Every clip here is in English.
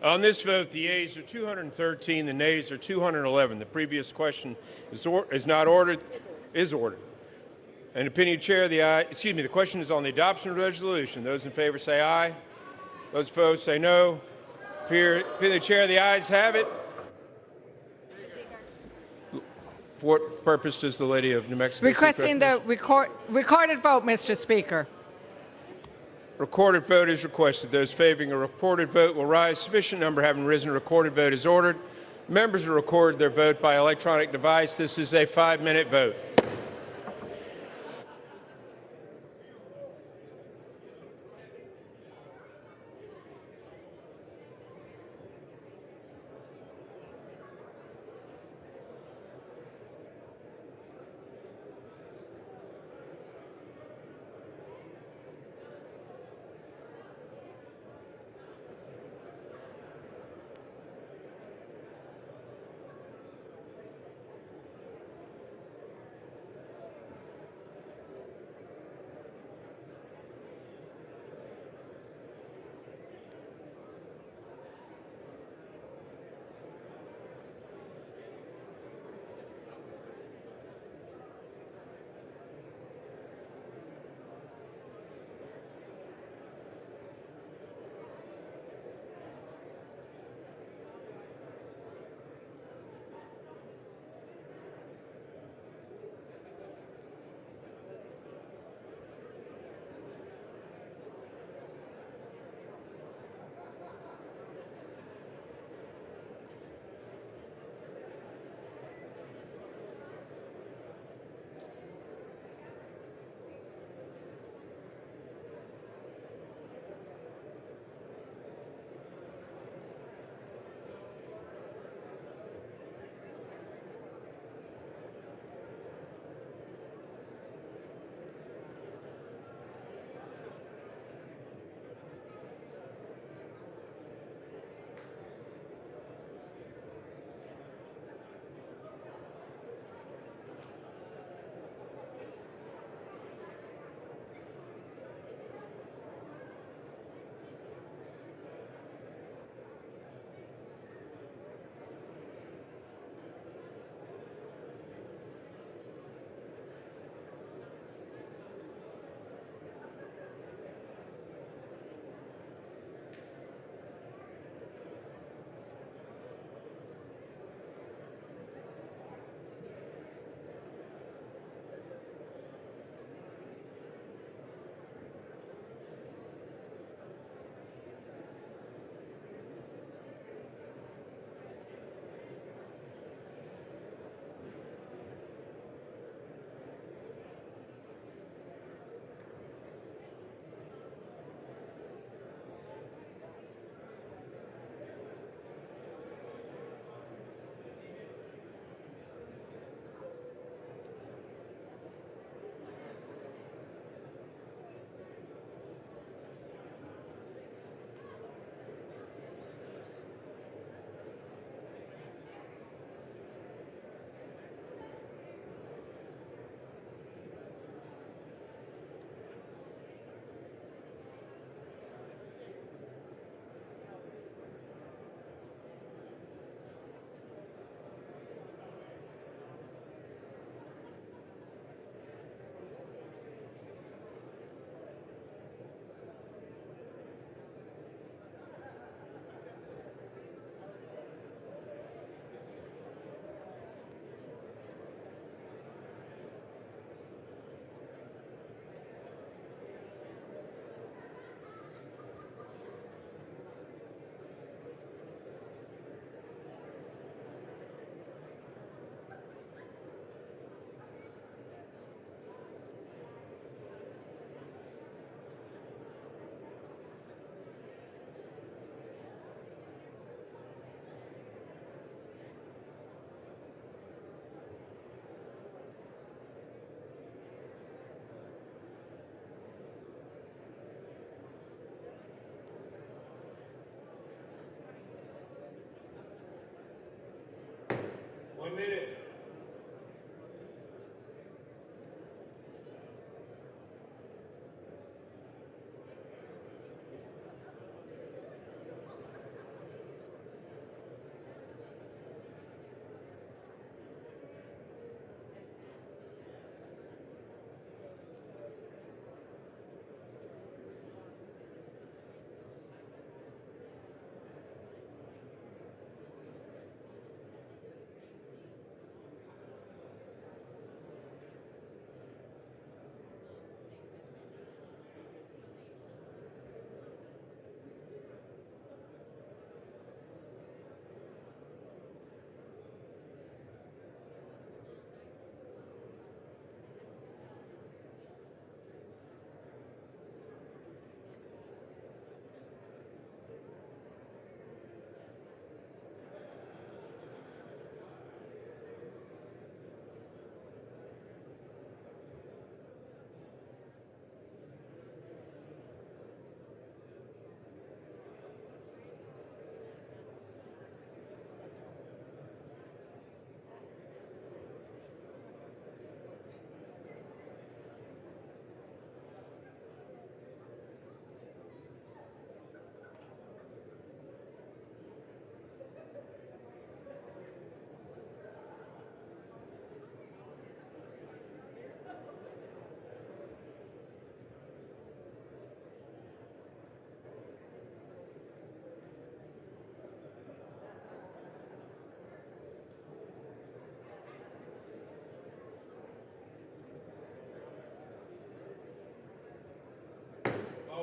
On this vote, the yeas are 213, the nays are 211. The previous question is not ordered, is ordered. An opinion, Chair, the question is on the adoption of the resolution. Those in favor say aye. Those opposed say no. Opinion, Chair, the ayes have it. For what purpose does the lady of New Mexico requesting the recorded vote, Mr. Speaker? Recorded vote is requested. Those favoring a recorded vote will rise. Sufficient number having risen, a recorded vote is ordered. Members will record their vote by electronic device. This is a 5-minute vote.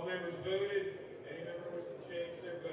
members voted. Any member wishing to change their vote?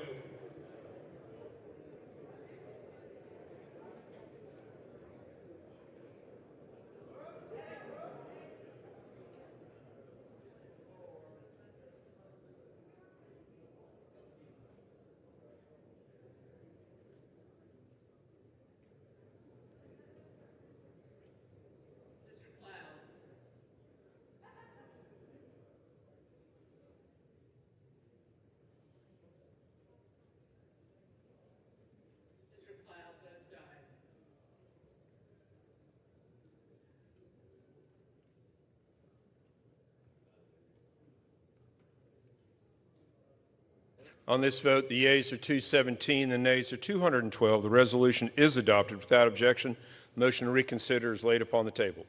On this vote, the yeas are 217, the nays are 212. The resolution is adopted without objection. The motion to reconsider is laid upon the table.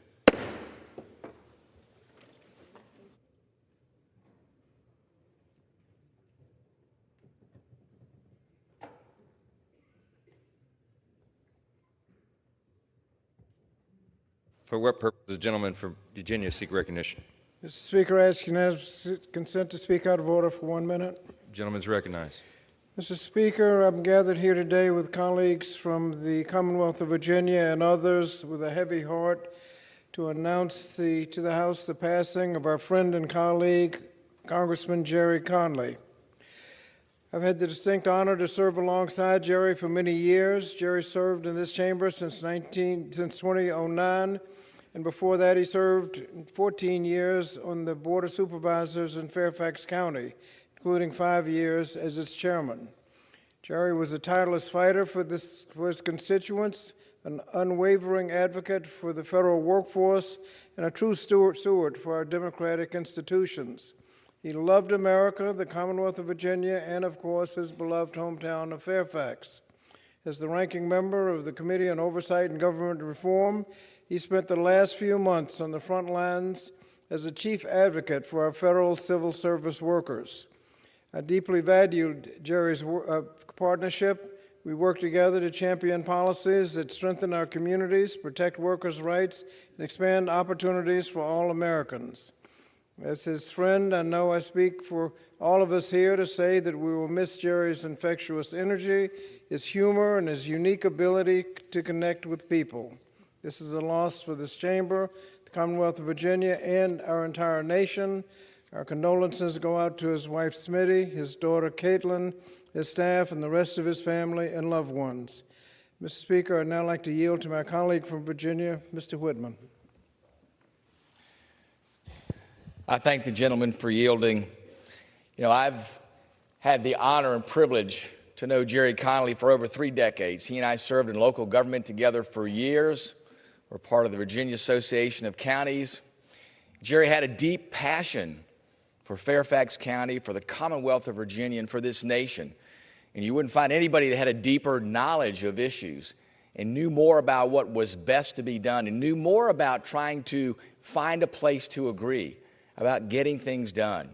For what purpose does the gentleman from Virginia seek recognition? Mr. Speaker, I ask unanimous consent to speak out of order for 1 minute. Gentleman's recognized. Mr. Speaker, I'm gathered here today with colleagues from the Commonwealth of Virginia and others with a heavy heart to announce to the House the passing of our friend and colleague, Congressman Jerry Conley. I've had the distinct honor to serve alongside Jerry for many years. Jerry served in this chamber since 2009, and before that he served 14 years on the Board of Supervisors in Fairfax County, including 5 years as its chairman. Jerry was a tireless fighter for his constituents, an unwavering advocate for the federal workforce, and a true steward for our democratic institutions. He loved America, the Commonwealth of Virginia, and of course his beloved hometown of Fairfax. As the ranking member of the Committee on Oversight and Government Reform, he spent the last few months on the front lines as a chief advocate for our federal civil service workers. I deeply valued Jerry's partnership. We worked together to champion policies that strengthen our communities, protect workers' rights, and expand opportunities for all Americans. As his friend, I know I speak for all of us here to say that we will miss Jerry's infectious energy, his humor, and his unique ability to connect with people. This is a loss for this chamber, the Commonwealth of Virginia, and our entire nation. Our condolences go out to his wife, Smitty, his daughter, Caitlin, his staff, and the rest of his family and loved ones. Mr. Speaker, I'd now like to yield to my colleague from Virginia, Mr. Whitman. I thank the gentleman for yielding. You know, I've had the honor and privilege to know Jerry Conley for over 3 decades. He and I served in local government together for years. We're part of the Virginia Association of Counties. Jerry had a deep passion for Fairfax County, for the Commonwealth of Virginia, and for this nation. And you wouldn't find anybody that had a deeper knowledge of issues and knew more about what was best to be done and knew more about trying to find a place to agree, about getting things done.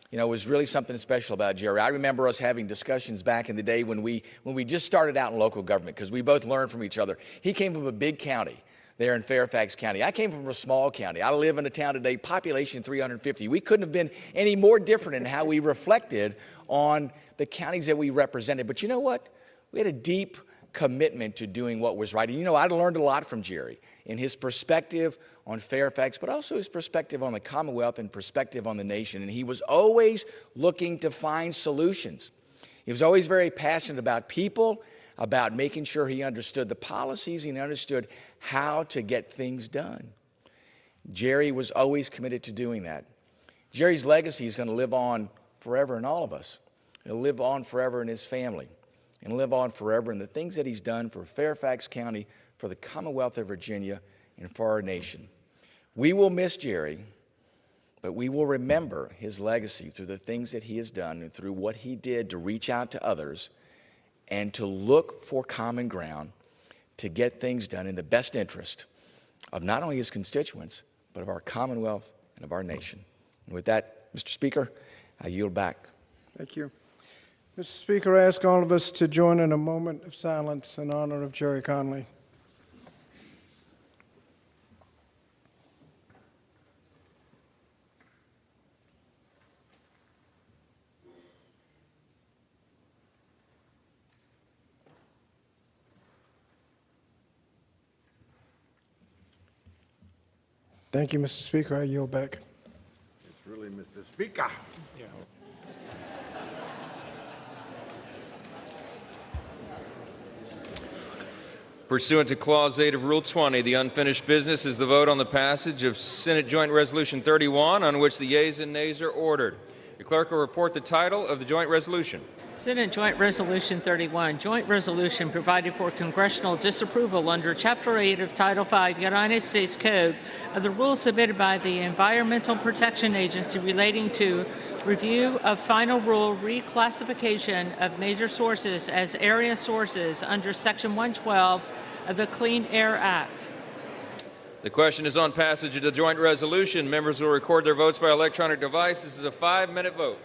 You know, it was really something special about Jerry. I remember us having discussions back in the day when we just started out in local government, because we both learned from each other. He came from a big county there in Fairfax County. I came from a small county. I live in a town today, population 350. We couldn't have been any more different in how we reflected on the counties that we represented. But you know what? We had a deep commitment to doing what was right. And you know, I learned a lot from Jerry in his perspective on Fairfax, but also his perspective on the Commonwealth and perspective on the nation. And he was always looking to find solutions. He was always very passionate about people, about making sure he understood the policies and understood how to get things done. Jerry was always committed to doing that. Jerry's legacy is going to live on forever in all of us. It'll live on forever in his family, and live on forever in the things that he's done for Fairfax County, for the Commonwealth of Virginia, and for our nation. We will miss Jerry, but we will remember his legacy through the things that he has done and through what he did to reach out to others and to look for common ground to get things done in the best interest of not only his constituents, but of our Commonwealth and of our nation. And with that, Mr. Speaker, I yield back. Thank you. Mr. Speaker, I ask all of us to join in a moment of silence in honor of Jerry Conley. Thank you, Mr. Speaker. I yield back. It's really Mr. Speaker. Pursuant to Clause 8 of Rule 20, the unfinished business is the vote on the passage of Senate Joint Resolution 31, on which the yeas and nays are ordered. The clerk will report the title of the joint resolution. Senate Joint Resolution 31, joint resolution providing for congressional disapproval under Chapter 8 of Title 5 United States Code of the rules submitted by the Environmental Protection Agency relating to review of final rule reclassification of major sources as area sources under Section 112 of the Clean Air Act. The question is on passage of the joint resolution. Members will record their votes by electronic device. This is a 5-minute vote.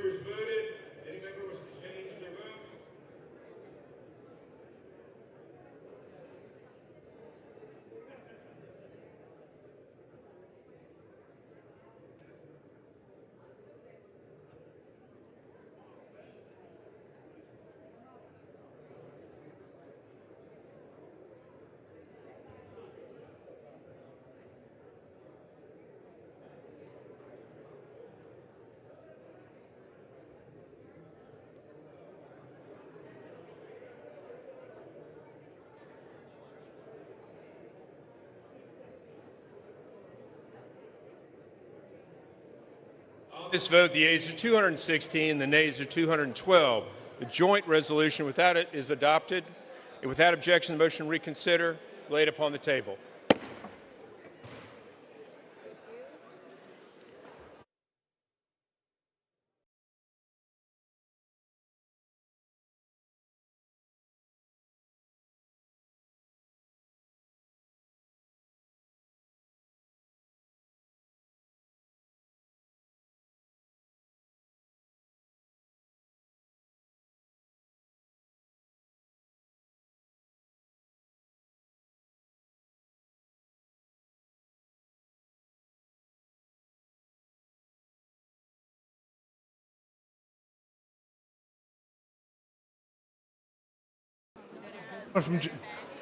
members voted? Any member wants to change their vote? On this vote, the yeas are 216, the nays are 212. The joint resolution without it is adopted. And without objection, the motion to reconsider is laid upon the table.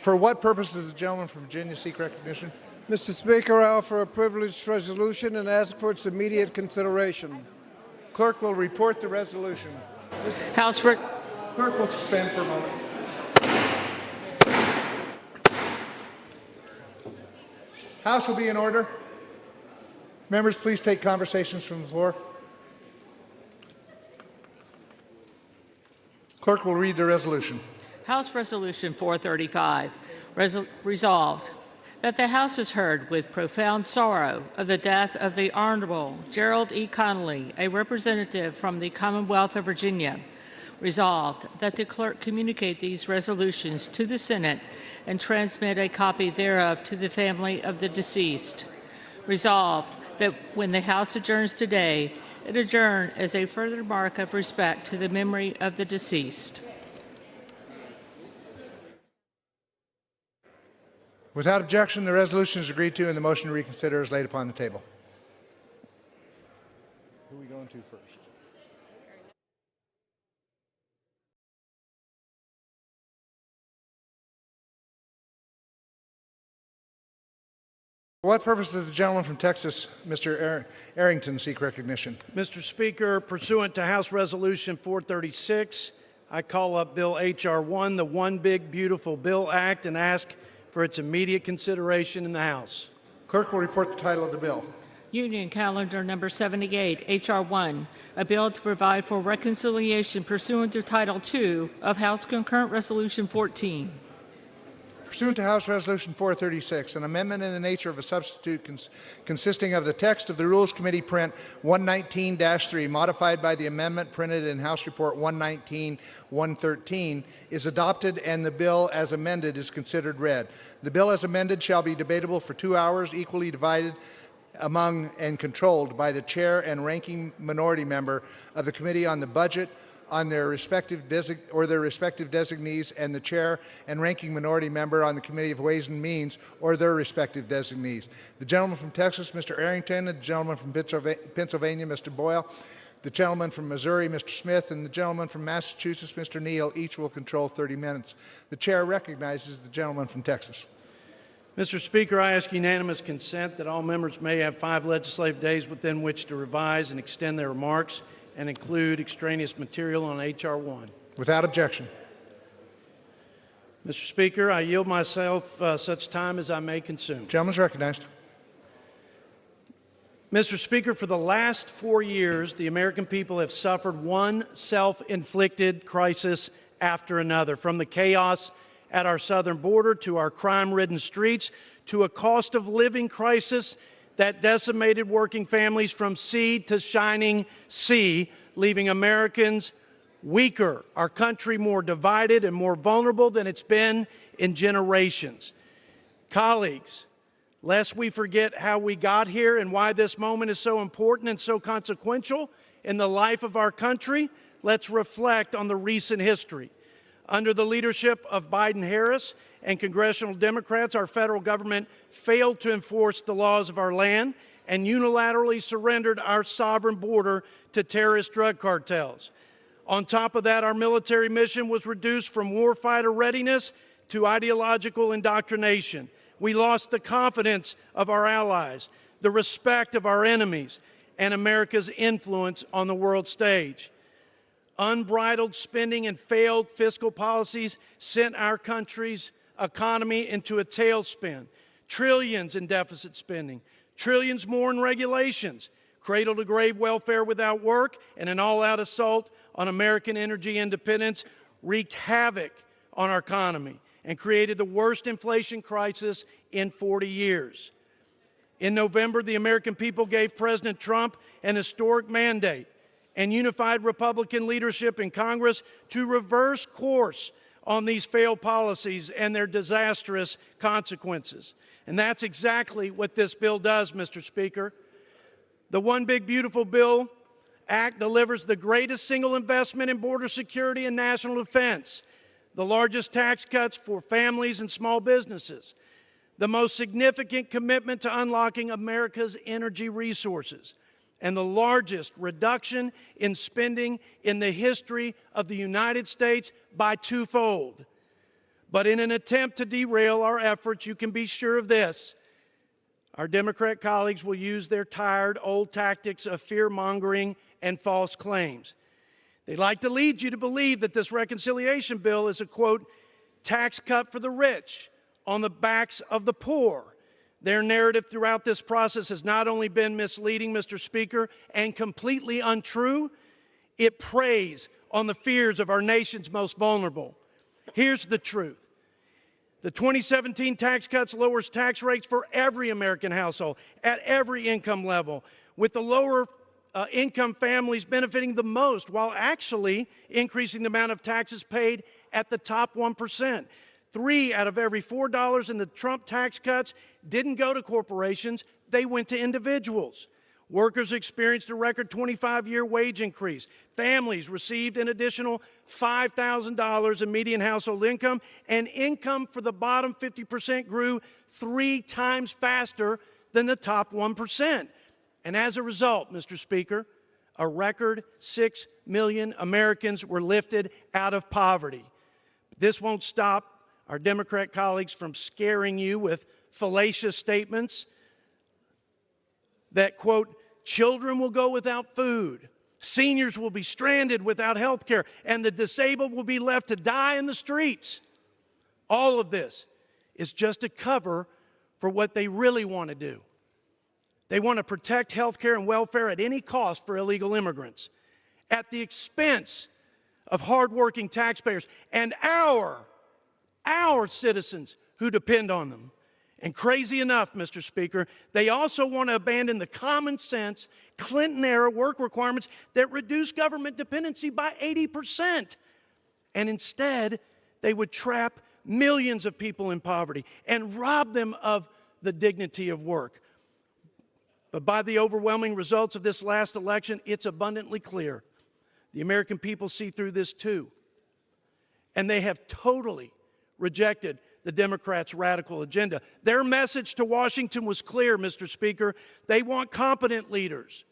For what purpose does the gentleman from Virginia seek recognition? Mr. Speaker, I offer a privileged resolution and ask for its immediate consideration. Clerk will report the resolution. Clerk will suspend for a moment. House will be in order. Members, please take conversations from the floor. Clerk will read the resolution. House Resolution 435, resolved that the House has heard with profound sorrow of the death of the Honorable Gerald E. Connolly, a representative from the Commonwealth of Virginia. Resolved that the clerk communicate these resolutions to the Senate and transmit a copy thereof to the family of the deceased. Resolved that when the House adjourns today, it adjourn as a further mark of respect to the memory of the deceased. Without objection, the resolution is agreed to and the motion to reconsider is laid upon the table. Who are we going to first? For what purpose does the gentleman from Texas, Mr. Arrington, seek recognition? Mr. Speaker, pursuant to House Resolution 436, I call up Bill H.R. 1, the One Big Beautiful Bill Act, and ask for its immediate consideration in the House. Clerk will report the title of the bill. Union Calendar Number 78, H.R. 1, a bill to provide for reconciliation pursuant to Title II of House Concurrent Resolution 14. Pursuant to House Resolution 436, an amendment in the nature of a substitute consisting of the text of the Rules Committee Print 119-3, modified by the amendment printed in House Report 119-113, is adopted and the bill as amended is considered read. The bill as amended shall be debatable for 2 hours, equally divided among and controlled by the chair and ranking minority member of the Committee on the Budget, on their respective designees, and the chair and ranking minority member on the Committee of Ways and Means or their respective designees. The gentleman from Texas, Mr. Arrington, the gentleman from Pennsylvania, Mr. Boyle, the gentleman from Missouri, Mr. Smith, and the gentleman from Massachusetts, Mr. Neal, each will control 30 minutes. The chair recognizes the gentleman from Texas. Mr. Speaker, I ask unanimous consent that all members may have 5 legislative days within which to revise and extend their remarks and include extraneous material on H.R. 1. Without objection. Mr. Speaker, I yield myself such time as I may consume. Gentleman is recognized. Mr. Speaker, for the last 4 years, the American people have suffered one self-inflicted crisis after another, from the chaos at our southern border to our crime-ridden streets to a cost of living crisis that decimated working families from sea to shining sea, leaving Americans weaker, our country more divided and more vulnerable than it's been in generations. Colleagues, lest we forget how we got here and why this moment is so important and so consequential, in the life of our country, let's reflect on the recent history. Under the leadership of Biden-Harris and congressional Democrats, our federal government failed to enforce the laws of our land and unilaterally surrendered our sovereign border to terrorist drug cartels. On top of that, our military mission was reduced from warfighter readiness to ideological indoctrination. We lost the confidence of our allies, the respect of our enemies, and America's influence on the world stage. Unbridled spending and failed fiscal policies sent our country's economy into a tailspin. Trillions in deficit spending, trillions more in regulations, cradle-to-grave welfare without work, and an all-out assault on American energy independence wreaked havoc on our economy and created the worst inflation crisis in 40 years. In November, the American people gave President Trump an historic mandate and unified Republican leadership in Congress to reverse course on these failed policies and their disastrous consequences. And that's exactly what this bill does, Mr. Speaker. The One Big Beautiful Bill Act delivers the greatest single investment in border security and national defense, the largest tax cuts for families and small businesses, the most significant commitment to unlocking America's energy resources, and the largest reduction in spending in the history of the United States by twofold. But in an attempt to derail our efforts, you can be sure of this: our Democrat colleagues will use their tired old tactics of fear-mongering and false claims. They like to lead you to believe that this reconciliation bill is a, quote, tax cut for the rich on the backs of the poor. Their narrative throughout this process has not only been misleading, Mr. Speaker, and completely untrue, it preys on the fears of our nation's most vulnerable. Here's the truth. The 2017 tax cuts lowers tax rates for every American household at every income level, with the lower income families benefiting the most, while actually increasing the amount of taxes paid at the top 1%. 3 out of every $4 in the Trump tax cuts didn't go to corporations, they went to individuals. Workers experienced a record 25-year wage increase. Families received an additional $5,000 in median household income, and income for the bottom 50% grew 3 times faster than the top 1%. And as a result, Mr. Speaker, a record 6 million Americans were lifted out of poverty. This won't stop our Democrat colleagues from scaring you with fallacious statements that, quote, children will go without food, seniors will be stranded without health care, and the disabled will be left to die in the streets. All of this is just a cover for what they really want to do. They want to protect health care and welfare at any cost for illegal immigrants, at the expense of hardworking taxpayers and our citizens who depend on them. And crazy enough, Mr. Speaker, they also want to abandon the common sense Clinton-era work requirements that reduce government dependency by 80%. And instead, they would trap millions of people in poverty and rob them of the dignity of work. But by the overwhelming results of this last election, it's abundantly clear the American people see through this too. And they have totally rejected the Democrats' radical agenda. Their message to Washington was clear, Mr. Speaker. They want competent leaders,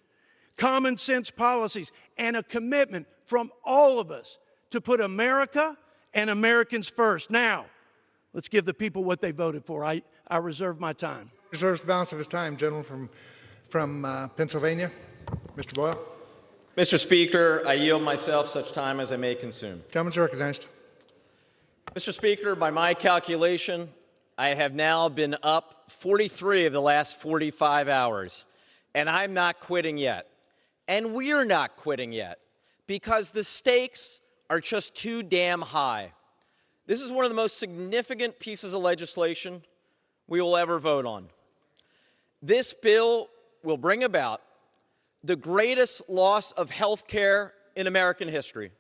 common sense policies, and a commitment from all of us to put America and Americans first. Now, let's give the people what they voted for. I reserve my time. Reserves the balance of his time. Gentleman from Pennsylvania, Mr. Boyle. Mr. Speaker, I yield myself such time as I may consume. Gentleman's recognized. Mr. Speaker, by my calculation, I have now been up 43 of the last 45 hours, and I'm not quitting yet. And we're not quitting yet, because the stakes are just too damn high. This is one of the most significant pieces of legislation we will ever vote on. This bill will bring about the greatest loss of health care in American history.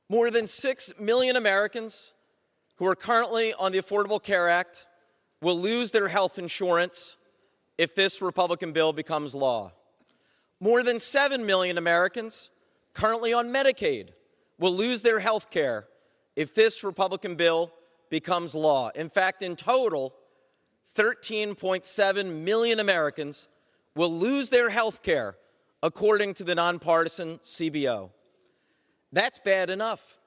More than 6 million Americans who are currently on the Affordable Care Act will lose their health insurance if this Republican bill becomes law. More than 7 million Americans currently on Medicaid will lose their health care if this Republican bill becomes law. In fact, in total, 13.7 million Americans will lose their health care, according to the nonpartisan CBO. That's bad enough.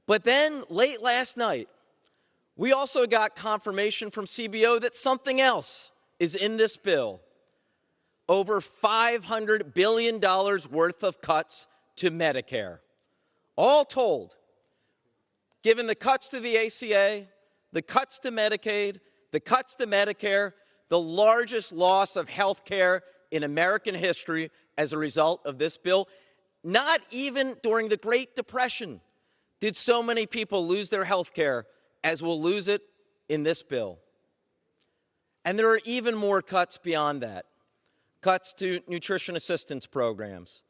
But then, late last night, we also got confirmation from CBO that something else is in this bill. Over $500 billion worth of cuts to Medicare. All told, given the cuts to the ACA, the cuts to Medicaid, the cuts to Medicare, the largest loss of health care in American history as a result of this bill. Not even during the Great Depression did so many people lose their health care as will lose it in this bill. And there are even more cuts beyond that. Cuts to nutrition assistance programs,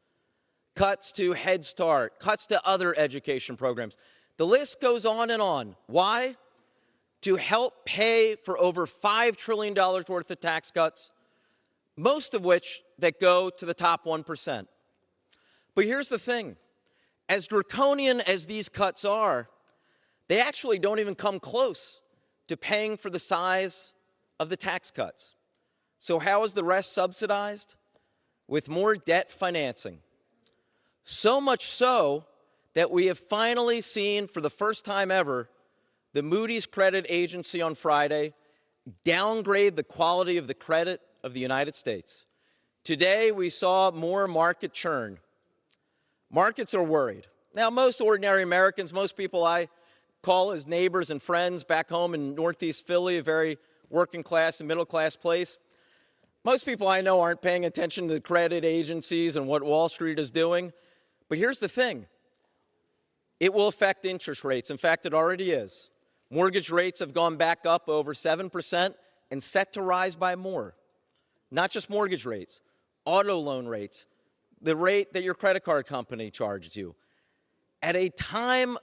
cuts to Head Start, cuts to other education programs. The list goes on and on. Why? To help pay for over $5 trillion worth of tax cuts, most of which that go to the top 1%. But here's the thing. As draconian as these cuts are, they actually don't even come close to paying for the size of the tax cuts. So how is the rest subsidized? With more debt financing. So much so that we have finally seen, for the first time ever, the Moody's credit agency on Friday downgrade the quality of the credit of the United States. Today, we saw more market churn. Markets are worried. Now, most ordinary Americans, most people I call as neighbors and friends back home in Northeast Philly, a very working class and middle class place, most people I know aren't paying attention to the credit agencies and what Wall Street is doing. But here's the thing. It will affect interest rates. In fact, it already is. Mortgage rates have gone back up over 7% and set to rise by more. Not just mortgage rates, auto loan rates, the rate that your credit card company charges you. At a time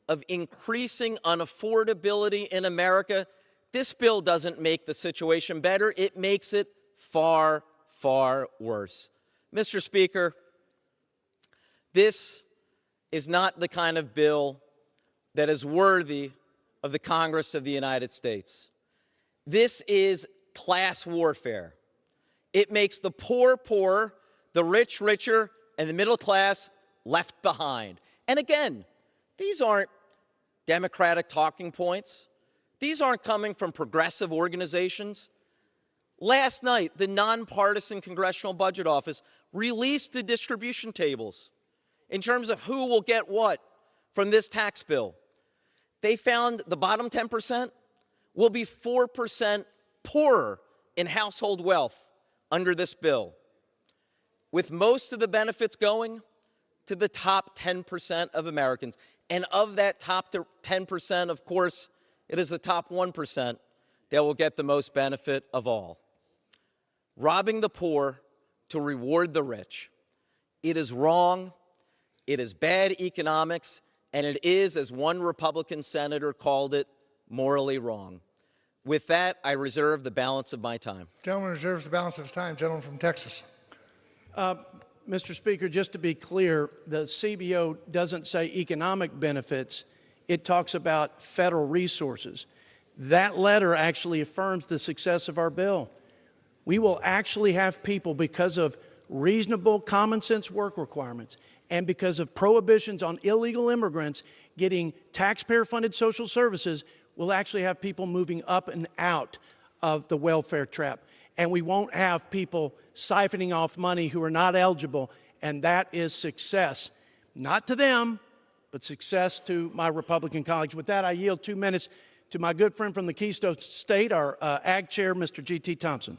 of increasing unaffordability in America, this bill doesn't make the situation better. It makes it far, far worse. Mr. Speaker, this is not the kind of bill that is worthy of the Congress of the United States. This is class warfare. It makes the poor poorer, the rich richer, and the middle class left behind. And again, these aren't Democratic talking points. These aren't coming from progressive organizations. Last night, the nonpartisan Congressional Budget Office released the distribution tables in terms of who will get what from this tax bill. They found the bottom 10% will be 4% poorer in household wealth under this bill, with most of the benefits going to the top 10% of Americans. And of that top 10%, of course, it is the top 1% that will get the most benefit of all. Robbing the poor to reward the rich. It is wrong, it is bad economics, and it is, as one Republican senator called it, morally wrong. With that, I reserve the balance of my time. Gentleman reserves the balance of his time. Gentleman from Texas. Mr. Speaker, just to be clear, the CBO doesn't say economic benefits. It talks about federal resources. That letter actually affirms the success of our bill. We will actually have people, because of reasonable common sense work requirements and because of prohibitions on illegal immigrants getting taxpayer-funded social services, we'll actually have people moving up and out of the welfare trap. And we won't have people siphoning off money who are not eligible, and that is success. Not to them, but success to my Republican colleagues. With that, I yield 2 minutes to my good friend from the Keystone State, our Ag Chair, Mr. G.T. Thompson.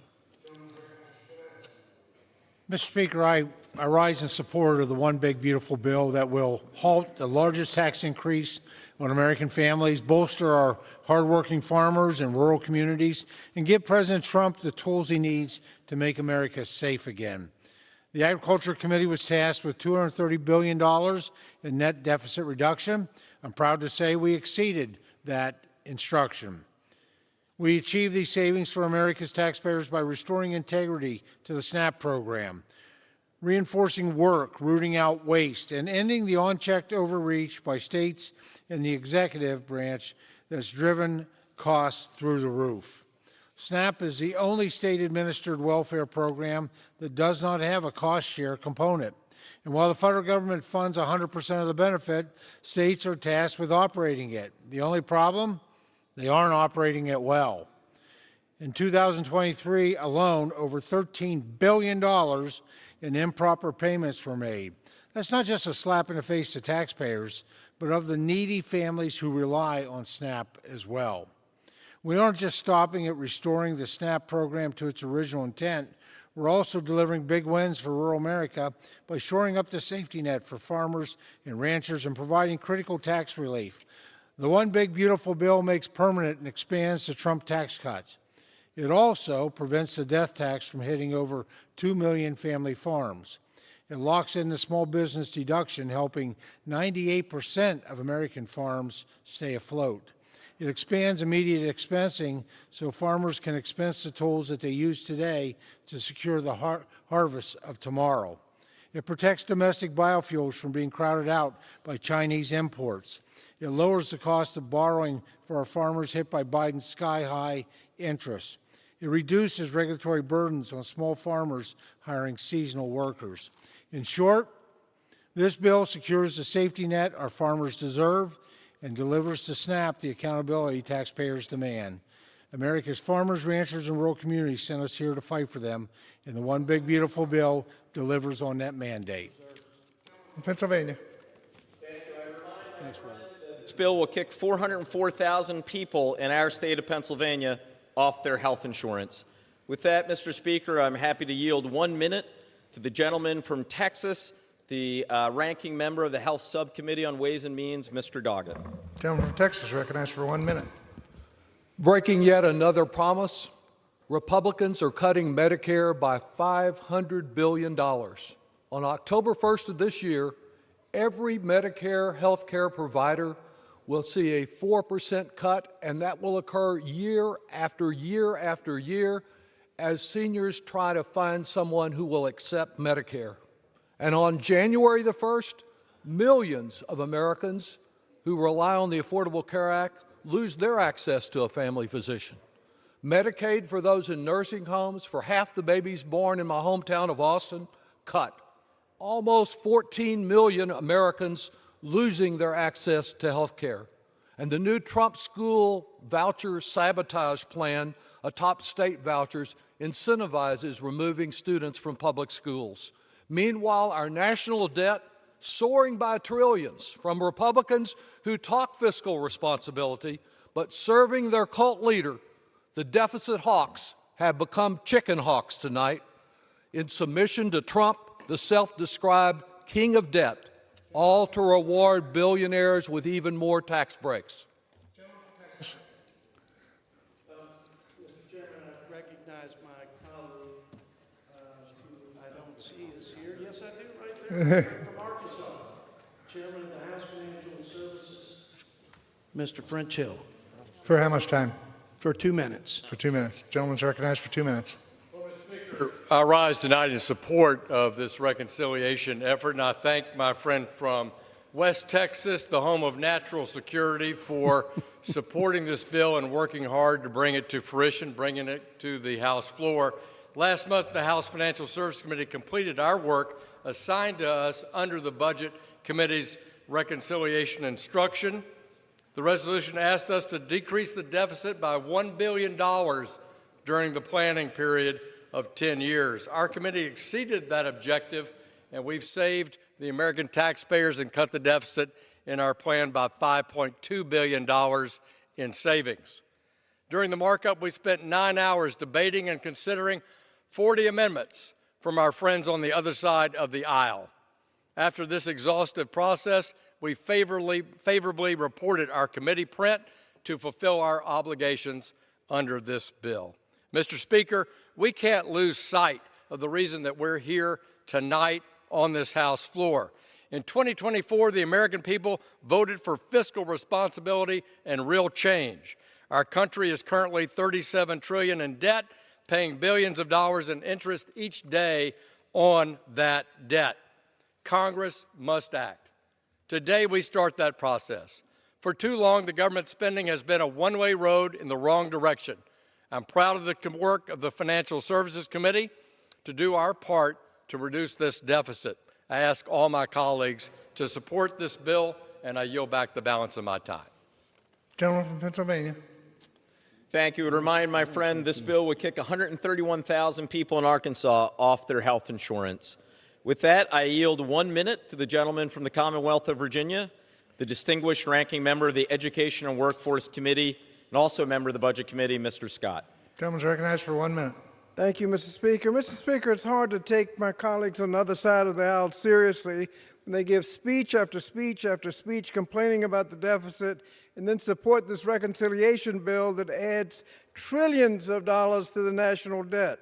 Mr. Speaker, I rise in support of the One Big Beautiful Bill that will halt the largest tax increase on American families, bolster our hardworking farmers and rural communities, and give President Trump the tools he needs to make America safe again. The Agriculture Committee was tasked with $230 billion in net deficit reduction. I'm proud to say we exceeded that instruction. We achieved these savings for America's taxpayers by restoring integrity to the SNAP program, reinforcing work, rooting out waste, and ending the unchecked overreach by states and the executive branch that's driven costs through the roof. SNAP is the only state-administered welfare program that does not have a cost share component. And while the federal government funds 100% of the benefit, states are tasked with operating it. The only problem? They aren't operating it well. In 2023 alone, over $13 billion in improper payments were made. That's not just a slap in the face to taxpayers, but of the needy families who rely on SNAP as well. We aren't just stopping at restoring the SNAP program to its original intent. We're also delivering big wins for rural America by shoring up the safety net for farmers and ranchers and providing critical tax relief. The One Big Beautiful Bill makes permanent and expands the Trump tax cuts. It also prevents the death tax from hitting over 2 million family farms. It locks in the small business deduction, helping 98% of American farms stay afloat. It expands immediate expensing so farmers can expense the tools that they use today to secure the harvest of tomorrow. It protects domestic biofuels from being crowded out by Chinese imports. It lowers the cost of borrowing for our farmers hit by Biden's sky-high interest. It reduces regulatory burdens on small farmers hiring seasonal workers. In short, this bill secures the safety net our farmers deserve and delivers to SNAP the accountability taxpayers demand. America's farmers, ranchers, and rural communities sent us here to fight for them, and the One Big Beautiful Bill delivers on that mandate. Pennsylvania. This bill will kick 404,000 people in our state of Pennsylvania off their health insurance. With that, Mr. Speaker, I'm happy to yield 1 minute to the gentleman from Texas, the ranking member of the Health Subcommittee on Ways and Means, Mr. Doggett. Gentleman from Texas recognized for 1 minute. Breaking yet another promise, Republicans are cutting Medicare by $500 billion. On October 1st of this year, every Medicare health care provider will see a 4% cut, and that will occur year after year after year as seniors try to find someone who will accept Medicare. And on January the 1st, millions of Americans who rely on the Affordable Care Act lose their access to a family physician. Medicaid for those in nursing homes, for half the babies born in my hometown of Austin, cut. Almost 14 million Americans losing their access to health care. And the new Trump school voucher sabotage plan atop state vouchers incentivizes removing students from public schools. Meanwhile, our national debt soaring by trillions from Republicans who talk fiscal responsibility, but serving their cult leader, the deficit hawks have become chicken hawks tonight in submission to Trump, the self-described king of debt, all to reward billionaires with even more tax breaks. Mr. Chairman, I recognize my colleague, who I don't see is here. Yes, I do, right there, from Arkansas. Chairman of the House Financial Services, Mr. French Hill. For how much time? For 2 minutes. For 2 minutes. Gentleman's recognized for 2 minutes. I rise tonight in support of this reconciliation effort, and I thank my friend from West Texas, the home of natural security, for supporting this bill and working hard to bring it to fruition, bringing it to the House floor. Last month, the House Financial Services Committee completed our work assigned to us under the Budget Committee's reconciliation instruction. The resolution asked us to decrease the deficit by $1 billion during the planning period of 10 years. Our committee exceeded that objective, and we've saved the American taxpayers and cut the deficit in our plan by $5.2 billion in savings. During the markup, we spent 9 hours debating and considering 40 amendments from our friends on the other side of the aisle. After this exhaustive process, we favorably reported our committee print to fulfill our obligations under this bill. Mr. Speaker, we can't lose sight of the reason that we're here tonight on this House floor. In 2024, the American people voted for fiscal responsibility and real change. Our country is currently $37 trillion in debt, paying billions of dollars in interest each day on that debt. Congress must act. Today, we start that process. For too long, the government spending has been a one-way road in the wrong direction. I'm proud of the work of the Financial Services Committee to do our part to reduce this deficit. I ask all my colleagues to support this bill, and I yield back the balance of my time. Gentleman from Pennsylvania. Thank you. I would remind my friend this bill would kick 131,000 people in Arkansas off their health insurance. With that, I yield 1 minute to the gentleman from the Commonwealth of Virginia, the distinguished ranking member of the Education and Workforce Committee, and also a member of the Budget Committee, Mr. Scott. Gentleman's recognized for 1 minute. Thank you, Mr. Speaker. Mr. Speaker, it's hard to take my colleagues on the other side of the aisle seriously when they give speech after speech after speech complaining about the deficit and then support this reconciliation bill that adds trillions of dollars to the national debt.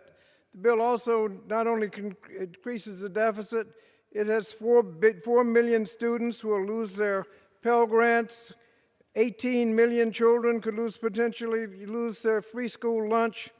The bill also not only increases the deficit, it has 4 million students who will lose their Pell Grants. 18 million children could potentially lose their free school lunch.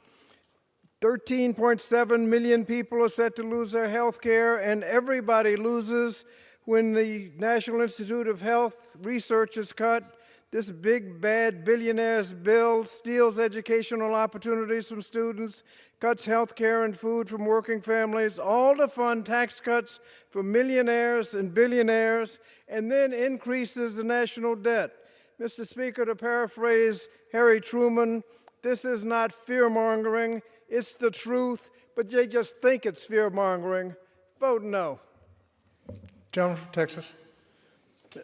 13.7 million people are set to lose their health care, and everybody loses when the National Institute of Health research is cut. This big, bad billionaires bill steals educational opportunities from students, cuts health care and food from working families, all to fund tax cuts for millionaires and billionaires, and then increases the national debt. Mr. Speaker, to paraphrase Harry Truman, this is not fear-mongering, it's the truth, but they just think it's fear-mongering. Vote no. Gentleman from Texas.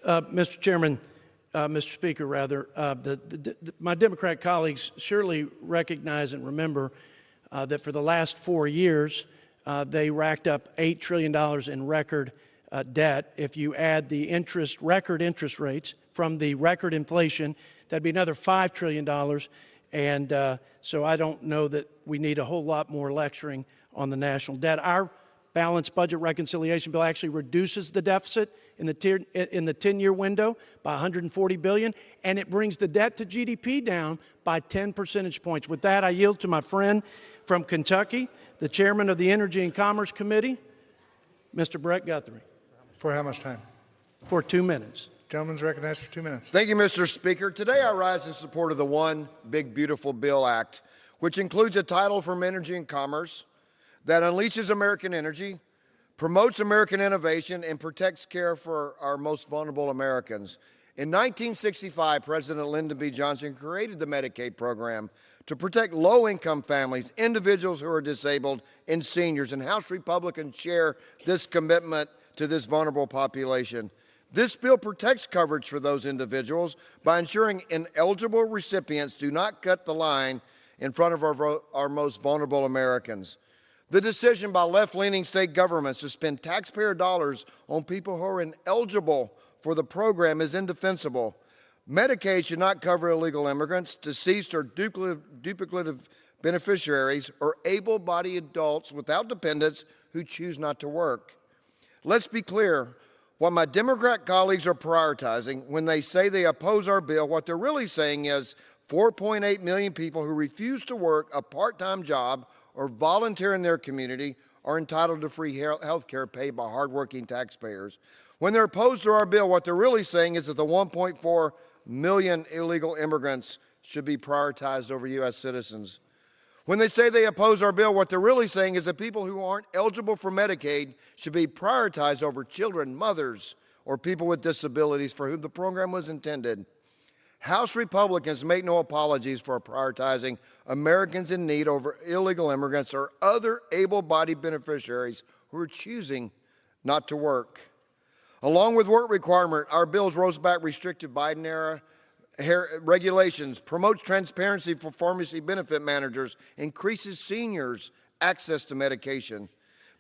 Mr. Chairman, Mr. Speaker, rather, my Democrat colleagues surely recognize and remember that for the last 4 years, they racked up $8 trillion in record debt. If you add the record interest rates from the record inflation, that'd be another $5 trillion. And so I don't know that we need a whole lot more lecturing on the national debt. Our balanced budget reconciliation bill actually reduces the deficit in the 10-year window by $140 billion, and it brings the debt to GDP down by 10 percentage points. With that, I yield to my friend from Kentucky, the chairman of the Energy and Commerce Committee, Mr. Brett Guthrie. For how much time? For 2 minutes. Gentleman's recognized for 2 minutes. Thank you, Mr. Speaker. Today I rise in support of the One Big Beautiful Bill Act, which includes a title from Energy and Commerce that unleashes American energy, promotes American innovation, and protects care for our most vulnerable Americans. In 1965, President Lyndon B. Johnson created the Medicaid program to protect low-income families, individuals who are disabled, and seniors, and House Republicans share this commitment to this vulnerable population. This bill protects coverage for those individuals by ensuring ineligible recipients do not cut the line in front of our most vulnerable Americans. The decision by left-leaning state governments to spend taxpayer dollars on people who are ineligible for the program is indefensible. Medicaid should not cover illegal immigrants, deceased or duplicative beneficiaries, or able-bodied adults without dependents who choose not to work. Let's be clear. What my Democrat colleagues are prioritizing when they say they oppose our bill, what they're really saying is 4.8 million people who refuse to work a part-time job or volunteer in their community are entitled to free health care paid by hardworking taxpayers. When they're opposed to our bill, what they're really saying is that the 1.4 million illegal immigrants should be prioritized over U.S. citizens. When they say they oppose our bill, what they're really saying is that people who aren't eligible for Medicaid should be prioritized over children, mothers, or people with disabilities for whom the program was intended. House Republicans make no apologies for prioritizing Americans in need over illegal immigrants or other able-bodied beneficiaries who are choosing not to work. Along with work requirement, our bills rolls back restrictive Biden-era regulations, promotes transparency for pharmacy benefit managers, increases seniors' access to medication.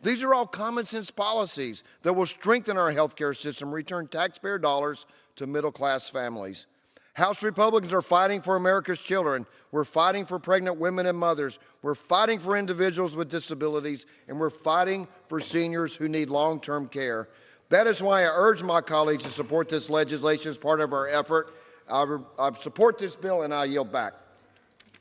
These are all common sense policies that will strengthen our health care system, return taxpayer dollars to middle-class families. House Republicans are fighting for America's children. We're fighting for pregnant women and mothers. We're fighting for individuals with disabilities, and we're fighting for seniors who need long-term care. That is why I urge my colleagues to support this legislation as part of our effort. I support this bill, and I yield back.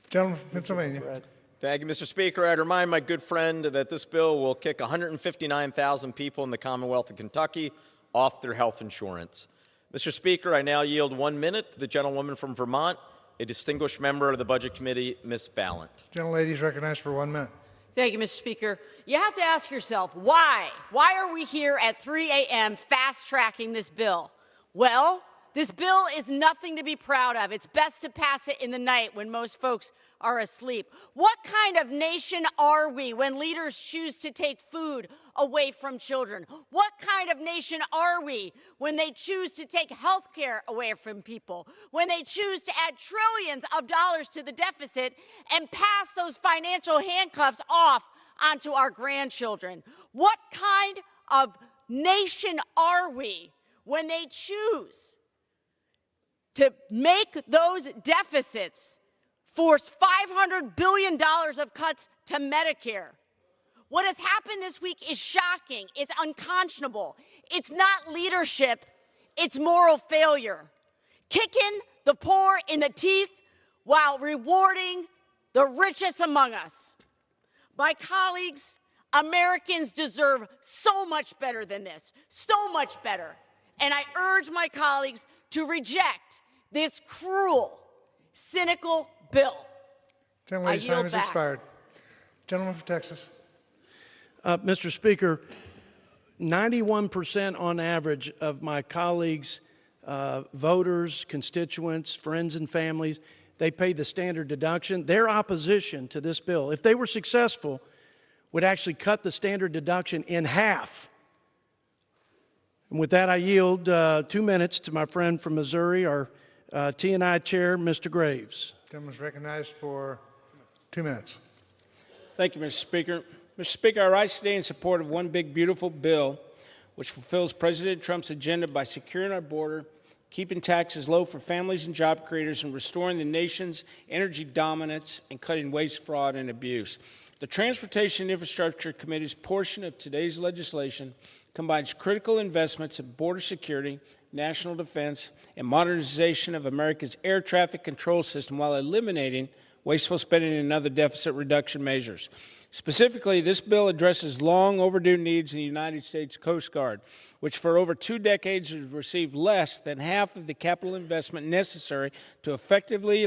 Gentleman from Pennsylvania. Thank you, Mr. Speaker. I'd remind my good friend that this bill will kick 159,000 people in the Commonwealth of Kentucky off their health insurance. Mr. Speaker, I now yield 1 minute to the gentlewoman from Vermont, a distinguished member of the Budget Committee, Ms. Ballant. Gentlelady is recognized for 1 minute. Thank you, Mr. Speaker. You have to ask yourself, why? Why are we here at 3 a.m. fast-tracking this bill? Well, this bill is nothing to be proud of. It's best to pass it in the night when most folks are asleep. What kind of nation are we when leaders choose to take food away from children? What kind of nation are we when they choose to take health care away from people? When they choose to add trillions of dollars to the deficit and pass those financial handcuffs off onto our grandchildren? What kind of nation are we when they choose to make those deficits force $500 billion of cuts to Medicare? What has happened this week is shocking. It's unconscionable. It's not leadership. It's moral failure. Kicking the poor in the teeth while rewarding the richest among us. My colleagues, Americans deserve so much better than this, so much better. And I urge my colleagues to reject this cruel, cynical bill. Gentlelady's time has expired. Gentleman from Texas. Mr. Speaker, 91% on average of my colleagues, voters, constituents, friends and families, they pay the standard deduction. Their opposition to this bill, if they were successful, would actually cut the standard deduction in half. And with that, I yield 2 minutes to my friend from Missouri, our T&I chair, Mr. Graves. Gentleman is recognized for 2 minutes. Thank you, Mr. Speaker. Mr. Speaker, I rise today in support of one big, beautiful bill which fulfills President Trump's agenda by securing our border, keeping taxes low for families and job creators, and restoring the nation's energy dominance and cutting waste, fraud, and abuse. The Transportation and Infrastructure Committee's portion of today's legislation combines critical investments in border security, national defense, and modernization of America's air traffic control system while eliminating wasteful spending and other deficit reduction measures. Specifically, this bill addresses long overdue needs in the United States Coast Guard, which for over 2 decades has received less than half of the capital investment necessary to effectively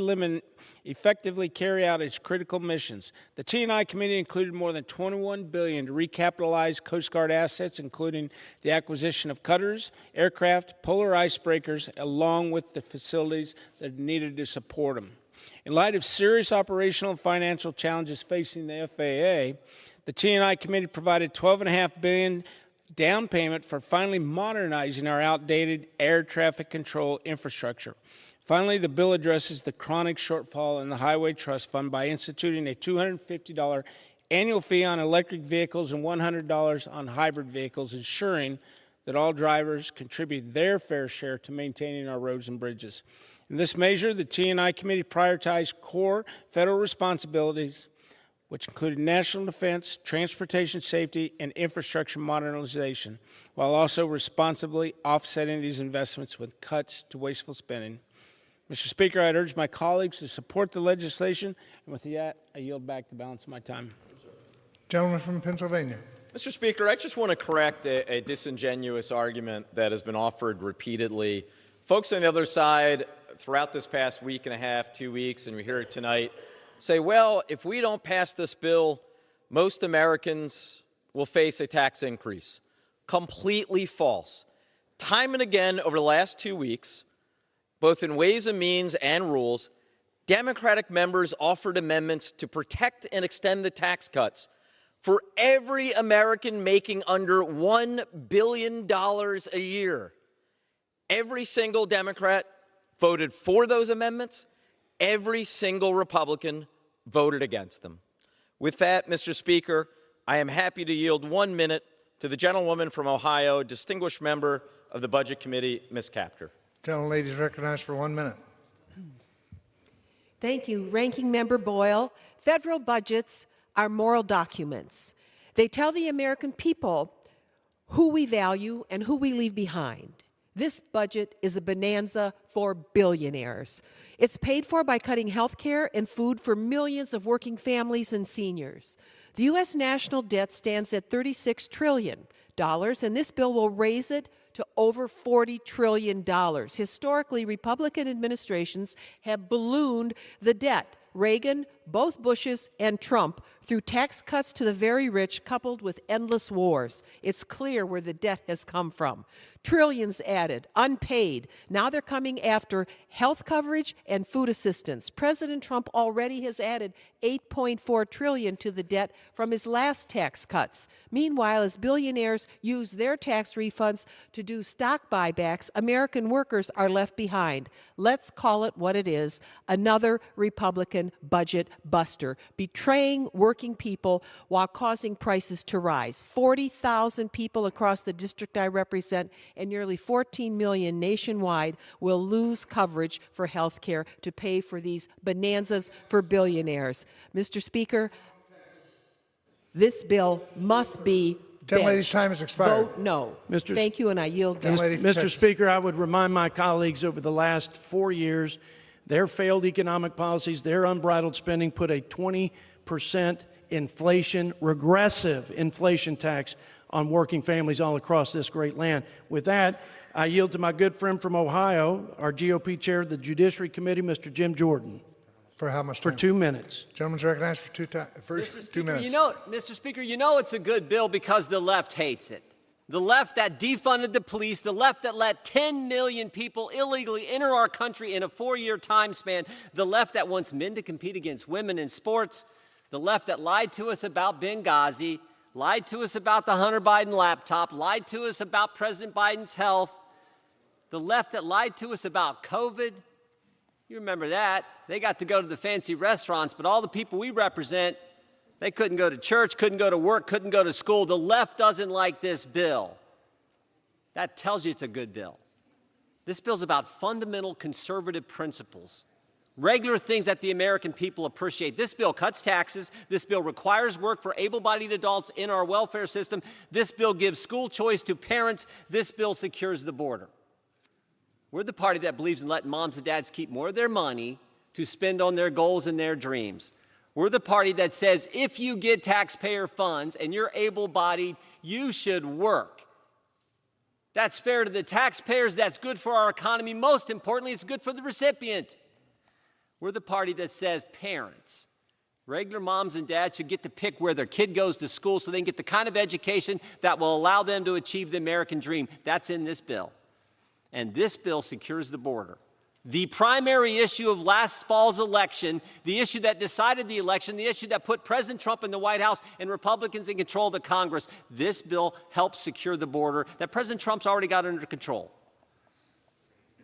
carry out its critical missions. The T&I Committee included more than $21 billion to recapitalize Coast Guard assets, including the acquisition of cutters, aircraft, polar icebreakers, along with the facilities that are needed to support them. In light of serious operational and financial challenges facing the FAA, the T&I Committee provided $12.5 billion down payment for finally modernizing our outdated air traffic control infrastructure. Finally, the bill addresses the chronic shortfall in the Highway Trust Fund by instituting a $250 annual fee on electric vehicles and $100 on hybrid vehicles, ensuring that all drivers contribute their fair share to maintaining our roads and bridges. In this measure, the T&I Committee prioritized core federal responsibilities, which included national defense, transportation safety, and infrastructure modernization, while also responsibly offsetting these investments with cuts to wasteful spending. Mr. Speaker, I'd urge my colleagues to support the legislation, and with that, I yield back the balance of my time. Gentleman from Pennsylvania. Mr. Speaker, I just want to correct a disingenuous argument that has been offered repeatedly. Folks on the other side, throughout this past week and a half, 2 weeks, and we hear it tonight, say, well, if we don't pass this bill, most Americans will face a tax increase. Completely false. Time and again over the last 2 weeks, both in Ways and Means and Rules, Democratic members offered amendments to protect and extend the tax cuts for every American making under $1 billion a year. Every single Democrat voted for those amendments. Every single Republican voted against them. With that, Mr. Speaker, I am happy to yield 1 minute to the gentlewoman from Ohio, distinguished member of the Budget Committee, Ms. Kaptur. Gentlelady is recognized for 1 minute. Thank you. Ranking Member Boyle, federal budgets are moral documents. They tell the American people who we value and who we leave behind. This budget is a bonanza for billionaires. It's paid for by cutting health care and food for millions of working families and seniors. The U.S. national debt stands at $36 trillion, and this bill will raise it to over $40 trillion. Historically, Republican administrations have ballooned the debt. Reagan, both Bushes, and Trump through tax cuts to the very rich coupled with endless wars. It's clear where the debt has come from. Trillions added, unpaid. Now they're coming after health coverage and food assistance. President Trump already has added $8.4 trillion to the debt from his last tax cuts. Meanwhile, as billionaires use their tax refunds to do stock buybacks, American workers are left behind. Let's call it what it is, another Republican budget buster, betraying working people while causing prices to rise. 40,000 people across the district I represent and nearly 14 million nationwide will lose coverage for health care to pay for these bonanzas for billionaires. Mr. Speaker, this bill must be Gentlelady's time has expired. Vote no. Thank you, and I yield back. Mr. Speaker, I would remind my colleagues over the last 4 years, their failed economic policies, their unbridled spending put a 20% inflation, regressive inflation tax on working families all across this great land. With that, I yield to my good friend from Ohio, our GOP chair of the Judiciary Committee, Mr. Jim Jordan. For how much time? For 2 minutes. Gentleman's recognized for 2 minutes. Mr. Speaker, you know it's a good bill because the left hates it. The left that defunded the police, the left that let 10 million people illegally enter our country in a 4-year time span, the left that wants men to compete against women in sports, the left that lied to us about Benghazi, lied to us about the Hunter Biden laptop, lied to us about President Biden's health, the left that lied to us about COVID. You remember that. They got to go to the fancy restaurants, but all the people we represent, they couldn't go to church, couldn't go to work, couldn't go to school. The left doesn't like this bill. That tells you it's a good bill. This bill's about fundamental conservative principles, regular things that the American people appreciate. This bill cuts taxes. This bill requires work for able-bodied adults in our welfare system. This bill gives school choice to parents. This bill secures the border. We're the party that believes in letting moms and dads keep more of their money to spend on their goals and their dreams. We're the party that says if you get taxpayer funds and you're able-bodied, you should work. That's fair to the taxpayers. That's good for our economy. Most importantly, it's good for the recipient. We're the party that says parents, regular moms and dads, should get to pick where their kid goes to school so they can get the kind of education that will allow them to achieve the American dream. That's in this bill. And this bill secures the border. The primary issue of last fall's election, the issue that decided the election, the issue that put President Trump in the White House and Republicans in control of the Congress, this bill helps secure the border that President Trump's already got under control.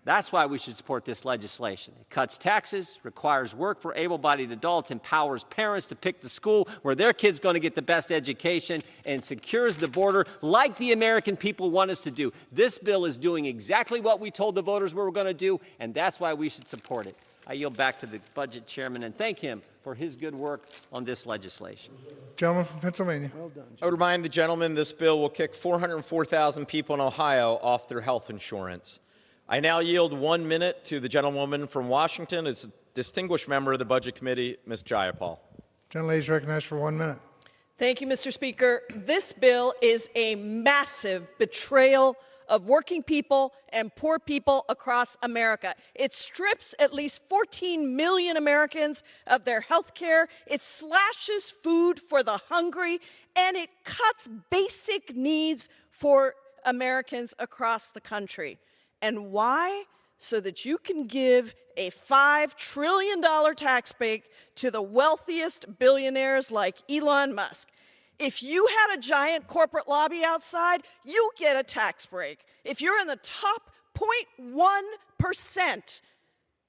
That's why we should support this legislation. It cuts taxes, requires work for able-bodied adults, empowers parents to pick the school where their kid's going to get the best education, and secures the border like the American people want us to do. This bill is doing exactly what we told the voters we were going to do, and that's why we should support it. I yield back to the budget chairman and thank him for his good work on this legislation. Gentleman from Pennsylvania. Well done, I would remind the gentleman this bill will kick 404,000 people in Ohio off their health insurance. I now yield 1 minute to the gentlewoman from Washington, as a distinguished member of the Budget Committee, Ms. Jayapal. Gentlelady is recognized for 1 minute. Thank you, Mr. Speaker. This bill is a massive betrayal of working people and poor people across America. It strips at least 14 million Americans of their health care. It slashes food for the hungry, and it cuts basic needs for Americans across the country. And why? So that you can give a $5 trillion tax break to the wealthiest billionaires like Elon Musk. If you had a giant corporate lobby outside, you get a tax break. If you're in the top 0.1%,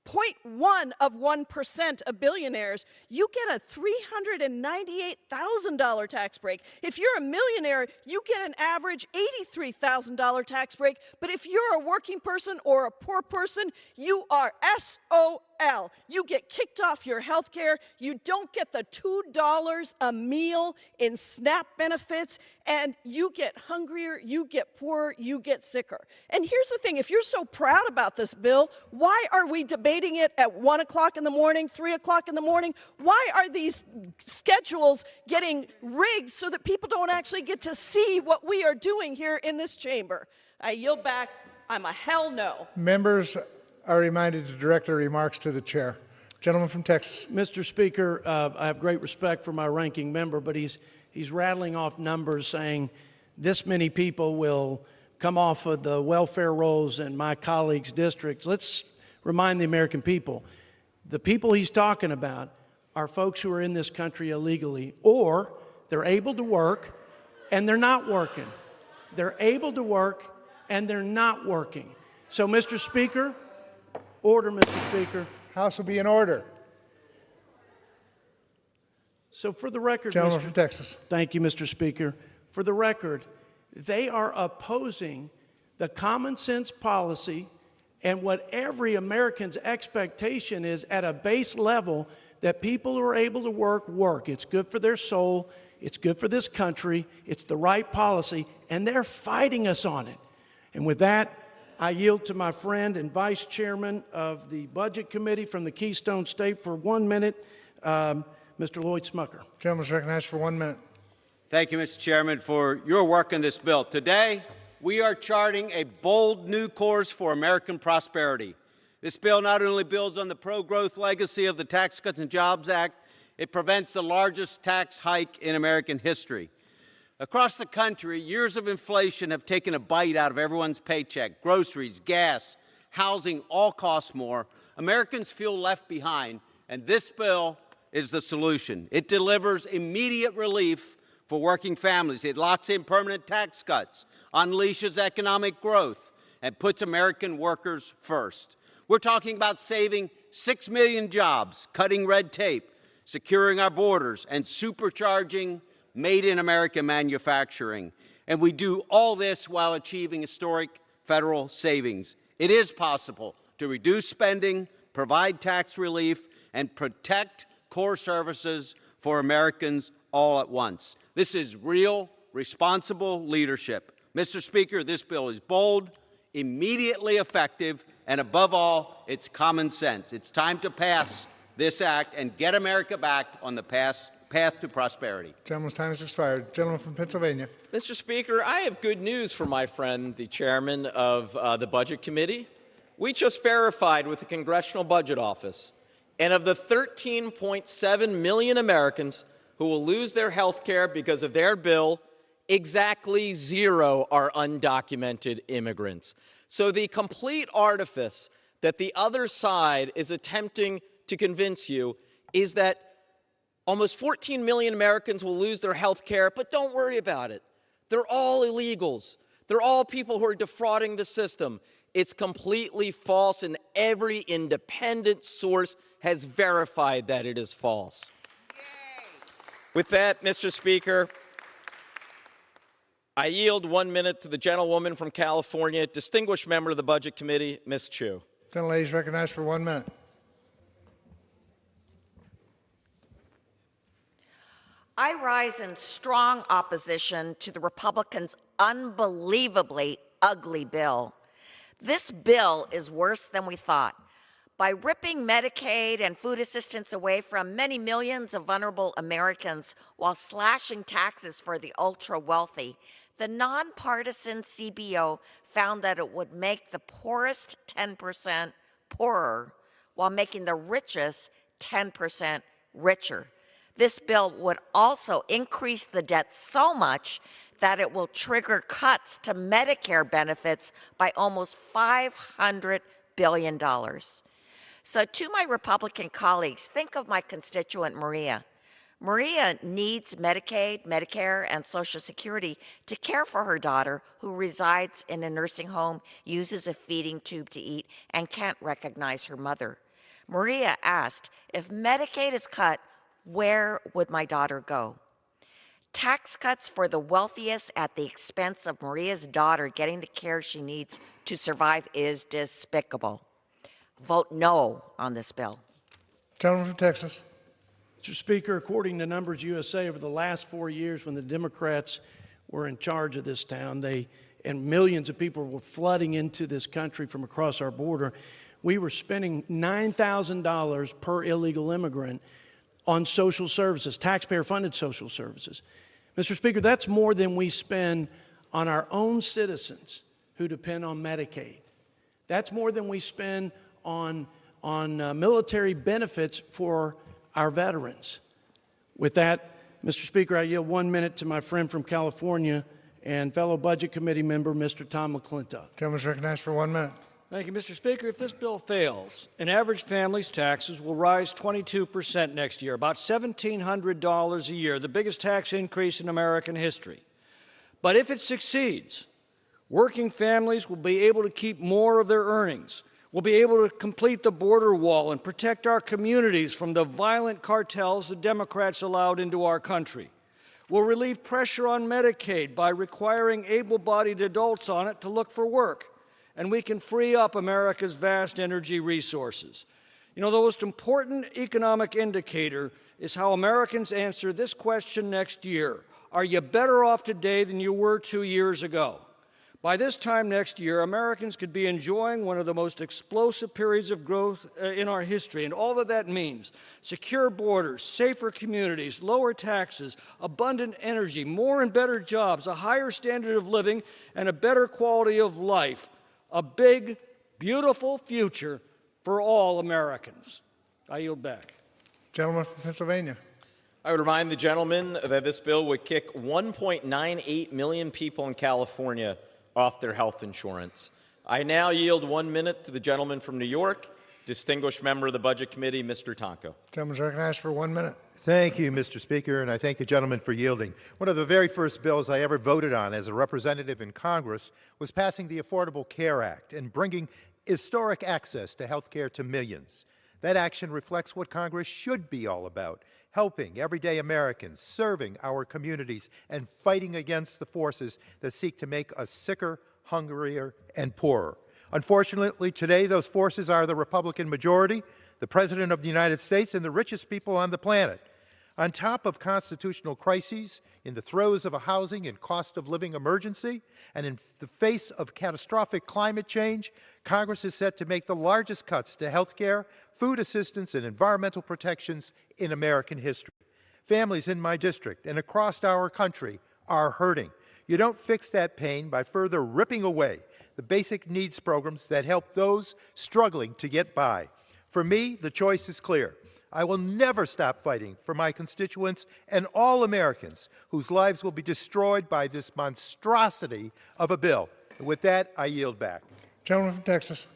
0.1% of billionaires, you get a $398,000 tax break. If you're a millionaire, you get an average $83,000 tax break. But if you're a working person or a poor person, you are SOL. hell. You get kicked off your health care. You don't get the $2 a meal in SNAP benefits, and you get hungrier, you get poorer, you get sicker. And here's the thing, if you're so proud about this bill, why are we debating it at 1 o'clock in the morning, 3 o'clock in the morning? Why are these schedules getting rigged so that people don't actually get to see what we are doing here in this chamber? I yield back. I'm a hell no. Members are reminded to direct their remarks to the chair. Gentleman from Texas. Mr. Speaker, I have great respect for my ranking member, but he's rattling off numbers saying this many people will come off of the welfare rolls in my colleagues' districts. Let's remind the American people, the people he's talking about are folks who are in this country illegally, or they're able to work and they're not working. They're able to work and they're not working. So, Mr. Speaker, order, Mr. Speaker. House will be in order. So for the record, Gentleman from Texas. Thank you, Mr. Speaker. For the record, they are opposing the common sense policy and what every American's expectation is at a base level, that people who are able to work. It's good for their soul. It's good for this country. It's the right policy, and they're fighting us on it. And with that, I yield to my friend and Vice Chairman of the Budget Committee from the Keystone State for 1 minute, Mr. Lloyd Smucker. Gentleman is recognized for 1 minute. Thank you, Mr. Chairman, for your work on this bill. Today, we are charting a bold new course for American prosperity. This bill not only builds on the pro-growth legacy of the Tax Cuts and Jobs Act, it prevents the largest tax hike in American history. Across the country, years of inflation have taken a bite out of everyone's paycheck. Groceries, gas, housing all cost more. Americans feel left behind, and this bill is the solution. It delivers immediate relief for working families. It locks in permanent tax cuts, unleashes economic growth, and puts American workers first. We're talking about saving 6 million jobs, cutting red tape, securing our borders, and supercharging Made in America manufacturing. And we do all this while achieving historic federal savings. It is possible to reduce spending, provide tax relief, and protect core services for Americans all at once. This is real, responsible leadership. Mr. Speaker, this bill is bold, immediately effective, and above all, it's common sense. It's time to pass this act and get America back on the path to prosperity. Gentleman's time has expired. Gentleman from Pennsylvania. Mr. Speaker, I have good news for my friend, the chairman of the Budget Committee. We just verified with the Congressional Budget Office, and of the 13.7 million Americans who will lose their health care because of their bill, exactly 0 are undocumented immigrants. So the complete artifice that the other side is attempting to convince you is that almost 14 million Americans will lose their health care, but don't worry about it. They're all illegals. They're all people who are defrauding the system. It's completely false, and every independent source has verified that it is false. Yay. With that, Mr. Speaker, I yield 1 minute to the gentlewoman from California, distinguished member of the Budget Committee, Ms. Chu. Gentlelady is recognized for 1 minute. I rise in strong opposition to the Republicans' unbelievably ugly bill. This bill is worse than we thought. By ripping Medicaid and food assistance away from many millions of vulnerable Americans while slashing taxes for the ultra-wealthy, the nonpartisan CBO found that it would make the poorest 10% poorer while making the richest 10% richer. This bill would also increase the debt so much that it will trigger cuts to Medicare benefits by almost $500 billion. So to my Republican colleagues, think of my constituent Maria. Maria needs Medicaid, Medicare, and Social Security to care for her daughter who resides in a nursing home, uses a feeding tube to eat, and can't recognize her mother. Maria asked, if Medicaid is cut, where would my daughter go? Tax cuts for the wealthiest at the expense of Maria's daughter getting the care she needs to survive is despicable. vote no on this bill. Gentleman from Texas. Mr. Speaker, according to Numbers USA, over the last 4 years when the Democrats were in charge of this town, and millions of people were flooding into this country from across our border, we were spending $9,000 per illegal immigrant on social services, taxpayer-funded social services. Mr. Speaker, that's more than we spend on our own citizens who depend on Medicaid. That's more than we spend on military benefits for our veterans. With that, Mr. Speaker, I yield 1 minute to my friend from California and fellow Budget Committee member, Mr. Tom McClintock. Gentleman is recognized for 1 minute. Thank you, Mr. Speaker. If this bill fails, an average family's taxes will rise 22% next year, about $1,700 a year, the biggest tax increase in American history. But if it succeeds, working families will be able to keep more of their earnings. We'll be able to complete the border wall and protect our communities from the violent cartels the Democrats allowed into our country. We'll relieve pressure on Medicaid by requiring able-bodied adults on it to look for work. And we can free up America's vast energy resources. You know, the most important economic indicator is how Americans answer this question next year. Are you better off today than you were 2 years ago? By this time next year, Americans could be enjoying one of the most explosive periods of growth in our history, and all that means: secure borders, safer communities, lower taxes, abundant energy, more and better jobs, a higher standard of living, and a better quality of life. A big, beautiful future for all Americans. I yield back. Gentleman from Pennsylvania. I would remind the gentleman that this bill would kick 1.98 million people in California off their health insurance. I now yield 1 minute to the gentleman from New York, distinguished member of the Budget Committee, Mr. Tonko. Gentleman is recognized for 1 minute. Thank you, Mr. Speaker, and I thank the gentleman for yielding. One of the very first bills I ever voted on as a representative in Congress was passing the Affordable Care Act and bringing historic access to health care to millions. That action reflects what Congress should be all about: helping everyday Americans, serving our communities, and fighting against the forces that seek to make us sicker, hungrier, and poorer. Unfortunately, today, those forces are the Republican majority, the President of the United States, and the richest people on the planet. On top of constitutional crises, in the throes of a housing and cost of living emergency, and in the face of catastrophic climate change, Congress is set to make the largest cuts to health care, food assistance, and environmental protections in American history. Families in my district and across our country are hurting. You don't fix that pain by further ripping away the basic needs programs that help those struggling to get by. For me, the choice is clear. I will never stop fighting for my constituents and all Americans whose lives will be destroyed by this monstrosity of a bill. And with that, I yield back. Gentleman from Texas.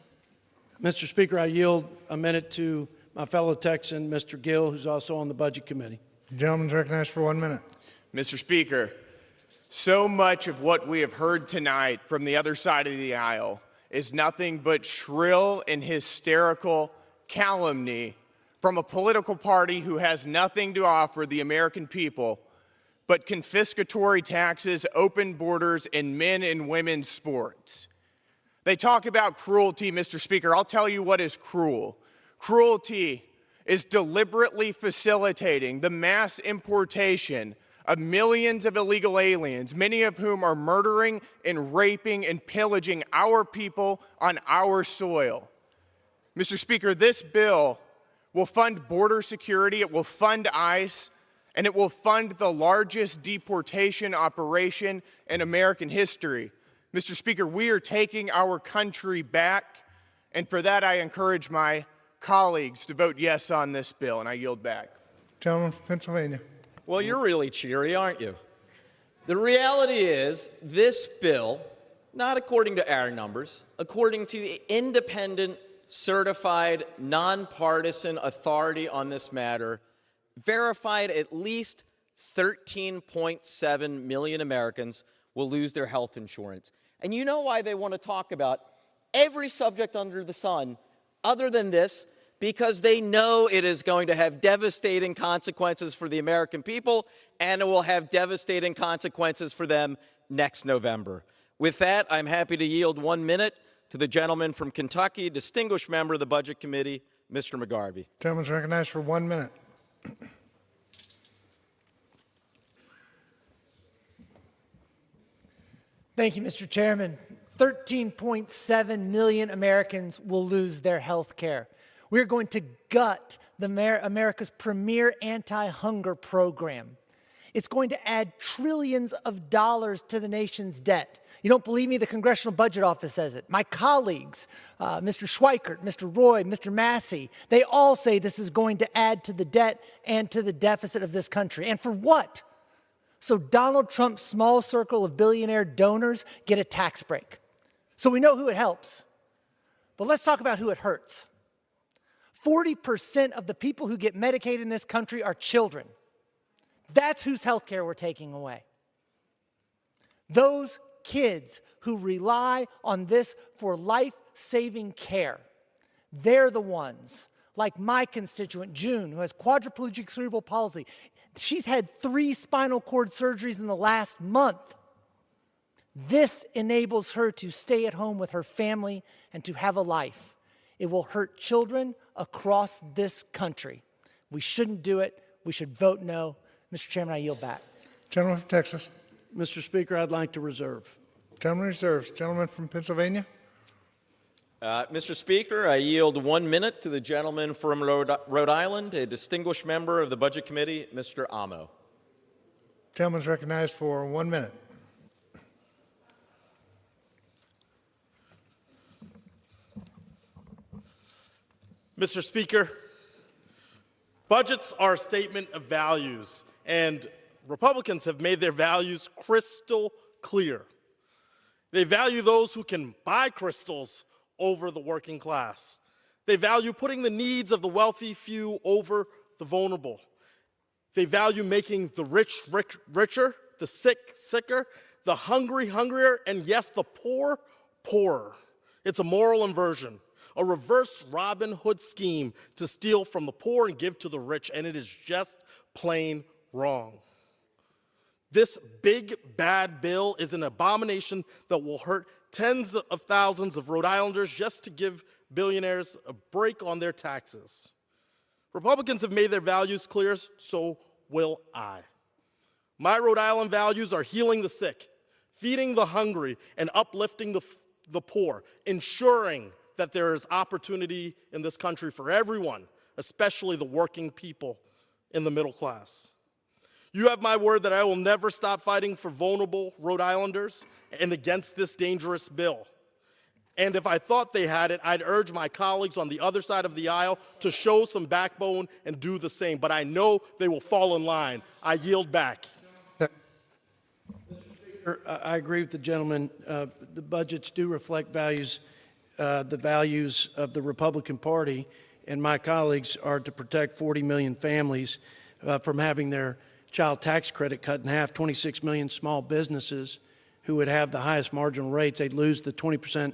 Mr. Speaker, I yield a minute to my fellow Texan, Mr. Gill, who's also on the Budget Committee. The gentleman is recognized for 1 minute. Mr. Speaker, so much of what we have heard tonight from the other side of the aisle is nothing but shrill and hysterical calumny from a political party who has nothing to offer the American people but confiscatory taxes, open borders, and men and women's sports. They talk about cruelty, Mr. Speaker. I'll tell you what is cruel. Cruelty is deliberately facilitating the mass importation of millions of illegal aliens, many of whom are murdering and raping and pillaging our people on our soil. Mr. Speaker, this bill will fund border security, it will fund ICE, and it will fund the largest deportation operation in American history. Mr. Speaker, we are taking our country back, and for that I encourage my colleagues to vote yes on this bill, and I yield back. Gentleman from Pennsylvania. Well, you're really cheery, aren't you? The reality is this bill, not according to our numbers, according to the independent, certified, nonpartisan authority on this matter, verified at least 13.7 million Americans will lose their health insurance. And you know why they want to talk about every subject under the sun other than this? Because they know it is going to have devastating consequences for the American people, and it will have devastating consequences for them next November. With that, I'm happy to yield 1 minute to the gentleman from Kentucky, distinguished member of the Budget Committee, Mr. McGarvey. Gentleman's recognized for 1 minute. Thank you, Mr. Chairman. 13.7 million Americans will lose their health care. We're going to gut America's premier anti-hunger program. It's going to add trillions of dollars to the nation's debt. You don't believe me? The Congressional Budget Office says it. My colleagues, Mr. Schweikert, Mr. Roy, Mr. Massey, they all say this is going to add to the debt and to the deficit of this country. And for what? So Donald Trump's small circle of billionaire donors get a tax break. So we know who it helps. But let's talk about who it hurts. 40% of the people who get Medicaid in this country are children. That's whose health care we're taking away. Those kids who rely on this for life-saving care, they're the ones, like my constituent, June, who has quadriplegic cerebral palsy. She's had 3 spinal cord surgeries in the last month. This enables her to stay at home with her family and to have a life. It will hurt children across this country. We shouldn't do it. We should vote no. Mr. Chairman, I yield back. Gentleman from Texas. Mr. Speaker, I'd like to reserve. Gentleman reserves. Gentleman from Pennsylvania. Mr. Speaker, I yield 1 minute to the gentleman from Rhode Island, a distinguished member of the Budget Committee, Mr. Amo. Gentleman's recognized for 1 minute. Mr. Speaker, budgets are a statement of values, and Republicans have made their values crystal clear. They value those who can buy crystals over the working class. They value putting the needs of the wealthy few over the vulnerable. They value making the rich richer, the sick sicker, the hungry hungrier, and yes, the poor poorer. It's a moral inversion, a reverse Robin Hood scheme to steal from the poor and give to the rich, and it is just plain wrong. This big, bad bill is an abomination that will hurt tens of thousands of Rhode Islanders just to give billionaires a break on their taxes. Republicans have made their values clear, so will I. My Rhode Island values are healing the sick, feeding the hungry, and uplifting the poor, ensuring that there is opportunity in this country for everyone, especially the working people in the middle class. You have my word that I will never stop fighting for vulnerable Rhode Islanders and against this dangerous bill. And if I thought they had it, I'd urge my colleagues on the other side of the aisle to show some backbone and do the same. But I know they will fall in line. I yield back. Mr. Speaker, I agree with the gentleman. The budgets do reflect the values of the Republican Party, and my colleagues are to protect 40 million families from having their child tax credit cut in half, 26 million small businesses who would have the highest marginal rates. They'd lose the 20%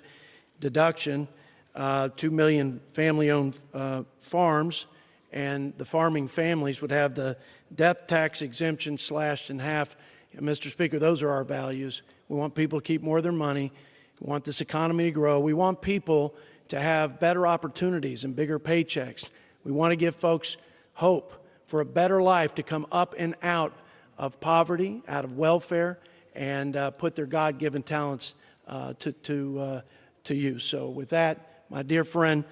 deduction, 2 million family-owned farms, and the farming families would have the death tax exemption slashed in half. Mr. Speaker, those are our values. We want people to keep more of their money. We want this economy to grow. We want people to have better opportunities and bigger paychecks. We want to give folks hope for a better life, to come up and out of poverty, out of welfare, and put their God-given talents to use. So with that, my dear friend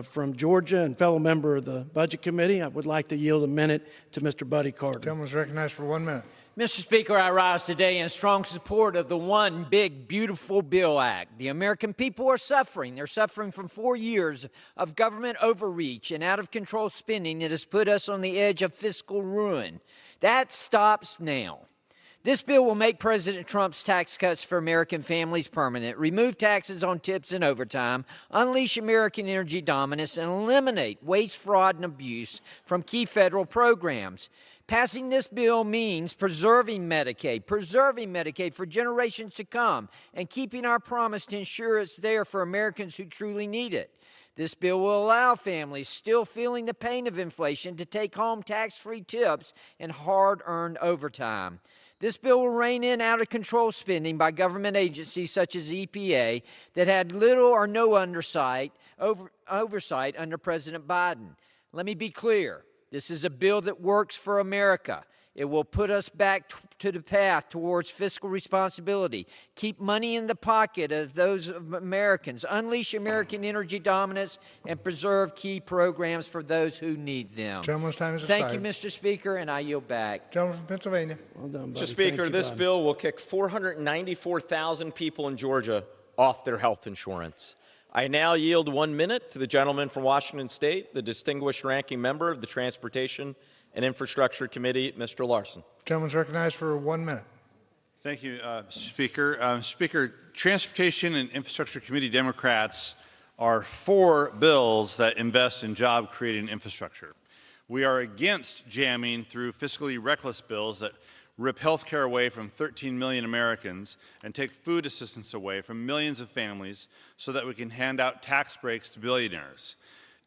from Georgia and fellow member of the Budget Committee, I would like to yield a minute to Mr. Buddy Carter. Gentleman is recognized for 1 minute. Mr. Speaker, I rise today in strong support of the One Big Beautiful Bill Act. The American people are suffering. They're suffering from 4 years of government overreach and out-of-control spending that has put us on the edge of fiscal ruin. That stops now. This bill will make President Trump's tax cuts for American families permanent, remove taxes on tips and overtime, unleash American energy dominance, and eliminate waste, fraud, and abuse from key federal programs. Passing this bill means preserving Medicaid for generations to come, and keeping our promise to ensure it's there for Americans who truly need it. This bill will allow families still feeling the pain of inflation to take home tax-free tips and hard-earned overtime. This bill will rein in out-of-control spending by government agencies such as EPA that had little or no oversight under President Biden. Let me be clear. This is a bill that works for America. It will put us back to the path towards fiscal responsibility, keep money in the pocket of those Americans, unleash American energy dominance, and preserve key programs for those who need them. Gentleman's time is Thank expired. you, Mr. Speaker, and I yield back. Gentleman from Pennsylvania. Well done, Mr. Speaker, this bill will kick 494,000 people in Georgia off their health insurance. I now yield 1 minute to the gentleman from Washington State, the distinguished ranking member of the Transportation and Infrastructure Committee, Mr. Larson. Gentleman's recognized for 1 minute. Thank you, Speaker. Speaker, Transportation and Infrastructure Committee Democrats are for bills that invest in job-creating infrastructure. We are against jamming through fiscally reckless bills that rip health care away from 13 million Americans and take food assistance away from millions of families so that we can hand out tax breaks to billionaires.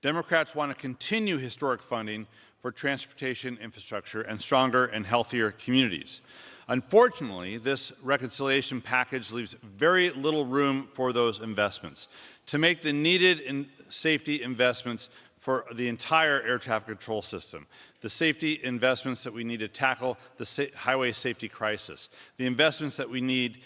Democrats want to continue historic funding for transportation infrastructure and stronger and healthier communities. Unfortunately, this reconciliation package leaves very little room for those investments. To make the needed safety investments for the entire air traffic control system, the safety investments that we need to tackle the highway safety crisis, the investments that we need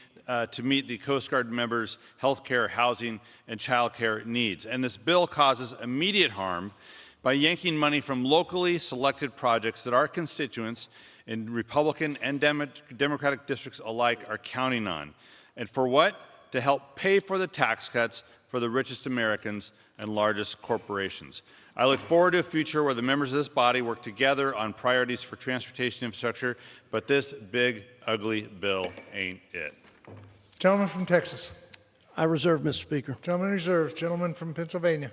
to meet the Coast Guard members' health care, housing, and child care needs. And this bill causes immediate harm by yanking money from locally selected projects that our constituents in Republican and Democratic districts alike are counting on. And for what? To help pay for the tax cuts for the richest Americans and largest corporations. I look forward to a future where the members of this body work together on priorities for transportation infrastructure, but this big, ugly bill ain't it. Gentleman from Texas. I reserve, Mr. Speaker. Gentleman reserved. Gentleman from Pennsylvania.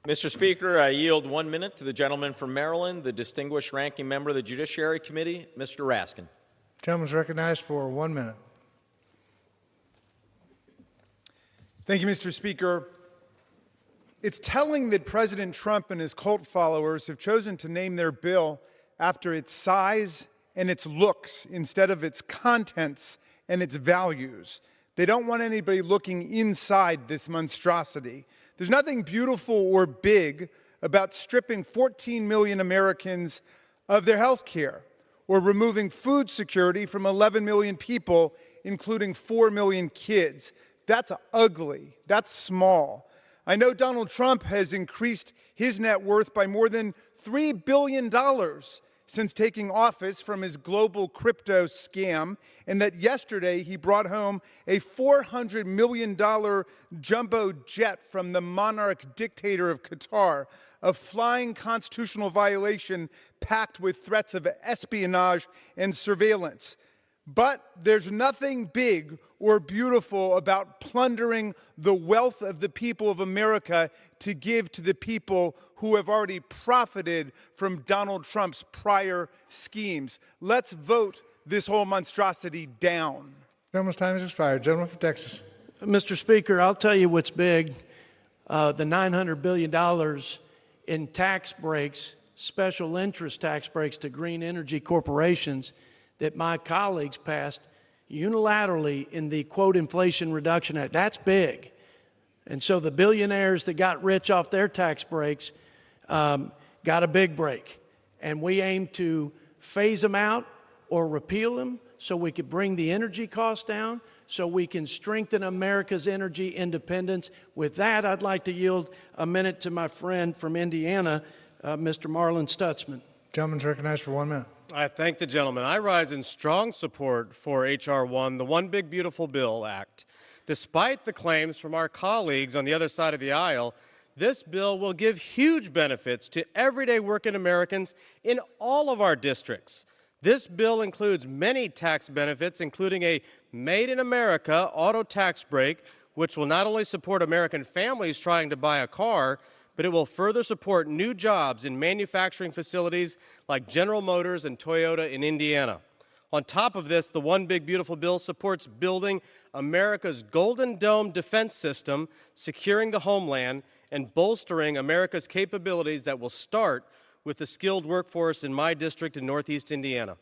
Mr. Speaker, I yield 1 minute to the gentleman from Maryland, the distinguished ranking member of the Judiciary Committee, Mr. Raskin. Gentleman is recognized for 1 minute. Thank you, Mr. Speaker. It's telling that President Trump and his cult followers have chosen to name their bill after its size and its looks instead of its contents and its values. They don't want anybody looking inside this monstrosity. There's nothing beautiful or big about stripping 14 million Americans of their health care or removing food security from 11 million people, including 4 million kids. That's ugly. That's small. I know Donald Trump has increased his net worth by more than $3 billion since taking office from his global crypto scam, and that yesterday he brought home a $400 million jumbo jet from the monarch dictator of Qatar, a flying constitutional violation packed with threats of espionage and surveillance. But there's nothing big or beautiful about plundering the wealth of the people of America to give to the people who have already profited from Donald Trump's prior schemes. Let's vote this whole monstrosity down. Gentleman's time has expired. Gentleman from Texas. Mr. Speaker, I'll tell you what's big. The $900 billion in tax breaks, special interest tax breaks to green energy corporations that my colleagues passed unilaterally in the, quote, Inflation Reduction Act. That's big. And so the billionaires that got rich off their tax breaks got a big break. And we aim to phase them out or repeal them so we could bring the energy costs down, so we can strengthen America's energy independence. With that, I'd like to yield a minute to my friend from Indiana, Mr. Marlon Stutzman. Gentleman's recognized for 1 minute. I thank the gentleman. I rise in strong support for H.R. 1, the One Big Beautiful Bill Act. Despite the claims from our colleagues on the other side of the aisle, this bill will give huge benefits to everyday working Americans in all of our districts. This bill includes many tax benefits, including a Made in America auto tax break, which will not only support American families trying to buy a car, but it will further support new jobs in manufacturing facilities like General Motors and Toyota in Indiana. On top of this, the One Big Beautiful Bill supports building America's Golden Dome defense system, securing the homeland, and bolstering America's capabilities that will start with the skilled workforce in my district in Northeast Indiana.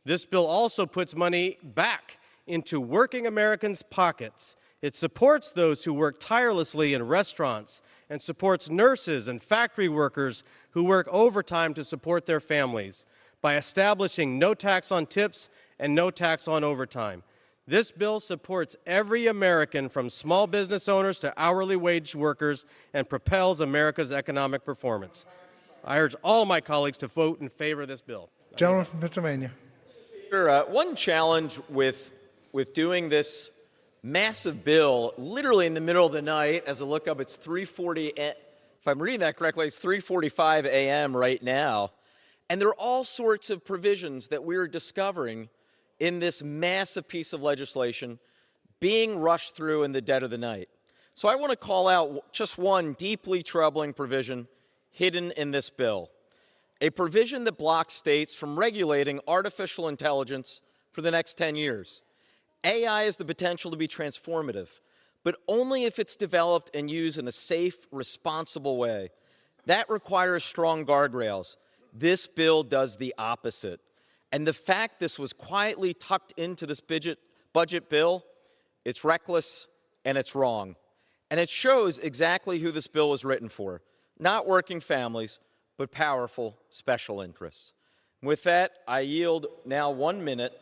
This bill also puts money back into working Americans' pockets. It supports those who work tirelessly in restaurants and supports nurses and factory workers who work overtime to support their families by establishing no tax on tips and no tax on overtime. This bill supports every American from small business owners to hourly wage workers and propels America's economic performance. I urge all of my colleagues to vote in favor of this bill. Gentleman from Pennsylvania. Sure, one challenge with doing this massive bill literally in the middle of the night, as I look up, it's 3:40, if I'm reading that correctly, it's 3:45 a.m. right now. And there are all sorts of provisions that we're discovering in this massive piece of legislation being rushed through in the dead of the night. So I want to call out just one deeply troubling provision hidden in this bill, a provision that blocks states from regulating artificial intelligence for the next 10 years. AI has the potential to be transformative, but only if it's developed and used in a safe, responsible way. That requires strong guardrails. This bill does the opposite. And the fact this was quietly tucked into this budget bill, it's reckless and it's wrong. And it shows exactly who this bill was written for. Not working families, but powerful special interests. With that, I yield now 1 minute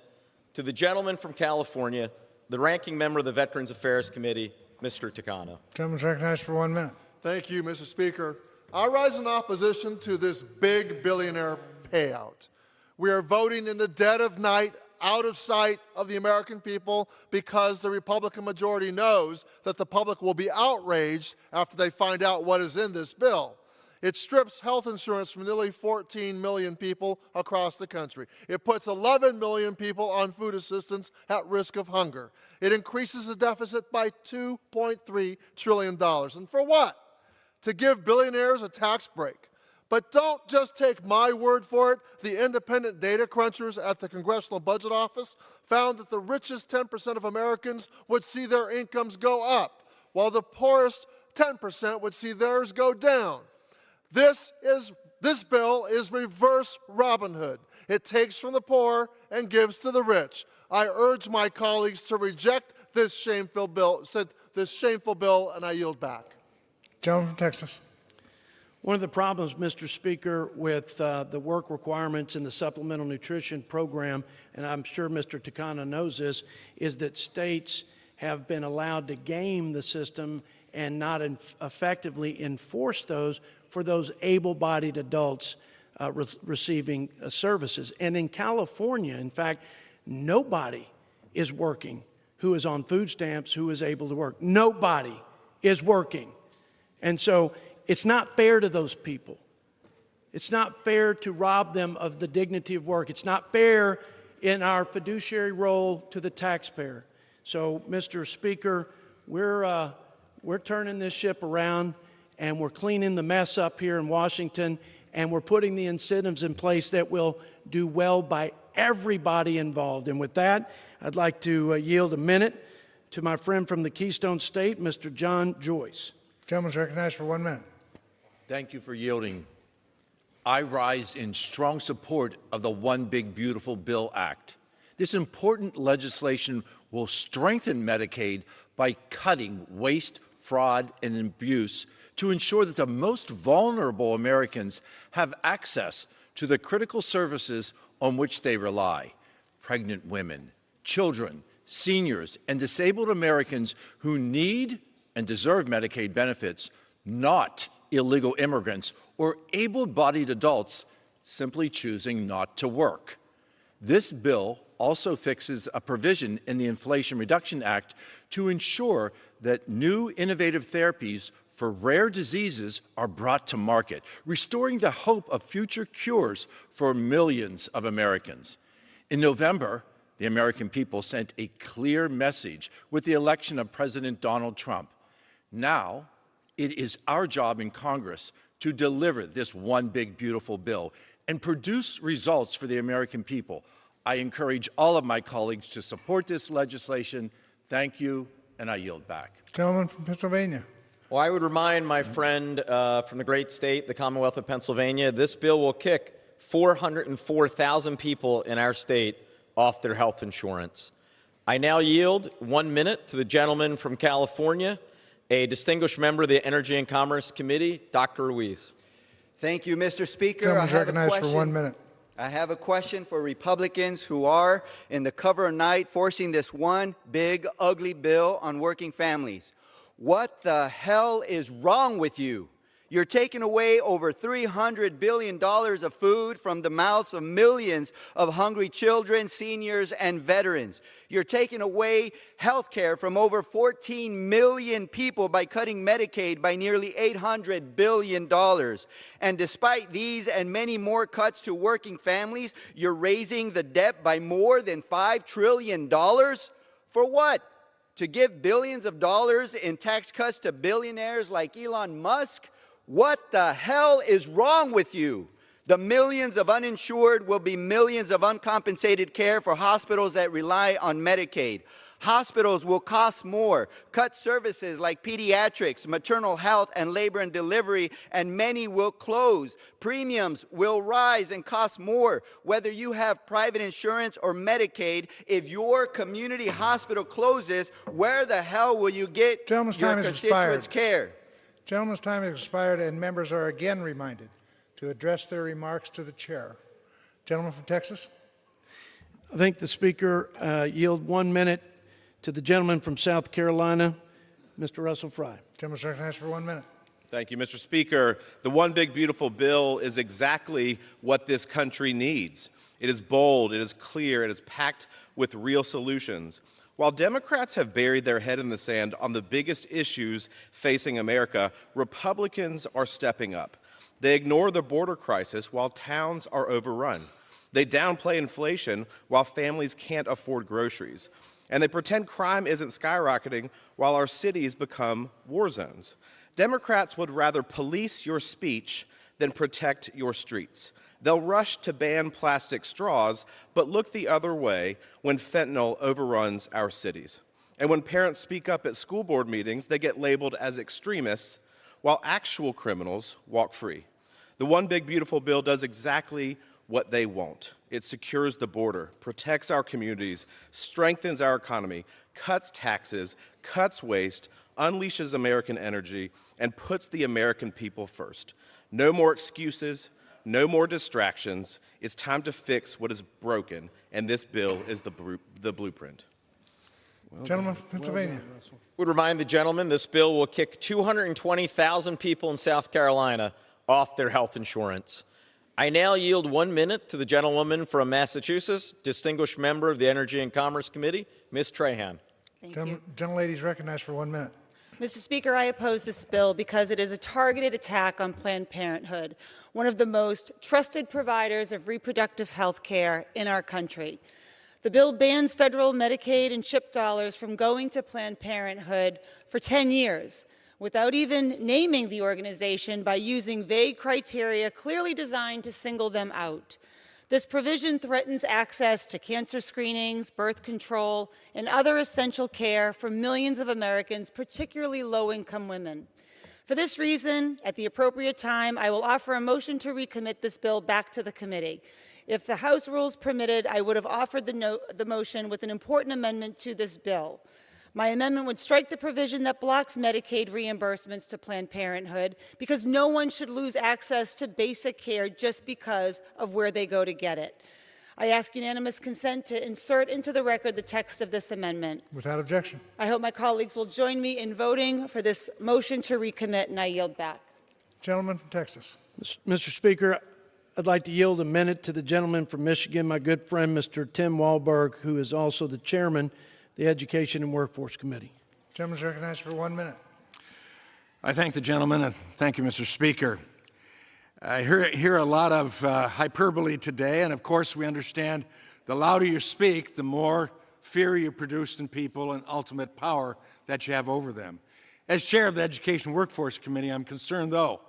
to the gentleman from California, the ranking member of the Veterans Affairs Committee, Mr. Takano. Gentleman's recognized for 1 minute. Thank you, Mr. Speaker. I rise in opposition to this big billionaire payout. We are voting in the dead of night, out of sight of the American people, because the Republican majority knows that the public will be outraged after they find out what is in this bill. It strips health insurance from nearly 14 million people across the country. It puts 11 million people on food assistance at risk of hunger. It increases the deficit by $2.3 trillion. And for what? To give billionaires a tax break. But don't just take my word for it. The independent data crunchers at the Congressional Budget Office found that the richest 10% of Americans would see their incomes go up, while the poorest 10% would see theirs go down. This bill is reverse Robin Hood. It takes from the poor and gives to the rich. I urge my colleagues to reject this shameful bill, and I yield back. Gentleman from Texas. One of the problems, Mr. Speaker, with the work requirements in the Supplemental Nutrition Program, and I'm sure Mr. Takano knows this, is that states have been allowed to game the system and not effectively enforce those for those able-bodied adults receiving services. And in California, in fact, nobody is working who is on food stamps who is able to work. Nobody is working. And so it's not fair to those people. It's not fair to rob them of the dignity of work. It's not fair in our fiduciary role to the taxpayer. So, Mr. Speaker, we're turning this ship around, and we're cleaning the mess up here in Washington, and we're putting the incentives in place that will do well by everybody involved. And with that, I'd like to yield a minute to my friend from the Keystone State, Mr. John Joyce. Gentleman's recognized for 1 minute. Thank you for yielding. I rise in strong support of the One Big Beautiful Bill Act. This important legislation will strengthen Medicaid by cutting waste, fraud, and abuse to ensure that the most vulnerable Americans have access to the critical services on which they rely. Pregnant women, children, seniors, and disabled Americans who need and deserve Medicaid benefits, not illegal immigrants or able-bodied adults simply choosing not to work. This bill also fixes a provision in the Inflation Reduction Act to ensure that new innovative therapies for rare diseases are brought to market, restoring the hope of future cures for millions of Americans. In November, the American people sent a clear message with the election of President Donald Trump. Now, it is our job in Congress to deliver this one big, beautiful bill and produce results for the American people. I encourage all of my colleagues to support this legislation. Thank you, and I yield back. Gentleman from Pennsylvania. Well, I would remind my friend from the great state, the Commonwealth of Pennsylvania, this bill will kick 404,000 people in our state off their health insurance. I now yield 1 minute to the gentleman from California, a distinguished member of the Energy and Commerce Committee, Dr. Ruiz. Thank you, Mr. Speaker. Gentleman's recognized for 1 minute. I have a question for Republicans who are, in the cover of night, forcing this one big, ugly bill on working families. What the hell is wrong with you? You're taking away over $300 billion of food from the mouths of millions of hungry children, seniors, and veterans. You're taking away health care from over 14 million people by cutting Medicaid by nearly $800 billion. And despite these and many more cuts to working families, you're raising the debt by more than $5 trillion? For what? To give billions of dollars in tax cuts to billionaires like Elon Musk? What the hell is wrong with you? The millions of uninsured will be millions of uncompensated care for hospitals that rely on Medicaid. Hospitals will cost more, cut services like pediatrics, maternal health, and labor and delivery, and many will close. Premiums will rise and cost more. Whether you have private insurance or Medicaid, if your community hospital closes, where the hell will you get your constituents' care? Gentleman's time has expired, and members are again reminded to address their remarks to the chair. Gentleman from Texas. I think the Speaker yield 1 minute to the gentleman from South Carolina, Mr. Russell Fry. Gentleman's recognized for 1 minute. Thank you, Mr. Speaker. The One Big Beautiful Bill is exactly what this country needs. It is bold, it is clear, it is packed with real solutions. While Democrats have buried their head in the sand on the biggest issues facing America, Republicans are stepping up. They ignore the border crisis while towns are overrun. They downplay inflation while families can't afford groceries. And they pretend crime isn't skyrocketing while our cities become war zones. Democrats would rather police your speech than protect your streets. They'll rush to ban plastic straws, but look the other way when fentanyl overruns our cities. And when parents speak up at school board meetings, they get labeled as extremists, while actual criminals walk free. The One Big Beautiful Bill does exactly what they want. It secures the border, protects our communities, strengthens our economy, cuts taxes, cuts waste, unleashes American energy, and puts the American people first. No more excuses. No more distractions. It's time to fix what is broken, and this bill is the blueprint. Gentleman from Pennsylvania. Would remind the gentleman this bill will kick 220,000 people in South Carolina off their health insurance. I now yield 1 minute to the gentlewoman from Massachusetts, distinguished member of the Energy and Commerce Committee, Ms. Trahan. Thank you. Gentlelady is recognized for 1 minute. Mr. Speaker, I oppose this bill because it is a targeted attack on Planned Parenthood, one of the most trusted providers of reproductive health care in our country. The bill bans federal Medicaid and CHIP dollars from going to Planned Parenthood for 10 years, without even naming the organization by using vague criteria clearly designed to single them out. This provision threatens access to cancer screenings, birth control, and other essential care for millions of Americans, particularly low-income women. For this reason, at the appropriate time, I will offer a motion to recommit this bill back to the committee. If the House rules permitted, I would have offered the motion with an important amendment to this bill. My amendment would strike the provision that blocks Medicaid reimbursements to Planned Parenthood because no one should lose access to basic care just because of where they go to get it. I ask unanimous consent to insert into the record the text of this amendment. Without objection. I hope my colleagues will join me in voting for this motion to recommit, and I yield back. Gentleman from Texas. Mr. Speaker, I'd like to yield a minute to the gentleman from Michigan, my good friend, Mr. Tim Walberg, who is also the chairman of the Education and Workforce Committee. Gentleman is recognized for 1 minute. I thank the gentleman, and thank you, Mr. Speaker. I hear a lot of hyperbole today, and of course we understand the louder you speak, the more fear you produce in people and ultimate power that you have over them. As chair of the Education and Workforce Committee, I'm concerned, though,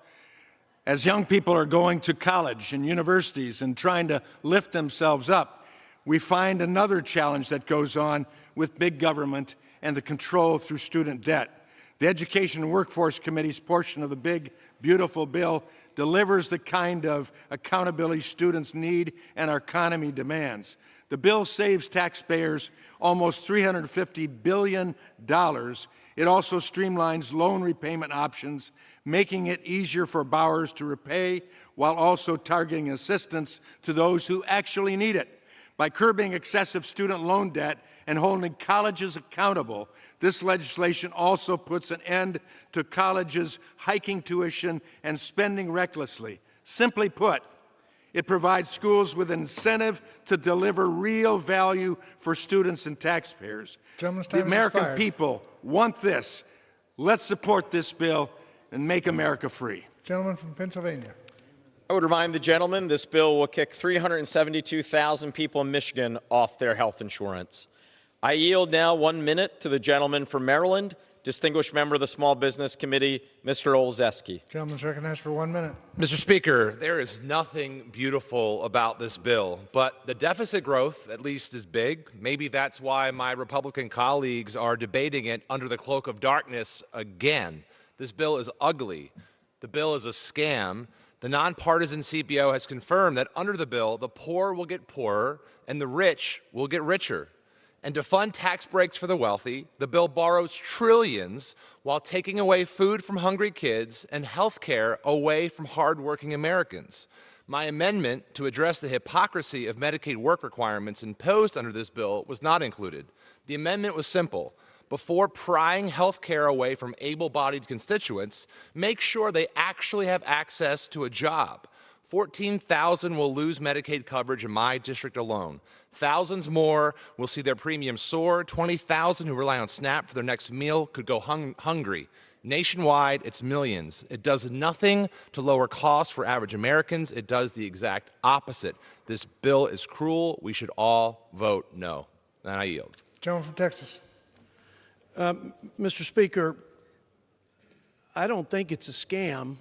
as young people are going to college and universities and trying to lift themselves up, we find another challenge that goes on with big government and the control through student debt. The Education and Workforce Committee's portion of the big, beautiful bill delivers the kind of accountability students need and our economy demands. The bill saves taxpayers almost $350 billion. It also streamlines loan repayment options, making it easier for borrowers to repay while also targeting assistance to those who actually need it. By curbing excessive student loan debt and holding colleges accountable, this legislation also puts an end to colleges hiking tuition and spending recklessly. Simply put, it provides schools with an incentive to deliver real value for students and taxpayers. The American people want this. Let's support this bill and make America free. Gentleman from Pennsylvania. I would remind the gentleman this bill will kick 372,000 people in Michigan off their health insurance. I yield now 1 minute to the gentleman from Maryland, distinguished member of the Small Business Committee, Mr. Olszewski. Gentleman's recognized for 1 minute. Mr. Speaker, there is nothing beautiful about this bill, but the deficit growth, at least, is big. Maybe that's why my Republican colleagues are debating it under the cloak of darkness again. This bill is ugly. The bill is a scam. The nonpartisan CBO has confirmed that under the bill, the poor will get poorer and the rich will get richer. And to fund tax breaks for the wealthy, the bill borrows trillions while taking away food from hungry kids and health care away from hardworking Americans. My amendment to address the hypocrisy of Medicaid work requirements imposed under this bill was not included. The amendment was simple. Before prying health care away from able-bodied constituents, make sure they actually have access to a job. 14,000 will lose Medicaid coverage in my district alone. Thousands more will see their premiums soar. 20,000 who rely on SNAP for their next meal could go hungry. Nationwide, it's millions. It does nothing to lower costs for average Americans. It does the exact opposite. This bill is cruel. We should all vote no. And I yield. Gentleman from Texas. Mr. Speaker, I don't think it's a scam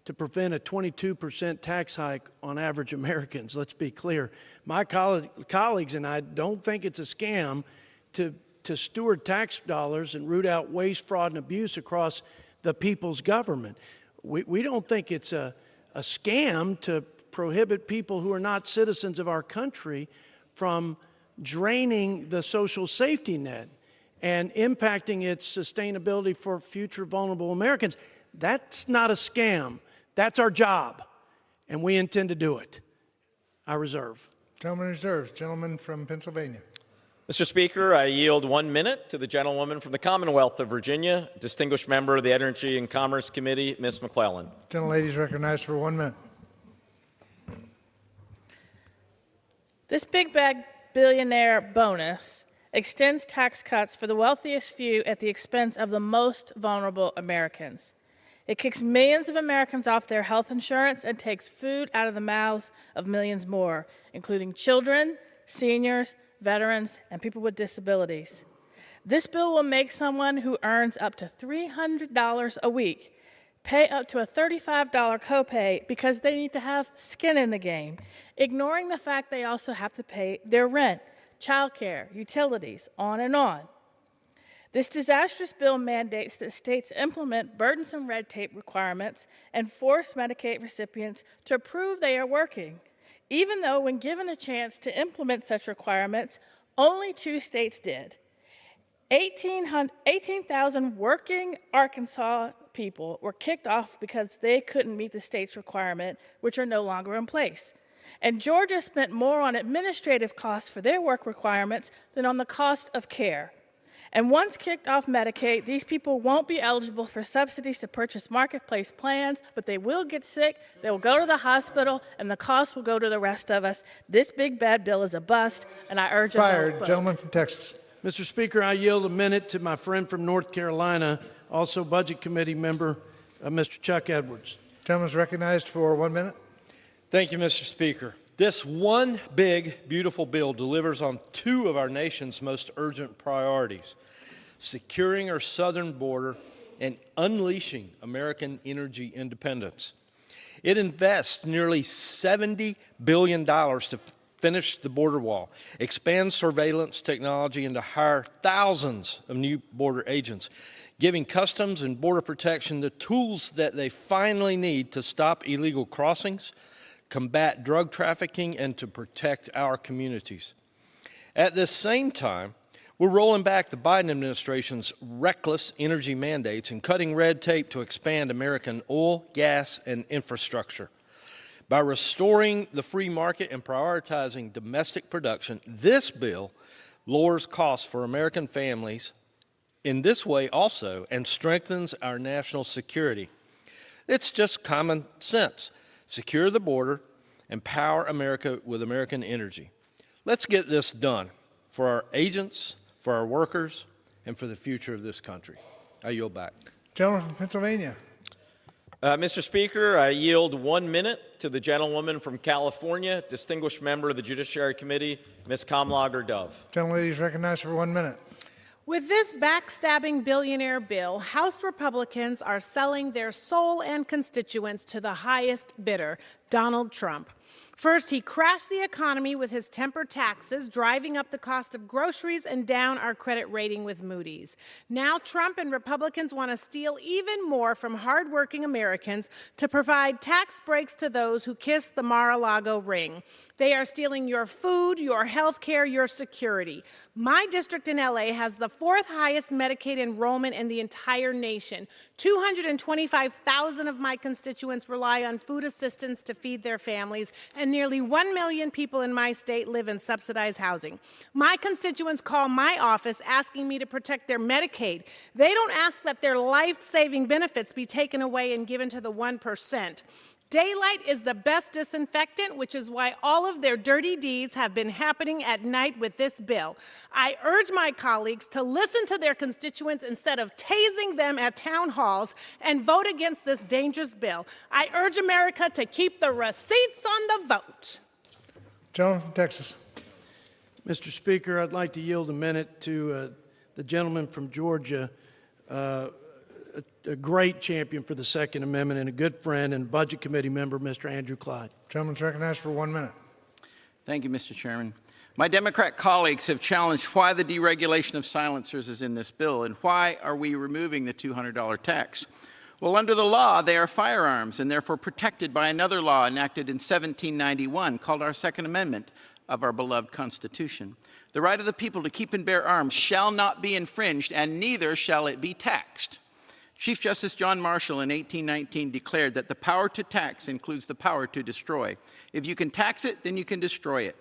to prevent a 22% tax hike on average Americans. Let's be clear. My colleagues and I don't think it's a scam to steward tax dollars and root out waste, fraud, and abuse across the people's government. We don't think it's a scam to prohibit people who are not citizens of our country from draining the social safety net and impacting its sustainability for future vulnerable Americans. That's not a scam. That's our job, and we intend to do it. I reserve. Gentleman reserves. Gentleman from Pennsylvania. Mr. Speaker, I yield 1 minute to the gentlewoman from the Commonwealth of Virginia, distinguished member of the Energy and Commerce Committee, Ms. McClellan. Gentlelady is recognized for 1 minute. This big bag billionaire bonus extends tax cuts for the wealthiest few at the expense of the most vulnerable Americans. It kicks millions of Americans off their health insurance and takes food out of the mouths of millions more, including children, seniors, veterans, and people with disabilities. This bill will make someone who earns up to $300 a week pay up to a $35 copay because they need to have skin in the game, ignoring the fact they also have to pay their rent, childcare, utilities, on and on. This disastrous bill mandates that states implement burdensome red tape requirements and force Medicaid recipients to prove they are working, even though when given a chance to implement such requirements, only 2 states did. 18,000 working Arkansas people were kicked off because they couldn't meet the state's requirement, which are no longer in place. And Georgia spent more on administrative costs for their work requirements than on the cost of care. And once kicked off Medicaid, these people won't be eligible for subsidies to purchase marketplace plans, but they will get sick, they will go to the hospital, and the cost will go to the rest of us. This big bad bill is a bust, and I urge a vote. Gentleman from Texas. Mr. Speaker, I yield a minute to my friend from North Carolina, also Budget Committee member, Mr. Chuck Edwards. Gentleman is recognized for 1 minute. Thank you, Mr. Speaker. This one big, beautiful bill delivers on 2 of our nation's most urgent priorities: securing our southern border and unleashing American energy independence. It invests nearly $70 billion to finish the border wall, expand surveillance technology, and to hire thousands of new border agents, giving Customs and Border Protection the tools that they finally need to stop illegal crossings, combat drug trafficking, and to protect our communities. At the same time, we're rolling back the Biden administration's reckless energy mandates and cutting red tape to expand American oil, gas, and infrastructure. By restoring the free market and prioritizing domestic production, this bill lowers costs for American families in this way also and strengthens our national security. It's just common sense. Secure the border and power America with American energy. Let's get this done for our agents, for our workers, and for the future of this country. I yield back. Gentleman from Pennsylvania. Mr. Speaker, I yield 1 minute to the gentlewoman from California, distinguished member of the Judiciary Committee, Ms. Kamlager-Dove. Gentlelady is recognized for 1 minute. With this backstabbing billionaire bill, House Republicans are selling their soul and constituents to the highest bidder, Donald Trump. First, he crashed the economy with his tempered taxes, driving up the cost of groceries and down our credit rating with Moody's. Now, Trump and Republicans want to steal even more from hardworking Americans to provide tax breaks to those who kiss the Mar-a-Lago ring. They are stealing your food, your health care, your security. My district in LA has the 4th highest Medicaid enrollment in the entire nation. 225,000 of my constituents rely on food assistance to feed their families, and nearly 1 million people in my state live in subsidized housing. My constituents call my office asking me to protect their Medicaid. They don't ask that their life-saving benefits be taken away and given to the 1%. Daylight is the best disinfectant, which is why all of their dirty deeds have been happening at night with this bill. I urge my colleagues to listen to their constituents instead of tasing them at town halls and vote against this dangerous bill. I urge America to keep the receipts on the vote. Gentleman from Texas. Mr. Speaker, I'd like to yield a minute to the gentleman from Georgia, a great champion for the Second Amendment and a good friend and Budget Committee member, Mr. Andrew Clyde. Gentleman's recognized for 1 minute. Thank you, Mr. Chairman. My Democrat colleagues have challenged why the deregulation of silencers is in this bill and why are we removing the $200 tax. Well, under the law, they are firearms and therefore protected by another law enacted in 1791 called our Second Amendment of our beloved Constitution. The right of the people to keep and bear arms shall not be infringed, and neither shall it be taxed. Chief Justice John Marshall in 1819 declared that the power to tax includes the power to destroy. If you can tax it, then you can destroy it.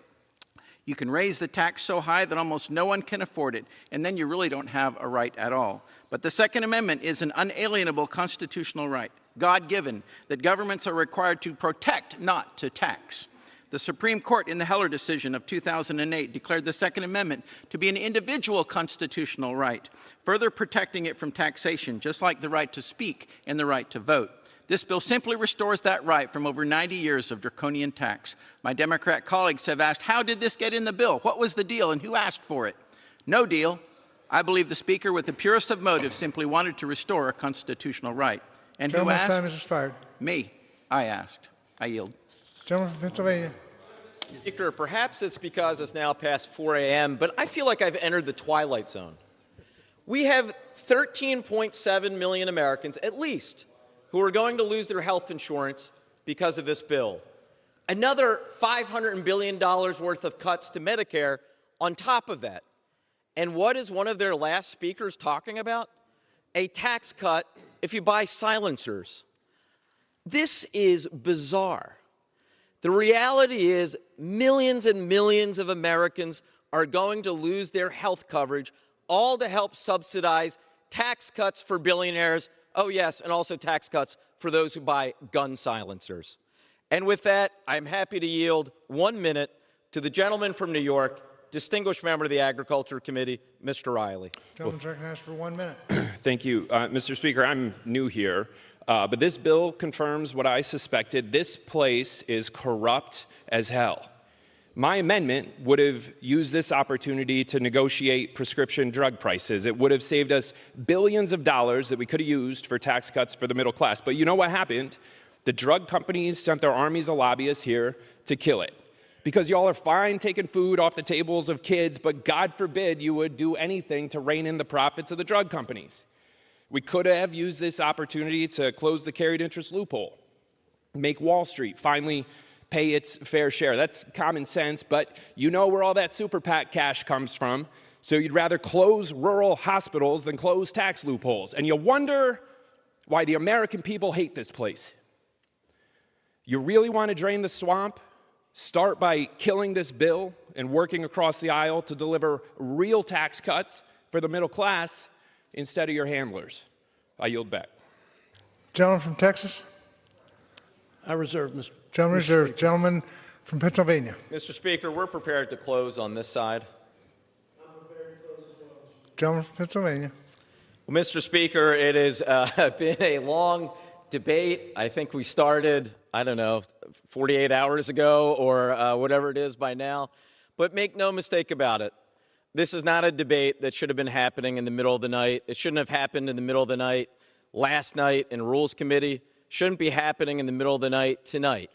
You can raise the tax so high that almost no one can afford it, and then you really don't have a right at all. But the Second Amendment is an unalienable constitutional right, God-given, that governments are required to protect, not to tax. The Supreme Court in the Heller decision of 2008 declared the Second Amendment to be an individual constitutional right, further protecting it from taxation, just like the right to speak and the right to vote. This bill simply restores that right from over 90 years of draconian tax. My Democrat colleagues have asked, how did this get in the bill? What was the deal and who asked for it? No deal. I believe the Speaker, with the purest of motives, simply wanted to restore a constitutional right. And who asked? Time has expired. Me. I asked. I yield. Gentleman from Pennsylvania. Speaker, perhaps it's because it's now past 4 a.m., but I feel like I've entered the twilight zone. We have 13.7 million Americans, at least, who are going to lose their health insurance because of this bill. Another $500 billion worth of cuts to Medicare on top of that. And what is one of their last speakers talking about? A tax cut if you buy silencers. This is bizarre. The reality is millions and millions of Americans are going to lose their health coverage, all to help subsidize tax cuts for billionaires, oh yes, and also tax cuts for those who buy gun silencers. And with that, I'm happy to yield 1 minute to the gentleman from New York, distinguished member of the Agriculture Committee, Mr. Riley. Gentleman's recognized for 1 minute. Thank you. Mr. Speaker, I'm new here. But this bill confirms what I suspected. This place is corrupt as hell. My amendment would have used this opportunity to negotiate prescription drug prices. It would have saved us billions of dollars that we could have used for tax cuts for the middle class. But you know what happened? The drug companies sent their armies of lobbyists here to kill it. because y'all are fine taking food off the tables of kids, but God forbid you would do anything to rein in the profits of the drug companies. We could have used this opportunity to close the carried interest loophole, make Wall Street finally pay its fair share. That's common sense, but you know where all that super PAC cash comes from, so you'd rather close rural hospitals than close tax loopholes. And you wonder why the American people hate this place. You really want to drain the swamp? Start by killing this bill and working across the aisle to deliver real tax cuts for the middle class instead of your handlers. I yield back. Gentleman from Texas? I reserve, Mr. Gentleman reserved. Gentleman from Pennsylvania. Mr. Speaker, we're prepared to close on this side. Gentleman from Pennsylvania. Well, Mr. Speaker, it has been a long debate. I think we started, 48 hours ago or whatever it is by now. But make no mistake about it. This is not a debate that should have been happening in the middle of the night. It shouldn't have happened in the middle of the night last night in Rules Committee. Shouldn't be happening in the middle of the night tonight.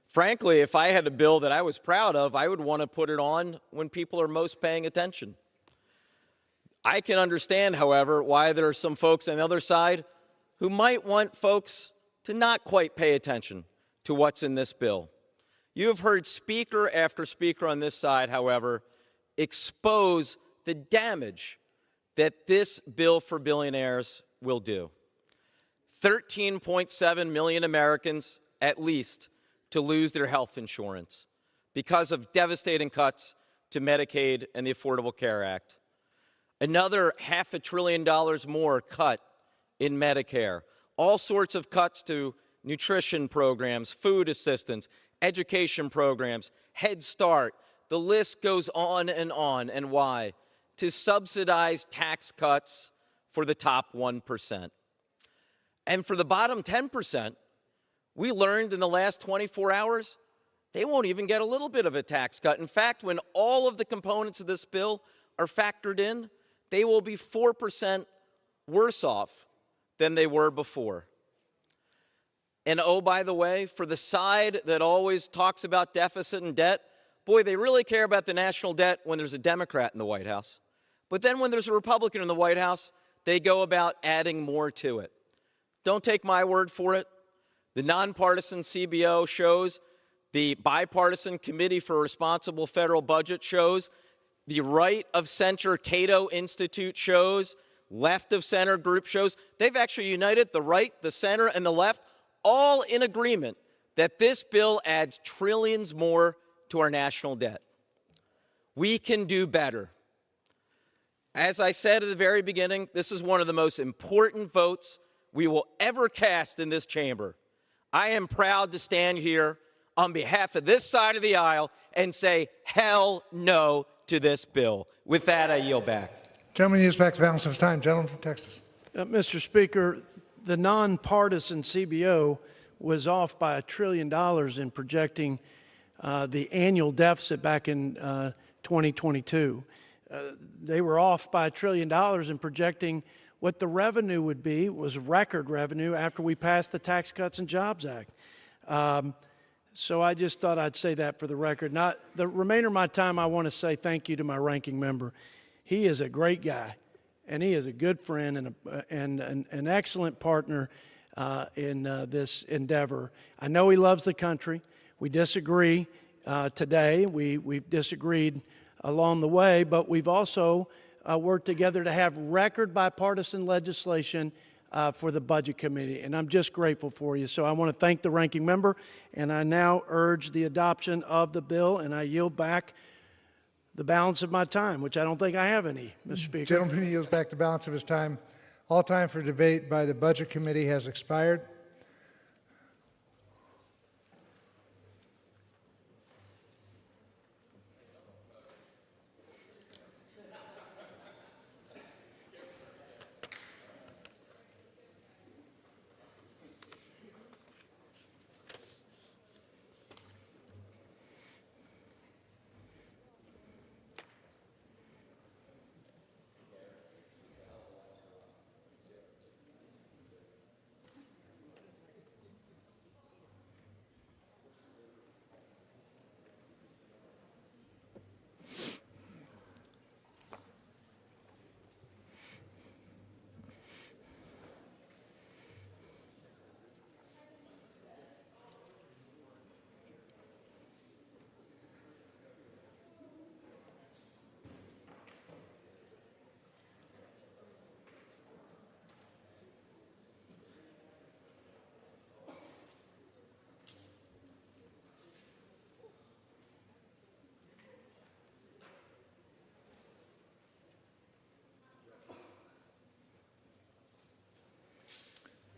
Frankly, if I had a bill that I was proud of, I would want to put it on when people are most paying attention. I can understand, however, why there are some folks on the other side who might want folks to not quite pay attention to what's in this bill. You have heard speaker after speaker on this side, however, expose the damage that this bill for billionaires will do. 13.7 million Americans, at least, to lose their health insurance because of devastating cuts to Medicaid and the Affordable Care Act. Another $500 billion more cut in Medicare. All sorts of cuts to nutrition programs, food assistance, education programs, Head Start. The list goes on. And why? To subsidize tax cuts for the top 1%. And for the bottom 10%, we learned in the last 24 hours, they won't even get a little bit of a tax cut. In fact, when all of the components of this bill are factored in, they will be 4% worse off than they were before. And oh, by the way, for the side that always talks about deficit and debt, boy, they really care about the national debt when there's a Democrat in the White House. But then when there's a Republican in the White House, they go about adding more to it. Don't take my word for it. The nonpartisan CBO shows, the bipartisan Committee for a Responsible Federal Budget shows, the right of center Cato Institute shows, left of center group shows. They've actually united the right, the center, and the left, all in agreement that this bill adds trillions more to our national debt. We can do better. As I said at the very beginning, this is one of the most important votes we will ever cast in this chamber. I am proud to stand here on behalf of this side of the aisle and say hell no to this bill. With that, I yield back. Gentleman yields back the balance of his time. Gentleman from Texas. Mr. Speaker, the nonpartisan CBO was off by $1 trillion in projecting the annual deficit back in 2022. They were off by $1 trillion in projecting what the revenue would be. It was record revenue after we passed the Tax Cuts and Jobs Act. So I just thought I'd say that for the record. Not the remainder of my time, I want to say thank you to my ranking member. He is a great guy, and he is a good friend and an excellent partner in this endeavor. I know he loves the country. We disagree today. We've disagreed along the way, but we've also worked together to have record bipartisan legislation for the Budget Committee, and I'm just grateful for you. So I want to thank the ranking member, and I now urge the adoption of the bill, and I yield back the balance of my time, which I don't think I have any, Mr. Speaker. Gentleman yields back the balance of his time. All time for debate by the Budget Committee has expired.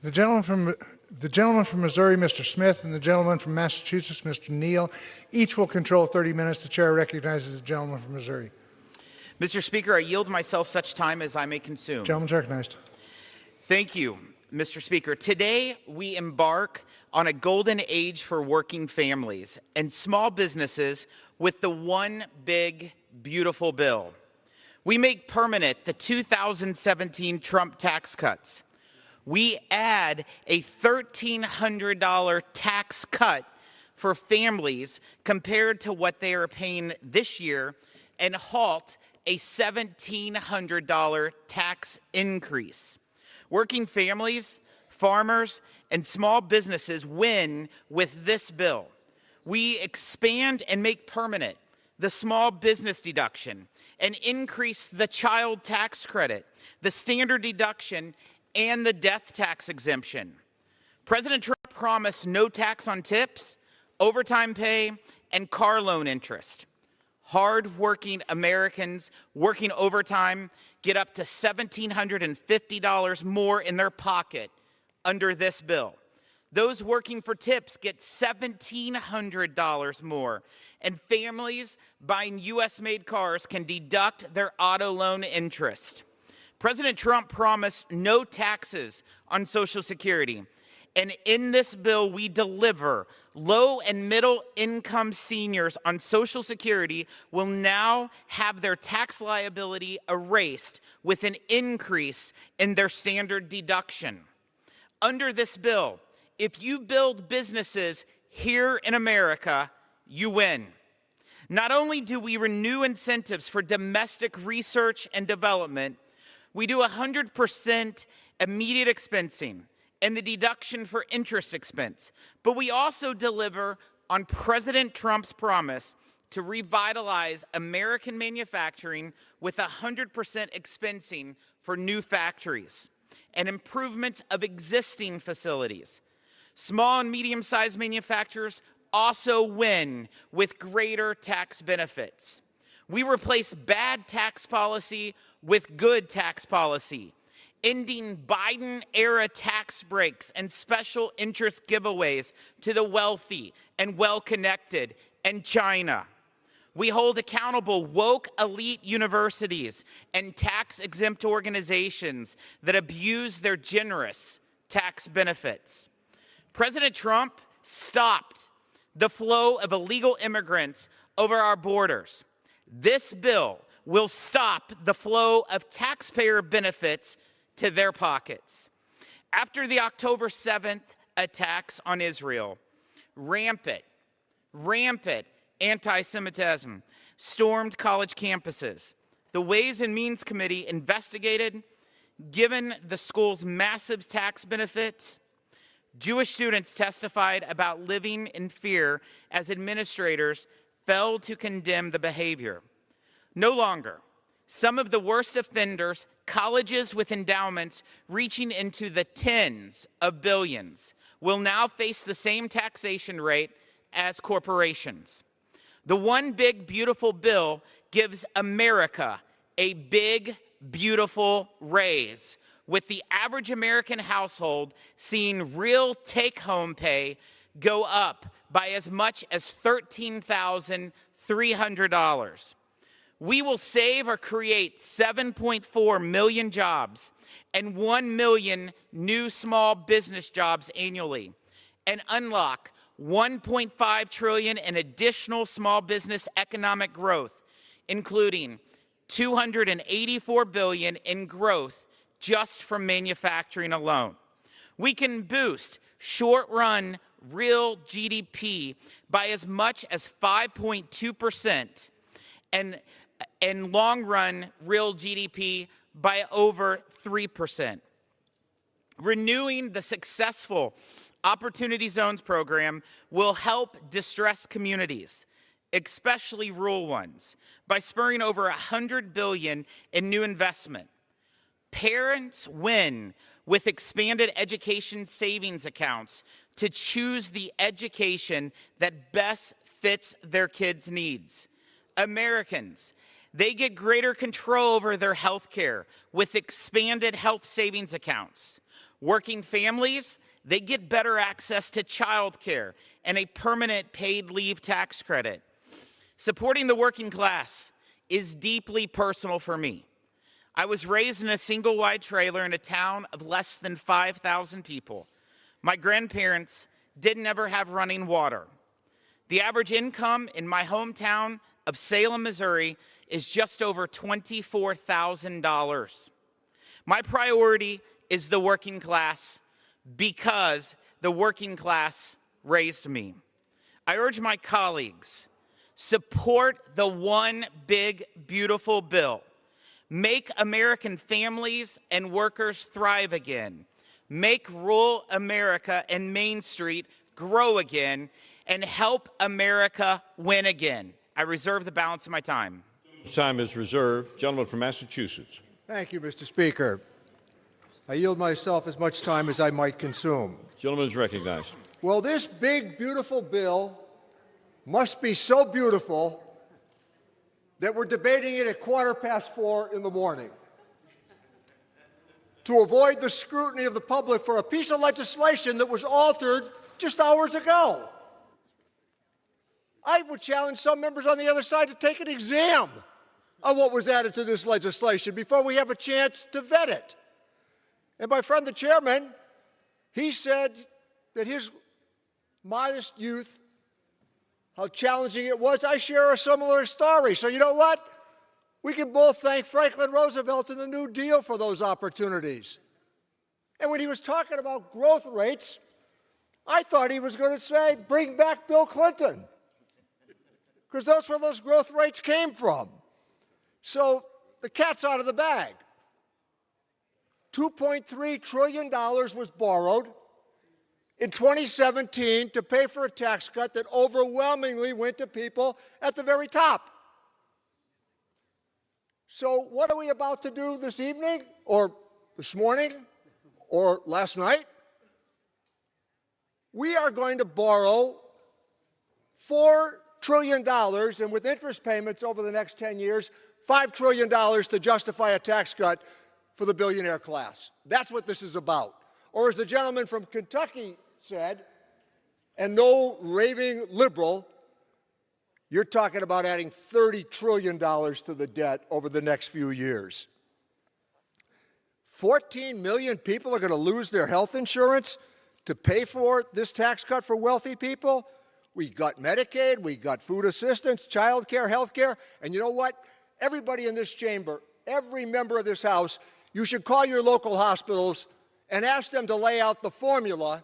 The gentleman from Missouri, Mr. Smith, and the gentleman from Massachusetts, Mr. Neal, each will control 30 minutes. The chair recognizes the gentleman from Missouri. Mr. Speaker, I yield myself such time as I may consume. Gentleman's recognized. Thank you, Mr. Speaker. Today, we embark on a golden age for working families and small businesses with the One Big Beautiful Bill. We make permanent the 2017 Trump tax cuts. We add a $1,300 tax cut for families compared to what they are paying this year and halt a $1,700 tax increase. Working families, farmers, and small businesses win with this bill. We expand and make permanent the small business deduction and increase the child tax credit, the standard deduction, and the death tax exemption. President Trump promised no tax on tips, overtime pay, and car loan interest. Hard-working Americans working overtime get up to $1,750 more in their pocket under this bill. Those working for tips get $1,700 more, and families buying U.S.-made cars can deduct their auto loan interest. President Trump promised no taxes on Social Security, and in this bill, we deliver. Low and middle income seniors on Social Security will now have their tax liability erased with an increase in their standard deduction. Under this bill, if you build businesses here in America, you win. Not only do we renew incentives for domestic research and development, we do 100% immediate expensing and the deduction for interest expense. But we also deliver on President Trump's promise to revitalize American manufacturing with 100% expensing for new factories and improvements of existing facilities. Small and medium-sized manufacturers also win with greater tax benefits. We replace bad tax policy with good tax policy, ending Biden-era tax breaks and special interest giveaways to the wealthy and well-connected and China. We hold accountable woke elite universities and tax-exempt organizations that abuse their generous tax benefits. President Trump stopped the flow of illegal immigrants over our borders. This bill will stop the flow of taxpayer benefits to their pockets. After the October 7th attacks on Israel, rampant anti-Semitism stormed college campuses. The Ways and Means Committee investigated. Given the school's massive tax benefits, Jewish students testified about living in fear as administrators failed to condemn the behavior. No longer. Some of the worst offenders, colleges with endowments reaching into the tens of billions, will now face the same taxation rate as corporations. The One Big Beautiful Bill gives America a big, beautiful raise, with the average American household seeing real take-home pay go up by as much as $13,300. We will save or create 7.4 million jobs and 1 million new small business jobs annually, and unlock $1.5 trillion in additional small business economic growth, including $284 billion in growth just from manufacturing alone. We can boost short-run real GDP by as much as 5.2% and long-run real GDP by over 3%. Renewing the successful Opportunity Zones program will help distressed communities, especially rural ones, by spurring over $100 billion in new investment. Parents win with expanded education savings accounts to choose the education that best fits their kids' needs. Americans, they get greater control over their health care with expanded health savings accounts. Working families, they get better access to child care and a permanent paid leave tax credit. Supporting the working class is deeply personal for me. I was raised in a single wide trailer in a town of less than 5,000 people. My grandparents didn't ever have running water. The average income in my hometown of Salem, Missouri is just over $24,000. My priority is the working class because the working class raised me. I urge my colleagues, support the one big, beautiful bill. Make American families and workers thrive again. Make rural America and Main Street grow again, and help America win again. I reserve the balance of my time. Time is reserved. Gentleman from Massachusetts. Thank you, Mr. Speaker. I yield myself as much time as I might consume. Gentleman is recognized. Well, this big, beautiful bill must be so beautiful that we're debating it at 4:15 in the morning to avoid the scrutiny of the public for a piece of legislation that was altered just hours ago. I would challenge some members on the other side to take an exam on what was added to this legislation before we have a chance to vet it. And my friend, the chairman, he said that his modest youth, how challenging it was. I share a similar story. So you know what? We can both thank Franklin Roosevelt and the New Deal for those opportunities. And when he was talking about growth rates, I thought he was going to say, bring back Bill Clinton, because that's where those growth rates came from. So the cat's out of the bag. $2.3 trillion was borrowed in 2017 to pay for a tax cut that overwhelmingly went to people at the very top. So what are we about to do this evening, or this morning, or last night? We are going to borrow $4 trillion, and with interest payments over the next 10 years, $5 trillion to justify a tax cut for the billionaire class. That's what this is about. Or as the gentleman from Kentucky said, and no raving liberal, you're talking about adding $30 trillion to the debt over the next few years. 14 million people are going to lose their health insurance to pay for this tax cut for wealthy people. We got Medicaid, we got food assistance, child care, health care, and you know what? Everybody in this chamber, every member of this House, you should call your local hospitals and ask them to lay out the formula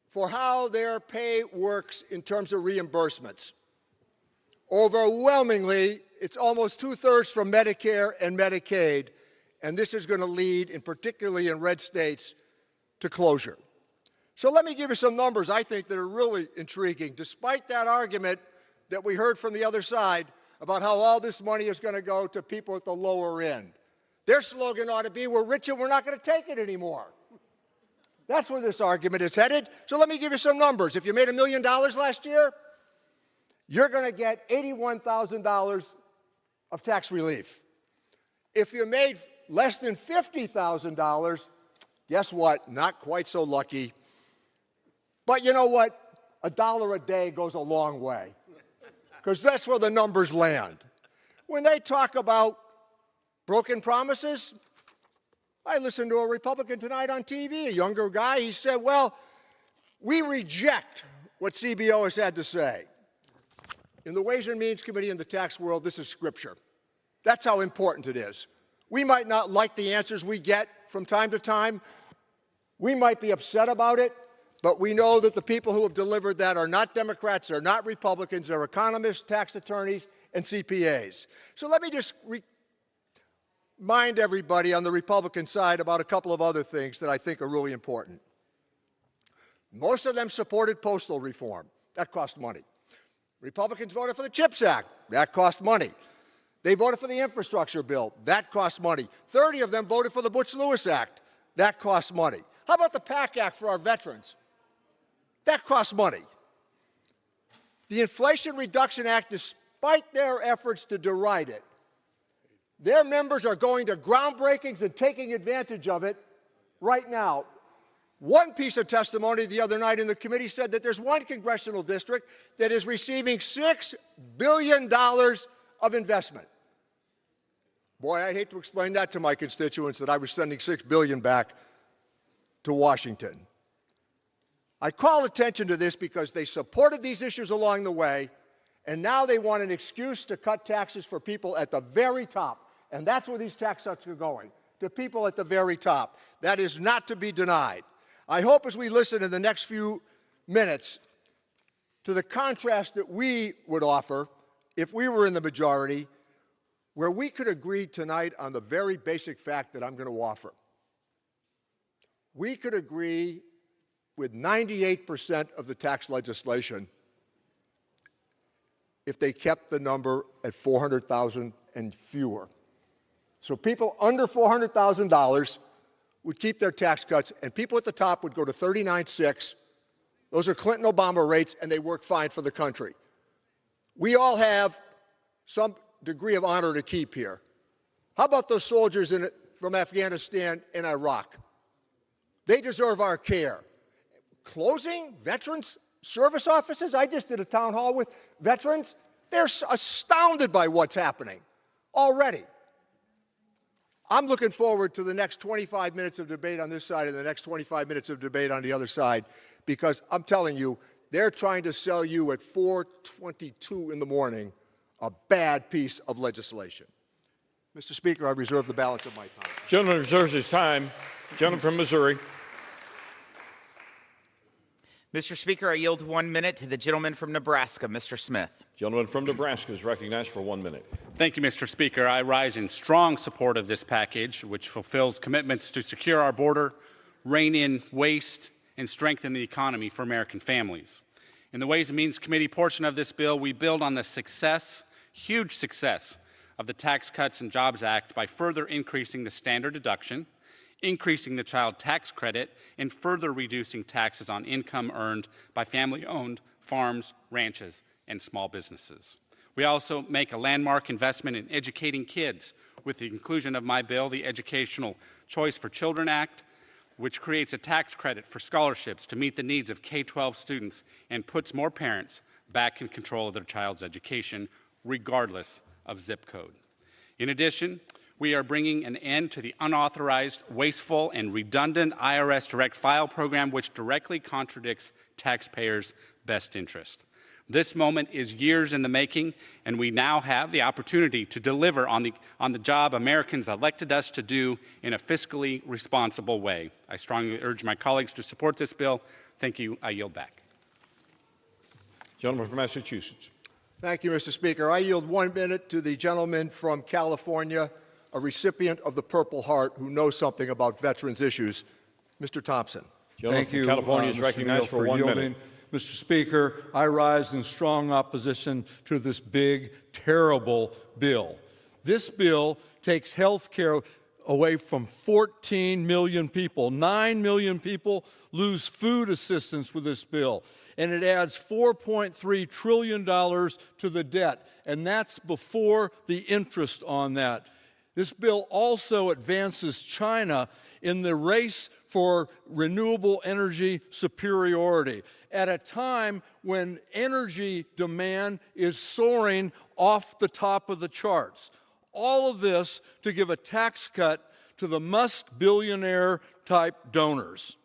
for how their pay works in terms of reimbursements. Overwhelmingly, it's almost 2/3 from Medicare and Medicaid, and this is going to lead, particularly in red states, to closure. So let me give you some numbers I think that are really intriguing, despite that argument that we heard from the other side about how all this money is going to go to people at the lower end. Their slogan ought to be, we're rich and we're not going to take it anymore. That's where this argument is headed. So let me give you some numbers. If you made $1 million last year, you're going to get $81,000 of tax relief. If you made less than $50,000, guess what? Not quite so lucky. But you know what? $1 a day goes a long way, because that's where the numbers land. When they talk about broken promises, I listened to a Republican tonight on TV, a younger guy. He said, well, we reject what CBO has had to say. In the Ways and Means Committee in the tax world, this is scripture. That's how important it is. We might not like the answers we get from time to time. We might be upset about it, but we know that the people who have delivered that are not Democrats, they're not Republicans, they're economists, tax attorneys, and CPAs. So let me just remind everybody on the Republican side about a couple of other things that I think are really important. Most of them supported postal reform. That cost money. Republicans voted for the CHIPS Act. That cost money. They voted for the infrastructure bill. That cost money. 30 of them voted for the Butch-Lewis Act. That cost money. How about the PAC Act for our veterans? That costs money. The Inflation Reduction Act, despite their efforts to deride it, their members are going to groundbreakings and taking advantage of it right now. One piece of testimony the other night in the committee said that there's one congressional district that is receiving $6 billion of investment. Boy, I'd hate to explain that to my constituents, that I was sending $6 billion back to Washington. I call attention to this because they supported these issues along the way, and now they want an excuse to cut taxes for people at the very top. And that's where these tax cuts are going, to people at the very top. That is not to be denied. I hope as we listen in the next few minutes to the contrast that we would offer if we were in the majority, where we could agree tonight on the very basic fact that I'm going to offer. We could agree with 98% of the tax legislation if they kept the number at $400,000 and fewer. So people under $400,000 would keep their tax cuts, and people at the top would go to 39.6. Those are Clinton-Obama rates, and they work fine for the country. We all have some degree of honor to keep here. How about those soldiers from Afghanistan and Iraq? They deserve our care. Closing veterans service offices? I just did a town hall with veterans. They're astounded by what's happening already. I'm looking forward to the next 25 minutes of debate on this side and the next 25 minutes of debate on the other side, because I'm telling you, they're trying to sell you at 4:22 in the morning a bad piece of legislation. Mr. Speaker, I reserve the balance of my time. Gentleman reserves his time. Gentleman from Missouri. Mr. Speaker, I yield 1 minute to the gentleman from Nebraska, Mr. Smith. Gentleman from Nebraska is recognized for 1 minute. Thank you, Mr. Speaker. I rise in strong support of this package, which fulfills commitments to secure our border, rein in waste, and strengthen the economy for American families. In the Ways and Means Committee portion of this bill, we build on the success, huge success, of the Tax Cuts and Jobs Act by further increasing the standard deduction, increasing the child tax credit, and further reducing taxes on income earned by family-owned farms, ranches, and small businesses. We also make a landmark investment in educating kids with the inclusion of my bill, the Educational Choice for Children Act, which creates a tax credit for scholarships to meet the needs of K-12 students and puts more parents back in control of their child's education, regardless of zip code. In addition, we are bringing an end to the unauthorized, wasteful, and redundant IRS direct file program, which directly contradicts taxpayers' best interest. This moment is years in the making, and we now have the opportunity to deliver on the job Americans elected us to do in a fiscally responsible way. I strongly urge my colleagues to support this bill. Thank you. I yield back. Gentleman from Massachusetts. Thank you, Mr. Speaker. I yield 1 minute to the gentleman from California, a recipient of the Purple Heart who knows something about veterans issues, Mr. Thompson. Thank you. California is recognized for 1 minute. Mr. Speaker, I rise in strong opposition to this big, terrible bill. This bill takes health care away from 14 million people. 9 million people lose food assistance with this bill. And it adds $4.3 trillion to the debt, and that's before the interest on that. This bill also advances China in the race for renewable energy superiority at a time when energy demand is soaring off the top of the charts. All of this to give a tax cut to the Musk billionaire-type donors.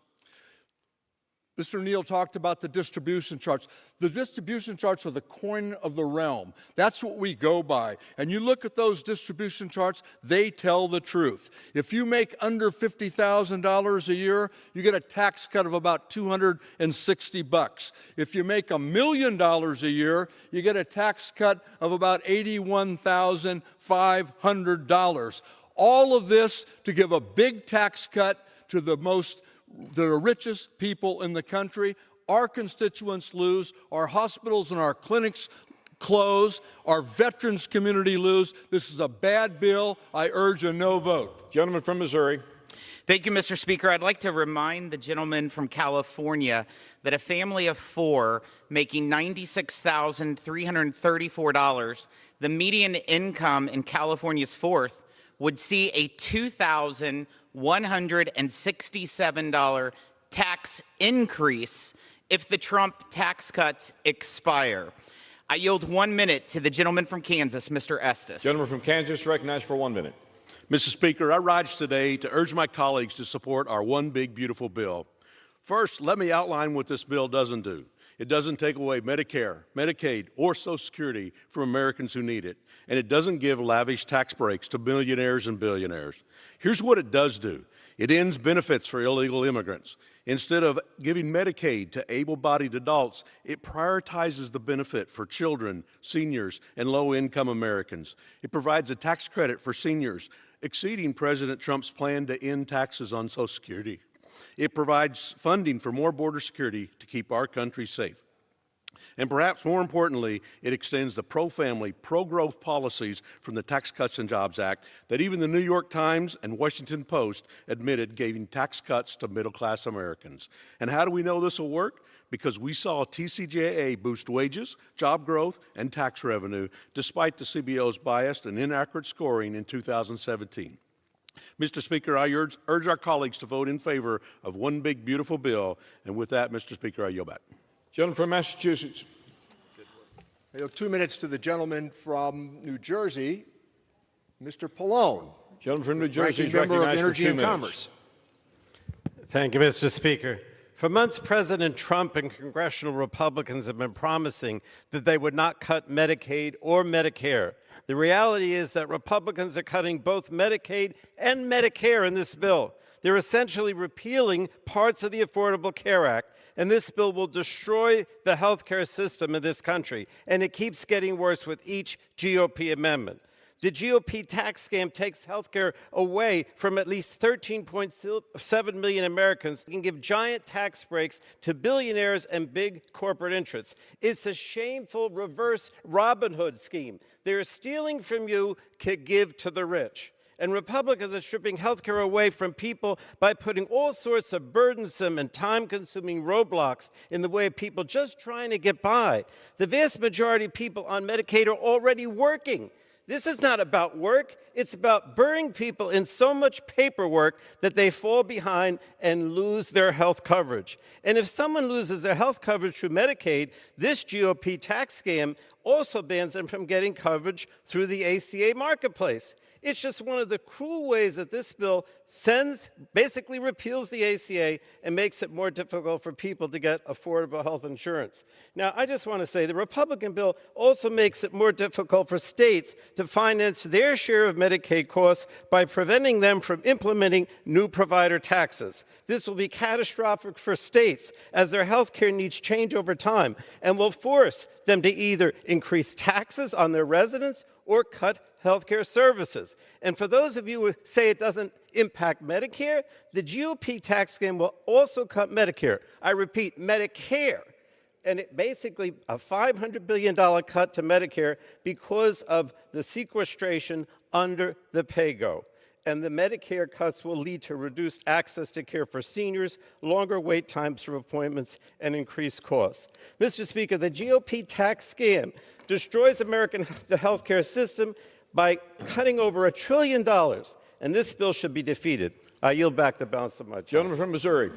Mr. Neal talked about the distribution charts. The distribution charts are the coin of the realm. That's what we go by. And you look at those distribution charts, they tell the truth. If you make under $50,000 a year, you get a tax cut of about $260. If you make $1 million a year, you get a tax cut of about $81,500. All of this to give a big tax cut to the richest people in the country. Our constituents lose, our hospitals and our clinics close, our veterans community lose. This is a bad bill. I urge a no vote. Gentleman from Missouri. Thank you, Mr. Speaker. I'd like to remind the gentleman from California that a family of four making $96,334, the median income in California's fourth, would see a $2,167 tax increase if the Trump tax cuts expire. I yield 1 minute to the gentleman from Kansas, Mr. Estes. Gentleman from Kansas, recognized for 1 minute. Mr. Speaker, I rise today to urge my colleagues to support our one big, beautiful bill. First, let me outline what this bill doesn't do. It doesn't take away Medicare, Medicaid, or Social Security from Americans who need it. And it doesn't give lavish tax breaks to millionaires and billionaires. Here's what it does do. It ends benefits for illegal immigrants. Instead of giving Medicaid to able-bodied adults, it prioritizes the benefit for children, seniors, and low-income Americans. It provides a tax credit for seniors, exceeding President Trump's plan to end taxes on Social Security. It provides funding for more border security to keep our country safe. And perhaps more importantly, it extends the pro-family, pro-growth policies from the Tax Cuts and Jobs Act that even the New York Times and Washington Post admitted giving tax cuts to middle-class Americans. And how do we know this will work? Because we saw TCJA boost wages, job growth, and tax revenue, despite the CBO's biased and inaccurate scoring in 2017. Mr. Speaker, I urge our colleagues to vote in favor of one big, beautiful bill. And with that, Mr. Speaker, I yield back. Gentleman from Massachusetts. I yield 2 minutes to the gentleman from New Jersey, Mr. Pallone. Gentleman from New Jersey is member of recognized Energy for 2 and minutes. Commerce. Thank you, Mr. Speaker. For months, President Trump and congressional Republicans have been promising that they would not cut Medicaid or Medicare. The reality is that Republicans are cutting both Medicaid and Medicare in this bill. They're essentially repealing parts of the Affordable Care Act, and this bill will destroy the health care system in this country, and it keeps getting worse with each GOP amendment. The GOP tax scam takes health care away from at least 13.7 million Americans and can give giant tax breaks to billionaires and big corporate interests. It's a shameful reverse Robin Hood scheme. They're stealing from you to give to the rich. And Republicans are stripping health care away from people by putting all sorts of burdensome and time-consuming roadblocks in the way of people just trying to get by. The vast majority of people on Medicaid are already working. This is not about work. It's about burying people in so much paperwork that they fall behind and lose their health coverage. And if someone loses their health coverage through Medicaid, this GOP tax scam also bans them from getting coverage through the ACA marketplace. It's just one of the cruel ways that this bill basically repeals the ACA and makes it more difficult for people to get affordable health insurance. Now, I just want to say the Republican bill also makes it more difficult for states to finance their share of Medicaid costs by preventing them from implementing new provider taxes. This will be catastrophic for states as their health care needs change over time and will force them to either increase taxes on their residents or cut health care services. And for those of you who say it doesn't impact Medicare, the GOP tax scam will also cut Medicare. I repeat, Medicare. And it basically a $500 billion cut to Medicare because of the sequestration under the PAYGO. And the Medicare cuts will lead to reduced access to care for seniors, longer wait times for appointments, and increased costs. Mr. Speaker, the GOP tax scam destroys the health care system by cutting over $1 trillion, and this bill should be defeated. I yield back the balance of my time. Gentleman from Missouri.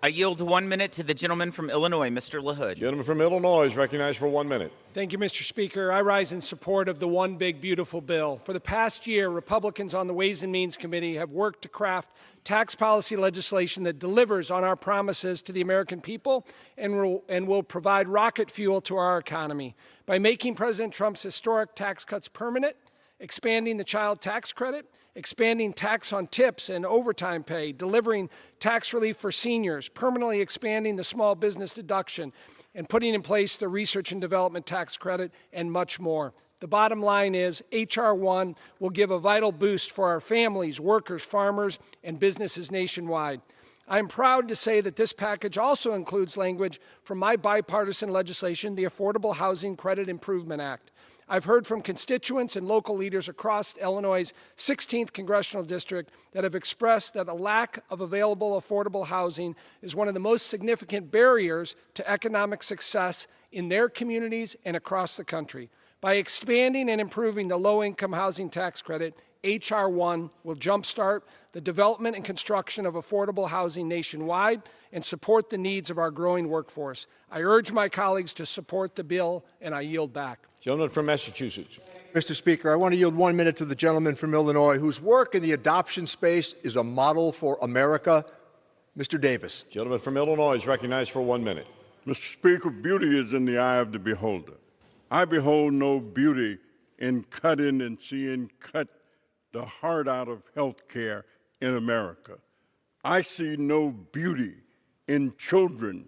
I yield 1 minute to the gentleman from Illinois, Mr. LaHood. Gentleman from Illinois is recognized for 1 minute. Thank you, Mr. Speaker. I rise in support of the One Big Beautiful Bill. For the past year, Republicans on the Ways and Means Committee have worked to craft tax policy legislation that delivers on our promises to the American people and will provide rocket fuel to our economy. By making President Trump's historic tax cuts permanent, expanding the child tax credit, expanding tax on tips and overtime pay, delivering tax relief for seniors, permanently expanding the small business deduction, and putting in place the research and development tax credit, and much more. The bottom line is H.R. 1 will give a vital boost for our families, workers, farmers, and businesses nationwide. I am proud to say that this package also includes language from my bipartisan legislation, the Affordable Housing Credit Improvement Act. I've heard from constituents and local leaders across Illinois' 16th congressional district that have expressed that a lack of available affordable housing is one of the most significant barriers to economic success in their communities and across the country. By expanding and improving the low-income housing tax credit H.R. 1 will jumpstart the development and construction of affordable housing nationwide and support the needs of our growing workforce. I urge my colleagues to support the bill, and I yield back. Gentleman from Massachusetts. Mr. Speaker, I want to yield 1 minute to the gentleman from Illinois whose work in the adoption space is a model for America, Mr. Davis. Gentleman from Illinois is recognized for 1 minute. Mr. Speaker, beauty is in the eye of the beholder. I behold no beauty in cutting and seeing cut the heart out of health care in America. I see no beauty in children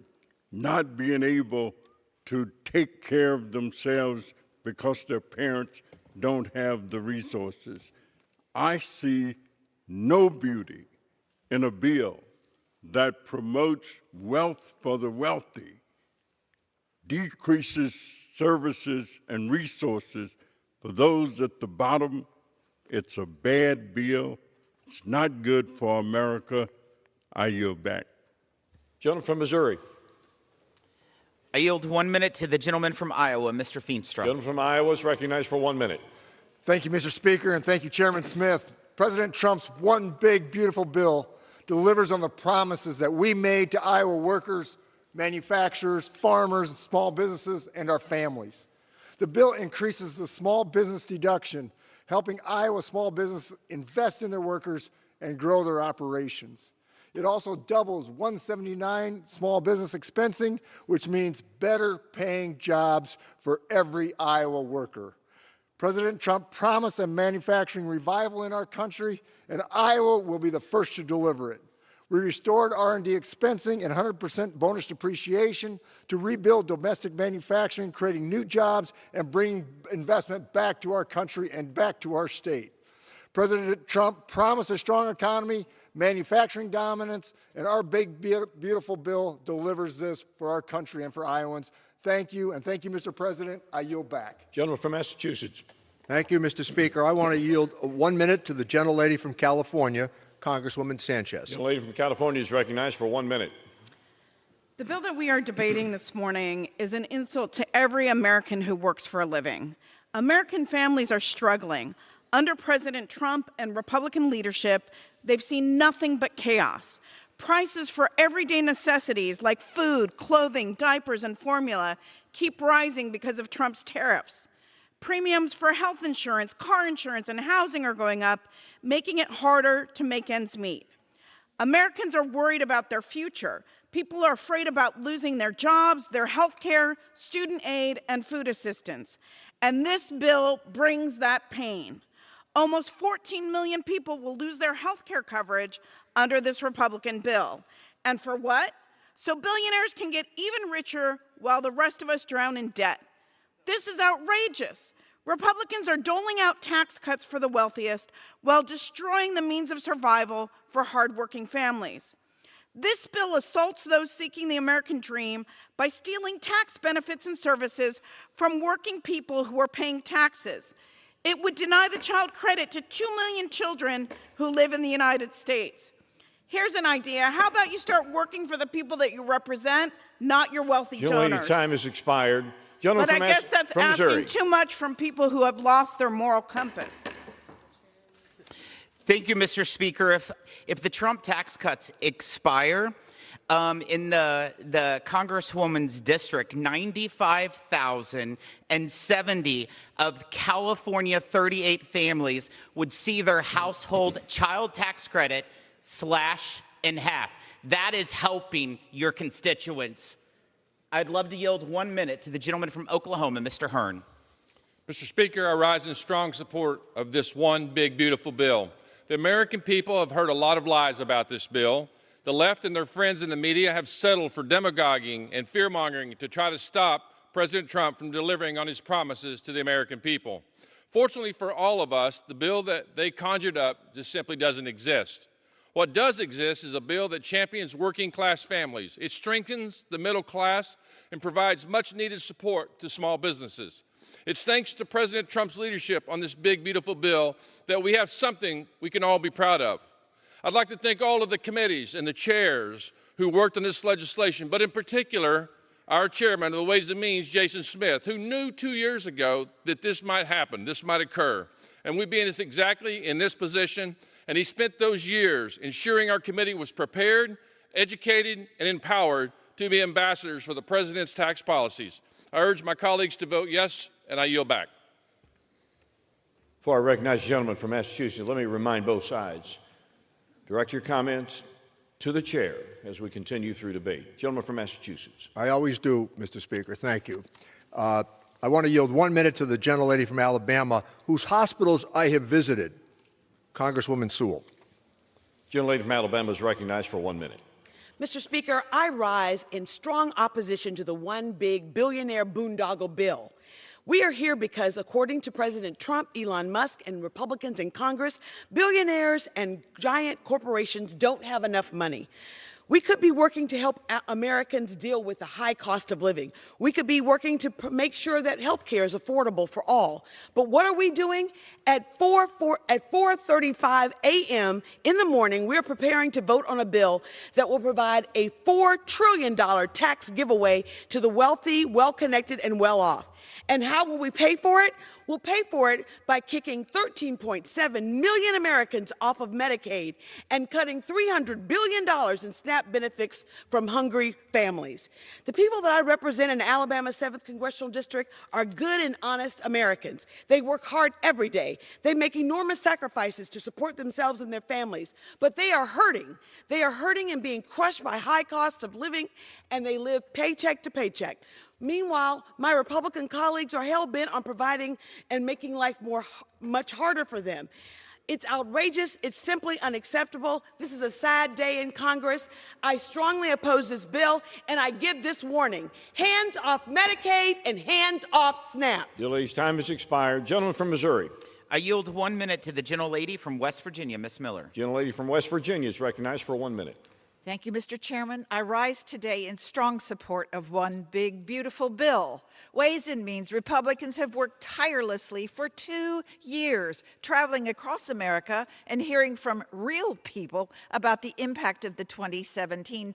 not being able to take care of themselves because their parents don't have the resources. I see no beauty in a bill that promotes wealth for the wealthy, decreases services and resources for those at the bottom. It's a bad bill. It's not good for America. I yield back. Gentleman from Missouri. I yield 1 minute to the gentleman from Iowa, Mr. Feenstra. Gentleman from Iowa is recognized for 1 minute. Thank you, Mr. Speaker, and thank you, Chairman Smith. President Trump's one big, beautiful bill delivers on the promises that we made to Iowa workers, manufacturers, farmers, and small businesses, and our families. The bill increases the small business deduction, helping Iowa small business invest in their workers and grow their operations. It also doubles 179 small business expensing, which means better paying jobs for every Iowa worker. President Trump promised a manufacturing revival in our country, and Iowa will be the first to deliver it. We restored R&D expensing and 100% bonus depreciation to rebuild domestic manufacturing, creating new jobs and bringing investment back to our country and back to our state. President Trump promised a strong economy, manufacturing dominance, and our big, beautiful bill delivers this for our country and for Iowans. Thank you, and thank you, Mr. President. I yield back. Gentleman from Massachusetts. Thank you, Mr. Speaker. I want to yield 1 minute to the gentlelady from California, Congresswoman Sanchez. The lady from California is recognized for 1 minute. The bill that we are debating this morning is an insult to every American who works for a living. American families are struggling. Under President Trump and Republican leadership, they've seen nothing but chaos. Prices for everyday necessities like food, clothing, diapers, and formula keep rising because of Trump's tariffs. Premiums for health insurance, car insurance, and housing are going up, making it harder to make ends meet. Americans are worried about their future. People are afraid about losing their jobs, their health care, student aid, and food assistance. And this bill brings that pain. Almost 14 million people will lose their health care coverage under this Republican bill. And for what? So billionaires can get even richer while the rest of us drown in debt. This is outrageous. Republicans are doling out tax cuts for the wealthiest while destroying the means of survival for hardworking families. This bill assaults those seeking the American dream by stealing tax benefits and services from working people who are paying taxes. It would deny the child credit to 2 million children who live in the United States. Here's an idea. How about you start working for the people that you represent, not your wealthy donors? Time has expired. Gentleman But I guess that's asking Missouri. too much from people who have lost their moral compass. Thank you, Mr. Speaker. If the Trump tax cuts expire, in the Congresswoman's district, 95,070 of California 38 families would see their household child tax credit slash in half. That is helping your constituents. I'd love to yield 1 minute to the gentleman from Oklahoma, Mr. Hearn. Mr. Speaker, I rise in strong support of this one big, beautiful bill. The American people have heard a lot of lies about this bill. The left and their friends in the media have settled for demagoguing and fear-mongering to try to stop President Trump from delivering on his promises to the American people. Fortunately for all of us, the bill that they conjured up just simply doesn't exist. What does exist is a bill that champions working-class families. It strengthens the middle class and provides much-needed support to small businesses. It's thanks to President Trump's leadership on this big, beautiful bill that we have something we can all be proud of. I'd like to thank all of the committees and the chairs who worked on this legislation, but in particular, our chairman of the Ways and Means, Jason Smith, who knew 2 years ago that this might happen, this might occur. and we'd be exactly in this position, and he spent those years ensuring our committee was prepared, educated, and empowered to be ambassadors for the President's tax policies. I urge my colleagues to vote yes, and I yield back. Before I recognize the gentleman from Massachusetts, let me remind both sides. Direct your comments to the chair as we continue through debate. Gentleman from Massachusetts. I always do, Mr. Speaker. Thank you. I want to yield 1 minute to the gentlelady from Alabama, whose hospitals I have visited, Congresswoman Sewell. Gentlelady from Alabama is recognized for 1 minute. Mr. Speaker, I rise in strong opposition to the one big billionaire boondoggle bill. We are here because, according to President Trump, Elon Musk, and Republicans in Congress, billionaires and giant corporations don't have enough money. We could be working to help Americans deal with the high cost of living. We could be working to make sure that health care is affordable for all. But what are we doing? At 4:35 a.m. in the morning, we're preparing to vote on a bill that will provide a $4 trillion tax giveaway to the wealthy, well-connected, and well-off. And how will we pay for it? We'll pay for it by kicking 13.7 million Americans off of Medicaid and cutting $300 billion in SNAP benefits from hungry families. The people that I represent in Alabama's 7th Congressional District are good and honest Americans. They work hard every day. They make enormous sacrifices to support themselves and their families. But they are hurting. They are hurting and being crushed by high costs of living, and they live paycheck to paycheck. Meanwhile, my Republican colleagues are hell-bent on providing and making life much harder for them. It's outrageous. It's simply unacceptable. This is a sad day in Congress. I strongly oppose this bill, and I give this warning. Hands off Medicaid and hands off SNAP. Your lady's time has expired. Gentleman from Missouri. I yield 1 minute to the gentlelady from West Virginia, Ms. Miller. Gentlelady from West Virginia is recognized for 1 minute. Thank you, Mr. Chairman. I rise today in strong support of one big, beautiful bill. Ways and Means Republicans have worked tirelessly for 2 years, traveling across America and hearing from real people about the impact of the 2017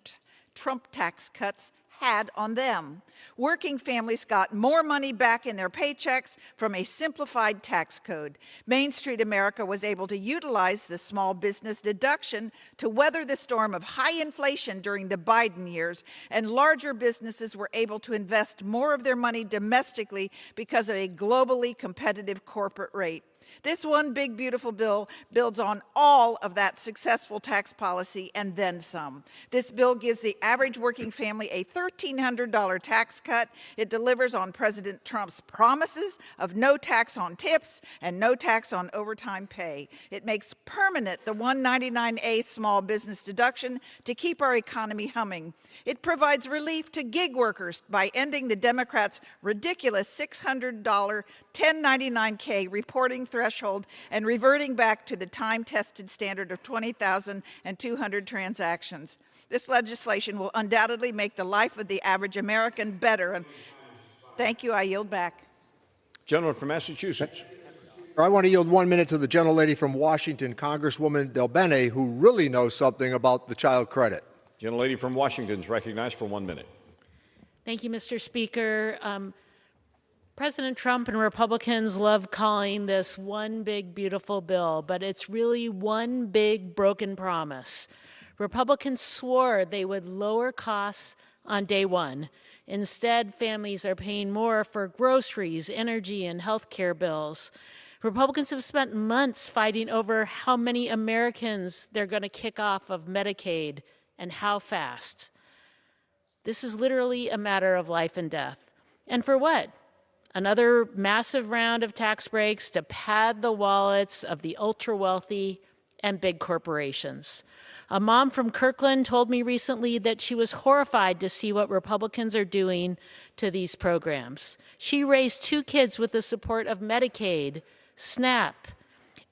Trump tax cuts had on them. Working families got more money back in their paychecks from a simplified tax code. Main Street America was able to utilize the small business deduction to weather the storm of high inflation during the Biden years, and larger businesses were able to invest more of their money domestically because of a globally competitive corporate rate. This one big, beautiful bill builds on all of that successful tax policy and then some. This bill gives the average working family a $1,300 tax cut. It delivers on President Trump's promises of no tax on tips and no tax on overtime pay. It makes permanent the $199A small business deduction to keep our economy humming. It provides relief to gig workers by ending the Democrats' ridiculous $600 1099K reporting threshold and reverting back to the time-tested standard of 20,200 transactions. This legislation will undoubtedly make the life of the average American better. And thank you. I yield back. Gentleman from Massachusetts. I want to yield 1 minute to the gentlelady from Washington, Congresswoman Del Bene, who really knows something about the child credit. Gentlelady from Washington is recognized for 1 minute. Thank you, Mr. Speaker. President Trump and Republicans love calling this one big, beautiful bill, but it's really one big, broken promise. Republicans swore they would lower costs on day one. Instead, families are paying more for groceries, energy, and health care bills. Republicans have spent months fighting over how many Americans they're going to kick off of Medicaid and how fast. This is literally a matter of life and death. And for what? Another massive round of tax breaks to pad the wallets of the ultra-wealthy and big corporations. A mom from Kirkland told me recently that she was horrified to see what Republicans are doing to these programs. She raised 2 kids with the support of Medicaid, SNAP,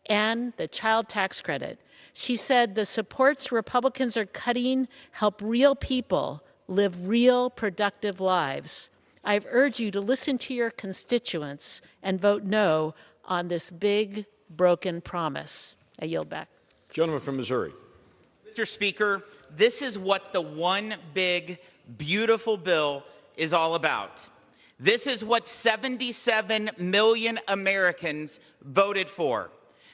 and the child tax credit. She said the supports Republicans are cutting help real people live real, productive lives. I urge you to listen to your constituents and vote no on this big, broken promise. I yield back. Gentleman from Missouri. Mr. Speaker, this is what the one big, beautiful bill is all about. This is what 77 million Americans voted for.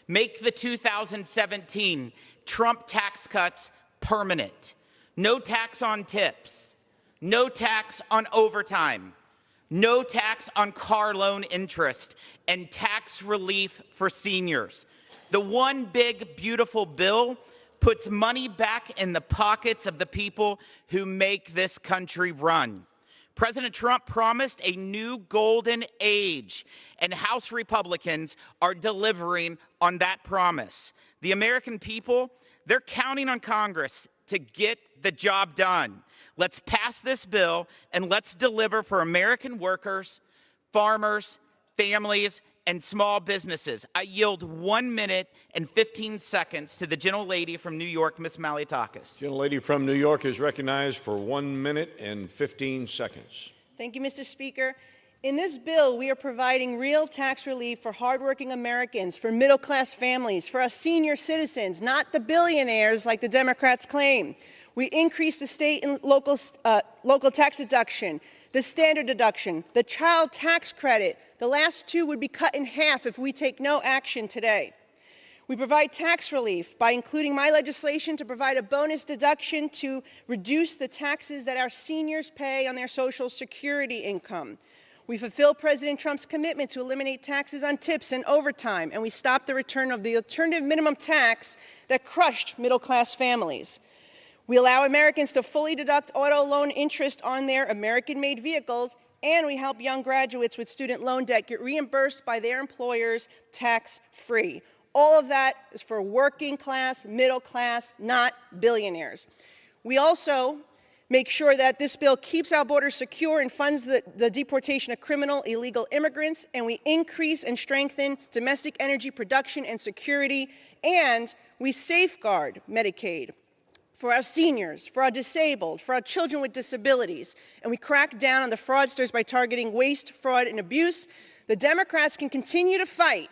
Make the 2017 Trump tax cuts permanent. No tax on tips, no tax on overtime, no tax on car loan interest, and tax relief for seniors. The one big, beautiful bill puts money back in the pockets of the people who make this country run. President Trump promised a new golden age, and House Republicans are delivering on that promise. The American people, they're counting on Congress to get the job done. Let's pass this bill and let's deliver for American workers, farmers, families, and small businesses. I yield 1 minute and 15 seconds to the gentlelady from New York, Ms. Malliotakis. Gentlelady from New York is recognized for 1 minute and 15 seconds. Thank you, Mr. Speaker. In this bill, we are providing real tax relief for hardworking Americans, for middle-class families, for our senior citizens, not the billionaires like the Democrats claim. We increase the state and local tax deduction, the standard deduction, the child tax credit. The last two would be cut in half if we take no action today. We provide tax relief by including my legislation to provide a bonus deduction to reduce the taxes that our seniors pay on their Social Security income. We fulfill President Trump's commitment to eliminate taxes on tips and overtime, and we stop the return of the alternative minimum tax that crushed middle-class families. We allow Americans to fully deduct auto loan interest on their American-made vehicles, and we help young graduates with student loan debt get reimbursed by their employers tax-free. All of that is for working class, middle class, not billionaires. We also make sure that this bill keeps our borders secure and funds the deportation of criminal illegal immigrants, and we increase and strengthen domestic energy production and security, and we safeguard Medicaid for our seniors, for our disabled, for our children with disabilities, and we crack down on the fraudsters by targeting waste, fraud, and abuse. The Democrats can continue to fight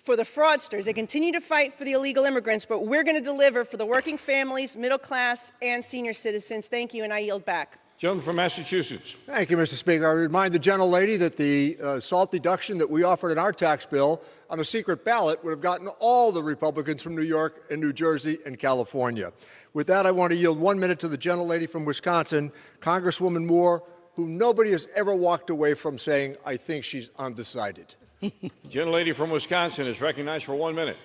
for the fraudsters. They continue to fight for the illegal immigrants, but we're going to deliver for the working families, middle class, and senior citizens. Thank you, and I yield back. Gentleman from Massachusetts. Thank you, Mr. Speaker. I remind the gentlelady that the SALT deduction that we offered in our tax bill on a secret ballot would have gotten all the Republicans from New York and New Jersey and California. With that, I want to yield 1 minute to the gentlelady from Wisconsin, Congresswoman Moore, who nobody has ever walked away from saying, I think she's undecided. Gentlelady from Wisconsin is recognized for 1 minute.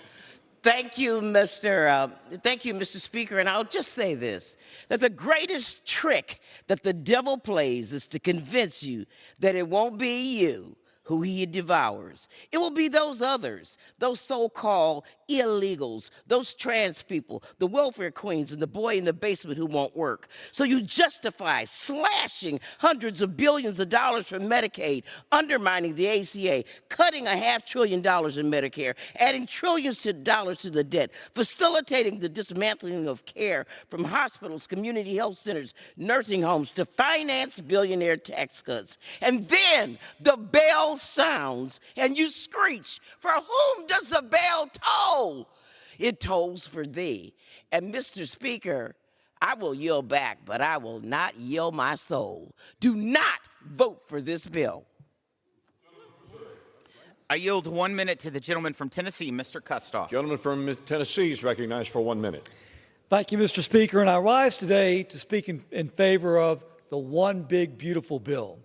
Thank you, Mr. Speaker. And I'll just say this, that the greatest trick that the devil plays is to convince you that it won't be you who he devours. It will be those others, those so-called illegals, those trans people, the welfare queens, and the boy in the basement who won't work. So you justify slashing hundreds of billions of dollars from Medicaid, undermining the ACA, cutting $500 billion in Medicare, adding trillions of dollars to the debt, facilitating the dismantling of care from hospitals, community health centers, nursing homes to finance billionaire tax cuts. And then the bell sounds and you screech. For whom does the bell toll? It tolls for thee. And Mr. Speaker, I will yield back, but I will not yield my soul. Do not vote for this bill. I yield 1 minute to the gentleman from Tennessee, Mr. Kustoff. Gentleman from Tennessee is recognized for 1 minute. Thank you, Mr. Speaker. And I rise today to speak in favor of the one big, beautiful bill.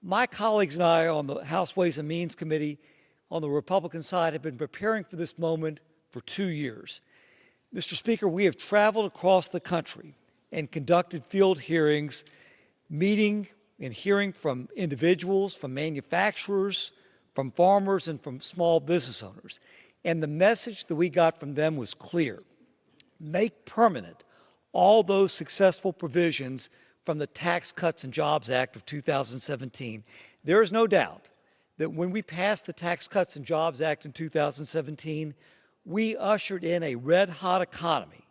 My colleagues and I on the House Ways and Means Committee on the Republican side have been preparing for this moment for 2 years. Mr. Speaker, we have traveled across the country and conducted field hearings, meeting and hearing from individuals, from manufacturers, from farmers, and from small business owners. And the message that we got from them was clear. Make permanent all those successful provisions from the Tax Cuts and Jobs Act of 2017. There is no doubt that when we passed the Tax Cuts and Jobs Act in 2017, we ushered in a red-hot economy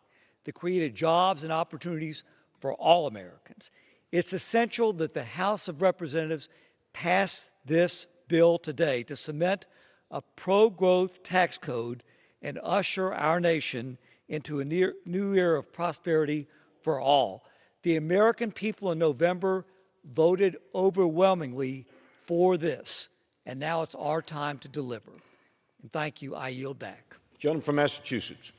that created jobs and opportunities for all Americans. It's essential that the House of Representatives pass this bill today to cement a pro-growth tax code and usher our nation into a new era of prosperity for all. The American people in November voted overwhelmingly for this. And now it's our time to deliver. And thank you. I yield back. Gentleman from Massachusetts.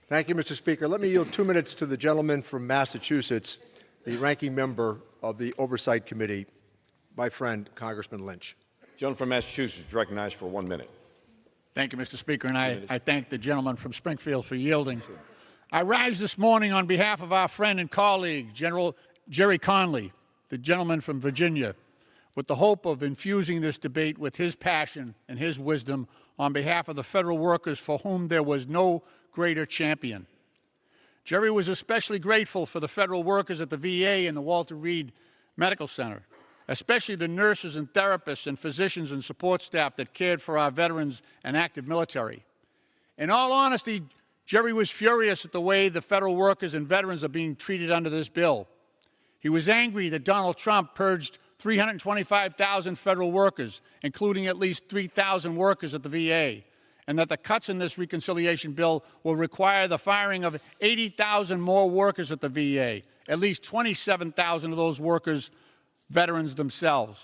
Thank you, Mr. Speaker. Let me yield 2 minutes to the gentleman from Massachusetts, the ranking member of the Oversight Committee, my friend, Congressman Lynch. Gentleman from Massachusetts, recognized for 1 minute. Thank you, Mr. Speaker, and I thank the gentleman from Springfield for yielding. I rise this morning on behalf of our friend and colleague, General Jerry Conley, the gentleman from Virginia, with the hope of infusing this debate with his passion and his wisdom on behalf of the federal workers for whom there was no greater champion. Jerry was especially grateful for the federal workers at the VA and the Walter Reed Medical Center, especially the nurses and therapists and physicians and support staff that cared for our veterans and active military. In all honesty, Jerry was furious at the way the federal workers and veterans are being treated under this bill. He was angry that Donald Trump purged 325,000 federal workers, including at least 3,000 workers at the VA, and that the cuts in this reconciliation bill will require the firing of 80,000 more workers at the VA, at least 27,000 of those workers veterans themselves.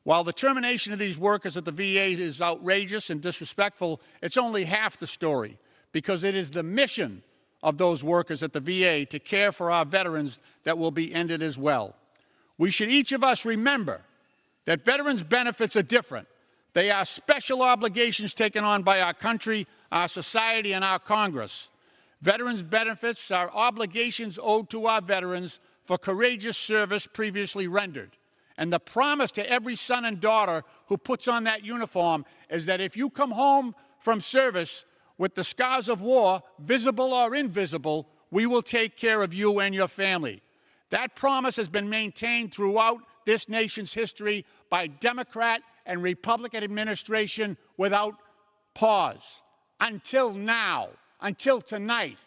While the termination of these workers at the VA is outrageous and disrespectful, it's only half the story, because it is the mission of those workers at the VA to care for our veterans that will be ended as well. We should each of us remember that veterans' benefits are different. They are special obligations taken on by our country, our society, and our Congress. Veterans' benefits are obligations owed to our veterans for courageous service previously rendered. And the promise to every son and daughter who puts on that uniform is that if you come home from service with the scars of war, visible or invisible, we will take care of you and your family. That promise has been maintained throughout this nation's history by Democrat and Republican administration without pause. Until now, until tonight,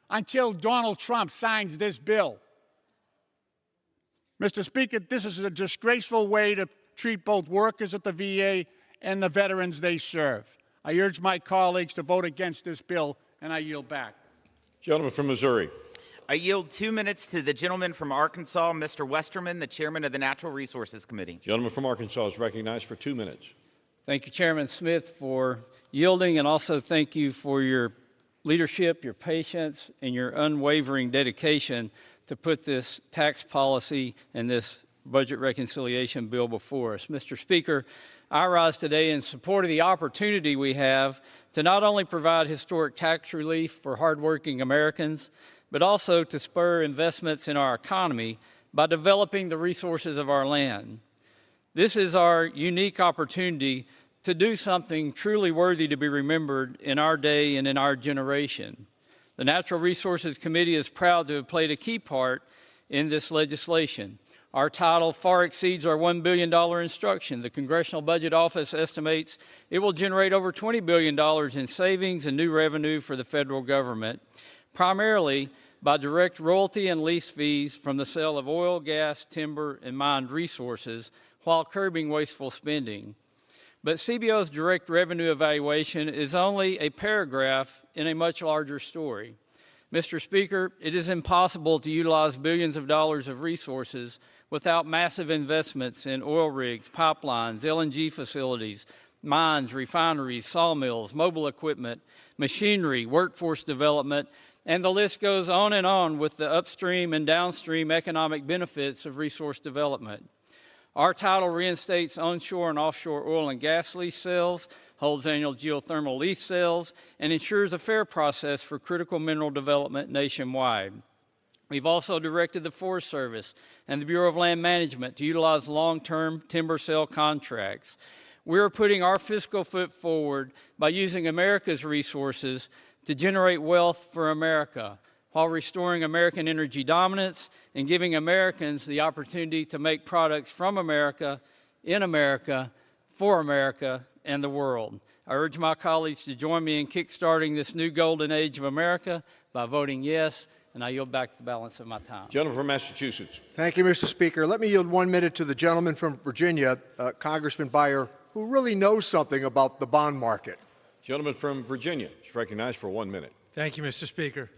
until Donald Trump signs this bill. Mr. Speaker, this is a disgraceful way to treat both workers at the VA and the veterans they serve. I urge my colleagues to vote against this bill, and I yield back. Gentleman from Missouri. I yield 2 minutes to the gentleman from Arkansas, Mr. Westerman, the chairman of the Natural Resources Committee. Gentleman from Arkansas is recognized for 2 minutes. Thank you, Chairman Smith, for yielding, and also thank you for your leadership, your patience, and your unwavering dedication to put this tax policy and this budget reconciliation bill before us. Mr. Speaker, I rise today in support of the opportunity we have to not only provide historic tax relief for hardworking Americans, but also to spur investments in our economy by developing the resources of our land. This is our unique opportunity to do something truly worthy to be remembered in our day and in our generation. The Natural Resources Committee is proud to have played a key part in this legislation. Our title far exceeds our $1 billion instruction. The Congressional Budget Office estimates it will generate over $20 billion in savings and new revenue for the federal government, primarily by direct royalty and lease fees from the sale of oil, gas, timber, and mined resources, while curbing wasteful spending. But CBO's direct revenue evaluation is only a paragraph in a much larger story. Mr. Speaker, it is impossible to utilize billions of dollars of resources without massive investments in oil rigs, pipelines, LNG facilities, mines, refineries, sawmills, mobile equipment, machinery, workforce development, and the list goes on with the upstream and downstream economic benefits of resource development. Our title reinstates onshore and offshore oil and gas lease sales, holds annual geothermal lease sales, and ensures a fair process for critical mineral development nationwide. We've also directed the Forest Service and the Bureau of Land Management to utilize long-term timber sale contracts. We're putting our fiscal foot forward by using America's resources to generate wealth for America, while restoring American energy dominance and giving Americans the opportunity to make products from America, in America, for America, and the world. I urge my colleagues to join me in kickstarting this new golden age of America by voting yes, and I yield back the balance of my time. Gentleman from Massachusetts. Thank you, Mr. Speaker. Let me yield 1 minute to the gentleman from Virginia, Congressman Beyer, who really knows something about the bond market. Gentleman from Virginia is recognized for 1 minute. Thank you, Mr. Speaker.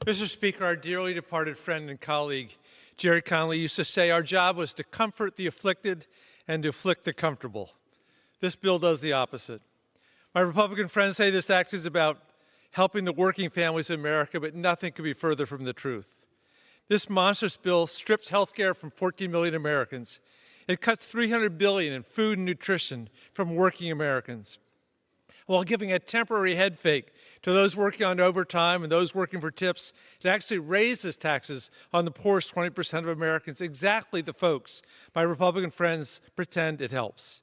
Mr. Speaker, our dearly departed friend and colleague, Jerry Conley used to say our job was to comfort the afflicted and to afflict the comfortable. This bill does the opposite. My Republican friends say this act is about helping the working families in America, but nothing could be further from the truth. This monstrous bill strips health care from 14 million Americans. It cuts $300 billion in food and nutrition from working Americans, while giving a temporary head fake to those working on overtime and those working for tips. It actually raises taxes on the poorest 20% of Americans, exactly the folks my Republican friends pretend it helps.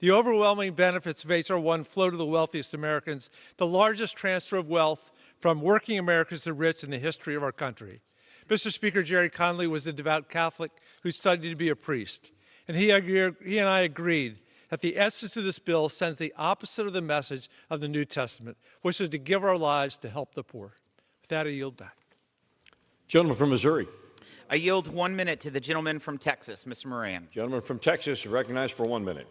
The overwhelming benefits of H.R. 1 flow to the wealthiest Americans, the largest transfer of wealth from working Americans to rich in the history of our country. Mr. Speaker, Jerry Conley was a devout Catholic who studied to be a priest, and he and I agreed that the essence of this bill sends the opposite of the message of the New Testament, which is to give our lives to help the poor. With that, I yield back. Gentleman from Missouri. I yield 1 minute to the gentleman from Texas, Mr. Moran. Gentleman from Texas, recognized for 1 minute.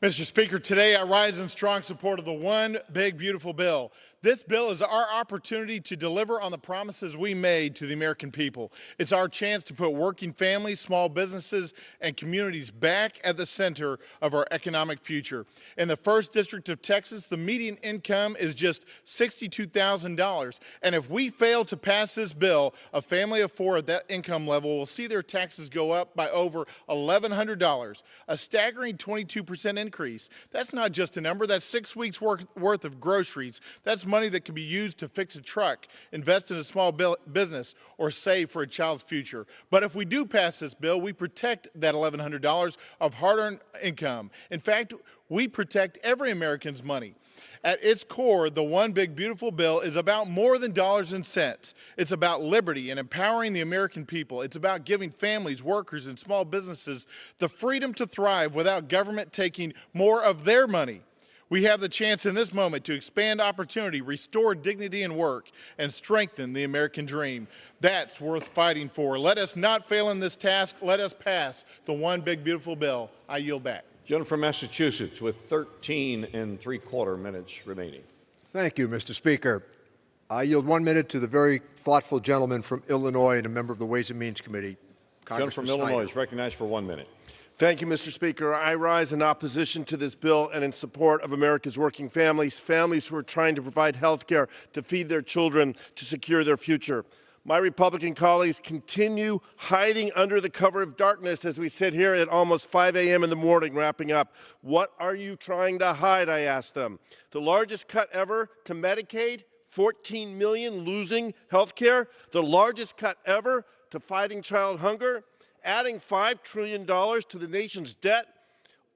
Mr. Speaker, today I rise in strong support of the One Big Beautiful Bill. This bill is our opportunity to deliver on the promises we made to the American people. It's our chance to put working families, small businesses, and communities back at the center of our economic future. In the 1st District of Texas, the median income is just $62,000. And if we fail to pass this bill, a family of 4 at that income level will see their taxes go up by over $1,100, a staggering 22% increase. That's not just a number, that's 6 weeks' worth of groceries. That's money that can be used to fix a truck, invest in a small business, or save for a child's future. But if we do pass this bill, we protect that $1,100 of hard-earned income. In fact, we protect every American's money. At its core, the One Big Beautiful Bill is about more than dollars and cents. It's about liberty and empowering the American people. It's about giving families, workers, and small businesses the freedom to thrive without government taking more of their money. We have the chance in this moment to expand opportunity, restore dignity in work, and strengthen the American dream. That's worth fighting for. Let us not fail in this task. Let us pass the One Big Beautiful Bill. I yield back. Gentleman from Massachusetts with 13 3/4 minutes remaining. Thank you, Mr. Speaker. I yield 1 minute to the very thoughtful gentleman from Illinois and a member of the Ways and Means Committee, Gentleman from Illinois is recognized for 1 minute. Thank you, Mr. Speaker. I rise in opposition to this bill and in support of America's working families, families who are trying to provide health care to feed their children, to secure their future. My Republican colleagues continue hiding under the cover of darkness as we sit here at almost 5 a.m. in the morning wrapping up. What are you trying to hide, I ask them. The largest cut ever to Medicaid, 14 million losing health care. The largest cut ever to fighting child hunger. Adding $5 trillion to the nation's debt,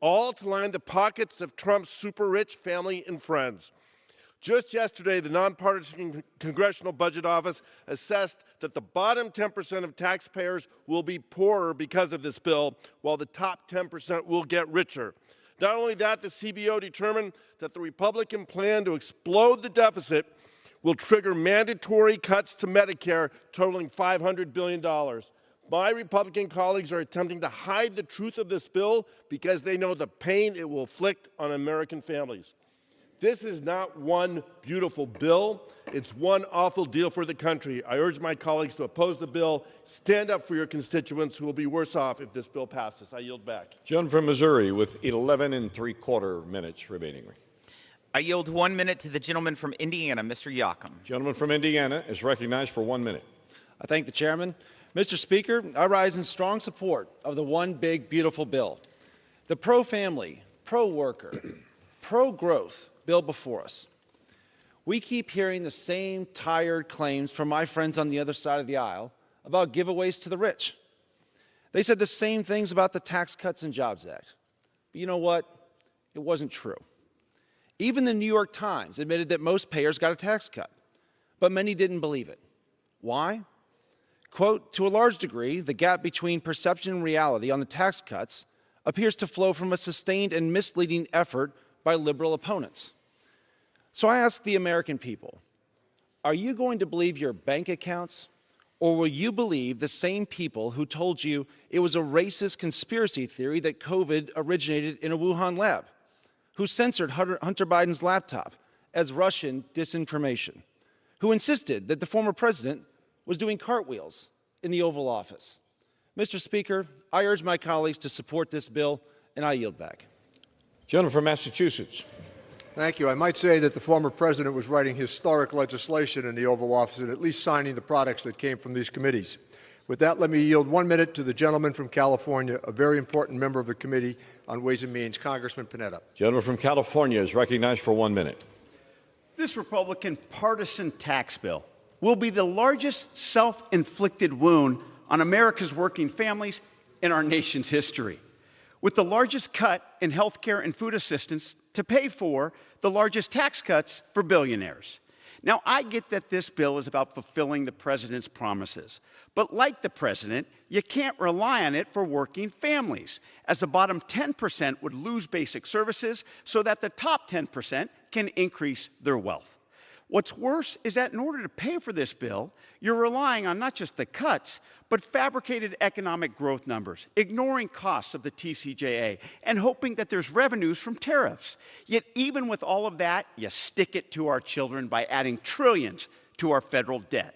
all to line the pockets of Trump's super-rich family and friends. Just yesterday, the nonpartisan Congressional Budget Office assessed that the bottom 10% of taxpayers will be poorer because of this bill, while the top 10% will get richer. Not only that, the CBO determined that the Republican plan to explode the deficit will trigger mandatory cuts to Medicare totaling $500 billion. My Republican colleagues are attempting to hide the truth of this bill because they know the pain it will inflict on American families. This is not one beautiful bill. It's one awful deal for the country. I urge my colleagues to oppose the bill. Stand up for your constituents who will be worse off if this bill passes. I yield back. Gentleman from Missouri with 11 3/4 minutes remaining. I yield 1 minute to the gentleman from Indiana, Mr. Yocum. Gentleman from Indiana is recognized for 1 minute. I thank the chairman. Mr. Speaker, I rise in strong support of the One Big Beautiful Bill. The pro-family, pro-worker, pro-growth bill before us. We keep hearing the same tired claims from my friends on the other side of the aisle about giveaways to the rich. They said the same things about the Tax Cuts and Jobs Act. But you know what? It wasn't true. Even the New York Times admitted that most payers got a tax cut, but many didn't believe it. Why? Quote, to a large degree, the gap between perception and reality on the tax cuts appears to flow from a sustained and misleading effort by liberal opponents. So I ask the American people, are you going to believe your bank accounts, or will you believe the same people who told you it was a racist conspiracy theory that COVID originated in a Wuhan lab, who censored Hunter Biden's laptop as Russian disinformation, who insisted that the former president was doing cartwheels in the Oval Office? Mr. Speaker, I urge my colleagues to support this bill, and I yield back. Gentleman from Massachusetts. Thank you. I might say that the former president was writing historic legislation in the Oval Office and at least signing the products that came from these committees. With that, let me yield 1 minute to the gentleman from California, a very important member of the Committee on Ways and Means, Congressman Panetta. Gentleman from California is recognized for 1 minute. This Republican partisan tax bill will be the largest self-inflicted wound on America's working families in our nation's history, with the largest cut in health care and food assistance to pay for the largest tax cuts for billionaires. Now, I get that this bill is about fulfilling the president's promises, but like the president, you can't rely on it for working families, as the bottom 10% would lose basic services so that the top 10% can increase their wealth. What's worse is that in order to pay for this bill, you're relying on not just the cuts, but fabricated economic growth numbers, ignoring costs of the TCJA, and hoping that there's revenues from tariffs. Yet even with all of that, you stick it to our children by adding trillions to our federal debt.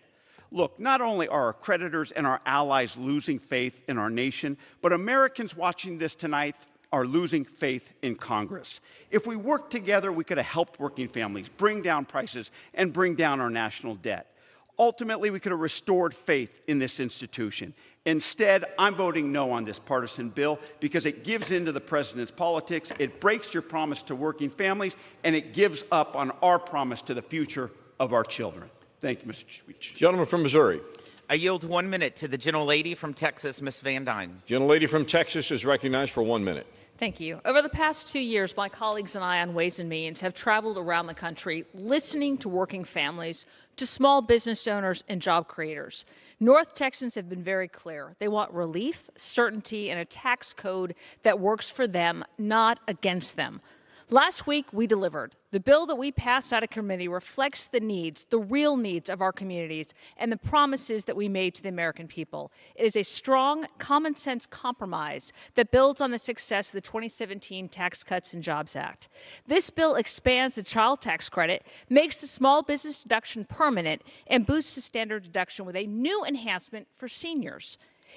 Look, not only are our creditors and our allies losing faith in our nation, but Americans watching this tonight are losing faith in Congress. If we worked together, we could have helped working families bring down prices and bring down our national debt. Ultimately, we could have restored faith in this institution. Instead, I'm voting no on this partisan bill because it gives in to the president's politics, it breaks your promise to working families, and it gives up on our promise to the future of our children. Thank you, Mr. Speaker. Gentleman from Missouri. I yield 1 minute to the gentlelady from Texas, Ms. Van Dyne. Gentlelady from Texas is recognized for 1 minute. Thank you. Over the past 2 years, my colleagues and I on Ways and Means have traveled around the country listening to working families, to small business owners and job creators. North Texans have been very clear. They want relief, certainty, and a tax code that works for them, not against them. Last week, we delivered. The bill that we passed out of committee reflects the needs, the real needs of our communities, and the promises that we made to the American people. It is a strong, common-sense compromise that builds on the success of the 2017 Tax Cuts and Jobs Act. This bill expands the child tax credit, makes the small business deduction permanent, and boosts the standard deduction with a new enhancement for seniors.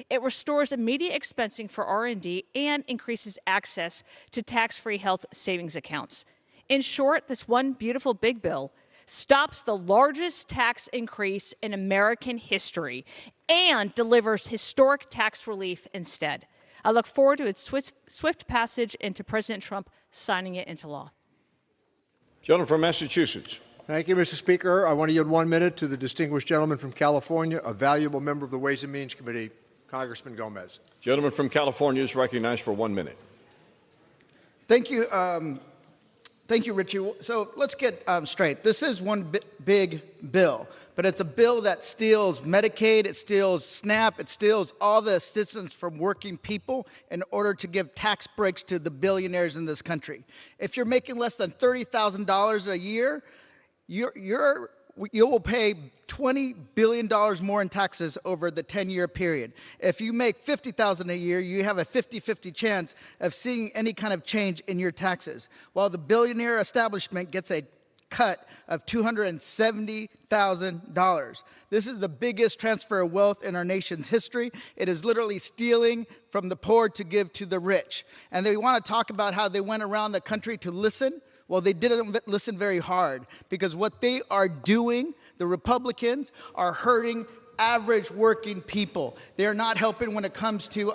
It restores immediate expensing for R&D and increases access to tax-free health savings accounts. In short, this one beautiful big bill stops the largest tax increase in American history and delivers historic tax relief instead. I look forward to its swift passage and to President Trump signing it into law. Gentleman from Massachusetts. Thank you, Mr. Speaker. I want to yield 1 minute to the distinguished gentleman from California, a valuable member of the Ways and Means Committee, Congressman Gomez. Gentleman from California is recognized for 1 minute. Thank you. Thank you, Richie. So let's get straight. This is one big bill, but it's a bill that steals Medicaid, it steals SNAP, it steals all the assistance from working people in order to give tax breaks to the billionaires in this country. If you're making less than $30,000 a year, you will pay $20 billion more in taxes over the 10-year period. If you make $50,000 a year, you have a 50-50 chance of seeing any kind of change in your taxes, while the billionaire establishment gets a cut of $270,000. This is the biggest transfer of wealth in our nation's history. It is literally stealing from the poor to give to the rich. And they want to talk about how they went around the country to listen. Well, they didn't listen very hard, because what they are doing, the Republicans, are hurting average working people. They're not helping when it comes to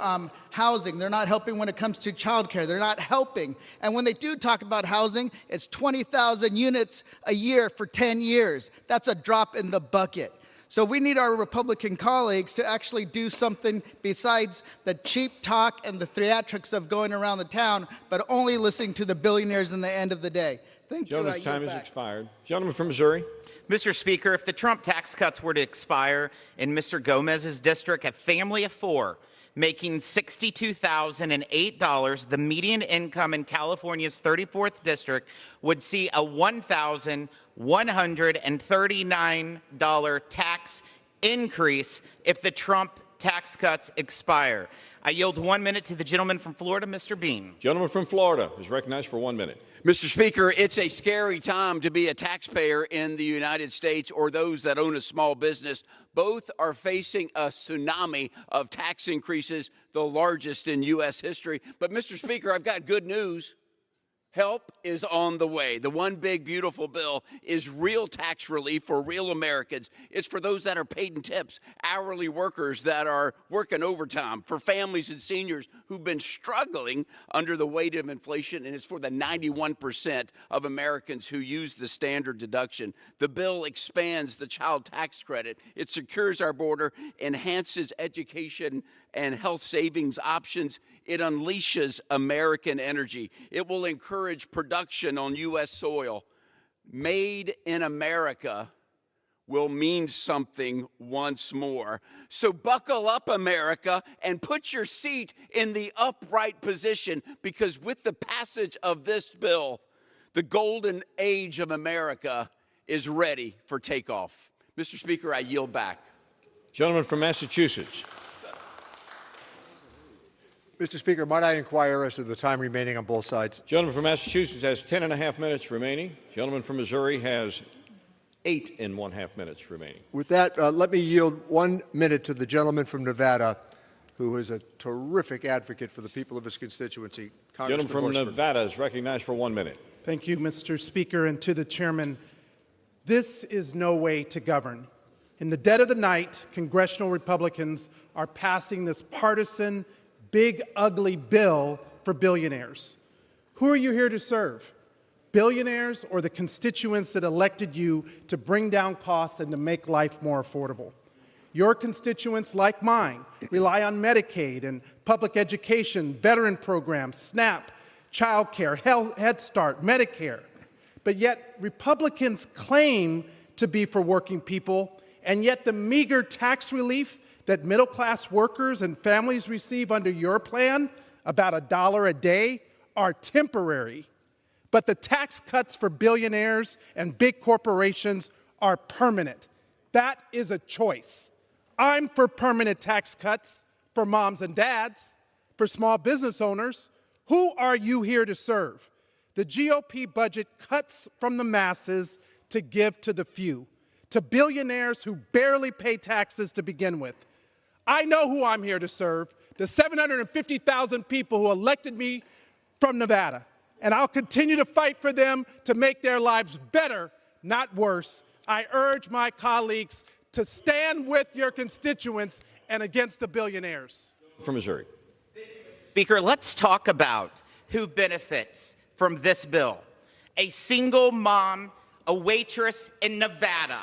housing. They're not helping when it comes to childcare. They're not helping. And when they do talk about housing, it's 20,000 units a year for 10 years. That's a drop in the bucket. So we need our Republican colleagues to actually do something besides the cheap talk and the theatrics of going around the town, but only listening to the billionaires in the end of the day. Thank you. Gentleman's time has expired. Gentleman from Missouri. Mr. Speaker, if the Trump tax cuts were to expire in Mr. Gomez's district, a family of four making $62,008, the median income in California's 34th district, would see a $1,139 tax increase if the Trump tax cuts expire. I yield 1 minute to the gentleman from Florida, Mr. Bean. Gentleman from Florida is recognized for 1 minute. Mr. Speaker, it's a scary time to be a taxpayer in the United States or those that own a small business. Both are facing a tsunami of tax increases, the largest in U.S. history. But, Mr. Speaker, I've got good news. Help is on the way. The one big, beautiful bill is real tax relief for real Americans. It's for those that are paid in tips, hourly workers that are working overtime, for families and seniors who've been struggling under the weight of inflation, and it's for the 91% of Americans who use the standard deduction. The bill expands the child tax credit. It secures our border, enhances education and health savings options. It unleashes American energy. It will encourage production on U.S. soil. Made in America will mean something once more. So buckle up, America, and put your seat in the upright position, because with the passage of this bill, the golden age of America is ready for takeoff. Mr. Speaker, I yield back. Gentleman from Massachusetts. Mr. Speaker, might I inquire as to the time remaining on both sides? Gentleman from Massachusetts has 10.5 minutes remaining. Gentleman from Missouri has 8.5 minutes remaining. With that, let me yield 1 minute to the gentleman from Nevada, who is a terrific advocate for the people of his constituency. Gentleman from Nevada is recognized for 1 minute. Thank you, Mr. Speaker, and to the chairman. This is no way to govern. In the dead of the night, congressional Republicans are passing this partisan, big, ugly bill for billionaires. Who are you here to serve? Billionaires or the constituents that elected you to bring down costs and to make life more affordable? Your constituents, like mine, rely on Medicaid and public education, veteran programs, SNAP, child care, Head Start, Medicare. But yet Republicans claim to be for working people, and yet the meager tax relief that middle-class workers and families receive under your plan, about $1 a day, are temporary. But the tax cuts for billionaires and big corporations are permanent. That is a choice. I'm for permanent tax cuts for moms and dads, for small business owners. Who are you here to serve? The GOP budget cuts from the masses to give to the few, to billionaires who barely pay taxes to begin with. I know who I'm here to serve, the 750,000 people who elected me from Nevada, and I'll continue to fight for them to make their lives better, not worse. I urge my colleagues to stand with your constituents and against the billionaires. From Missouri. Speaker, let's talk about who benefits from this bill. A single mom, a waitress in Nevada,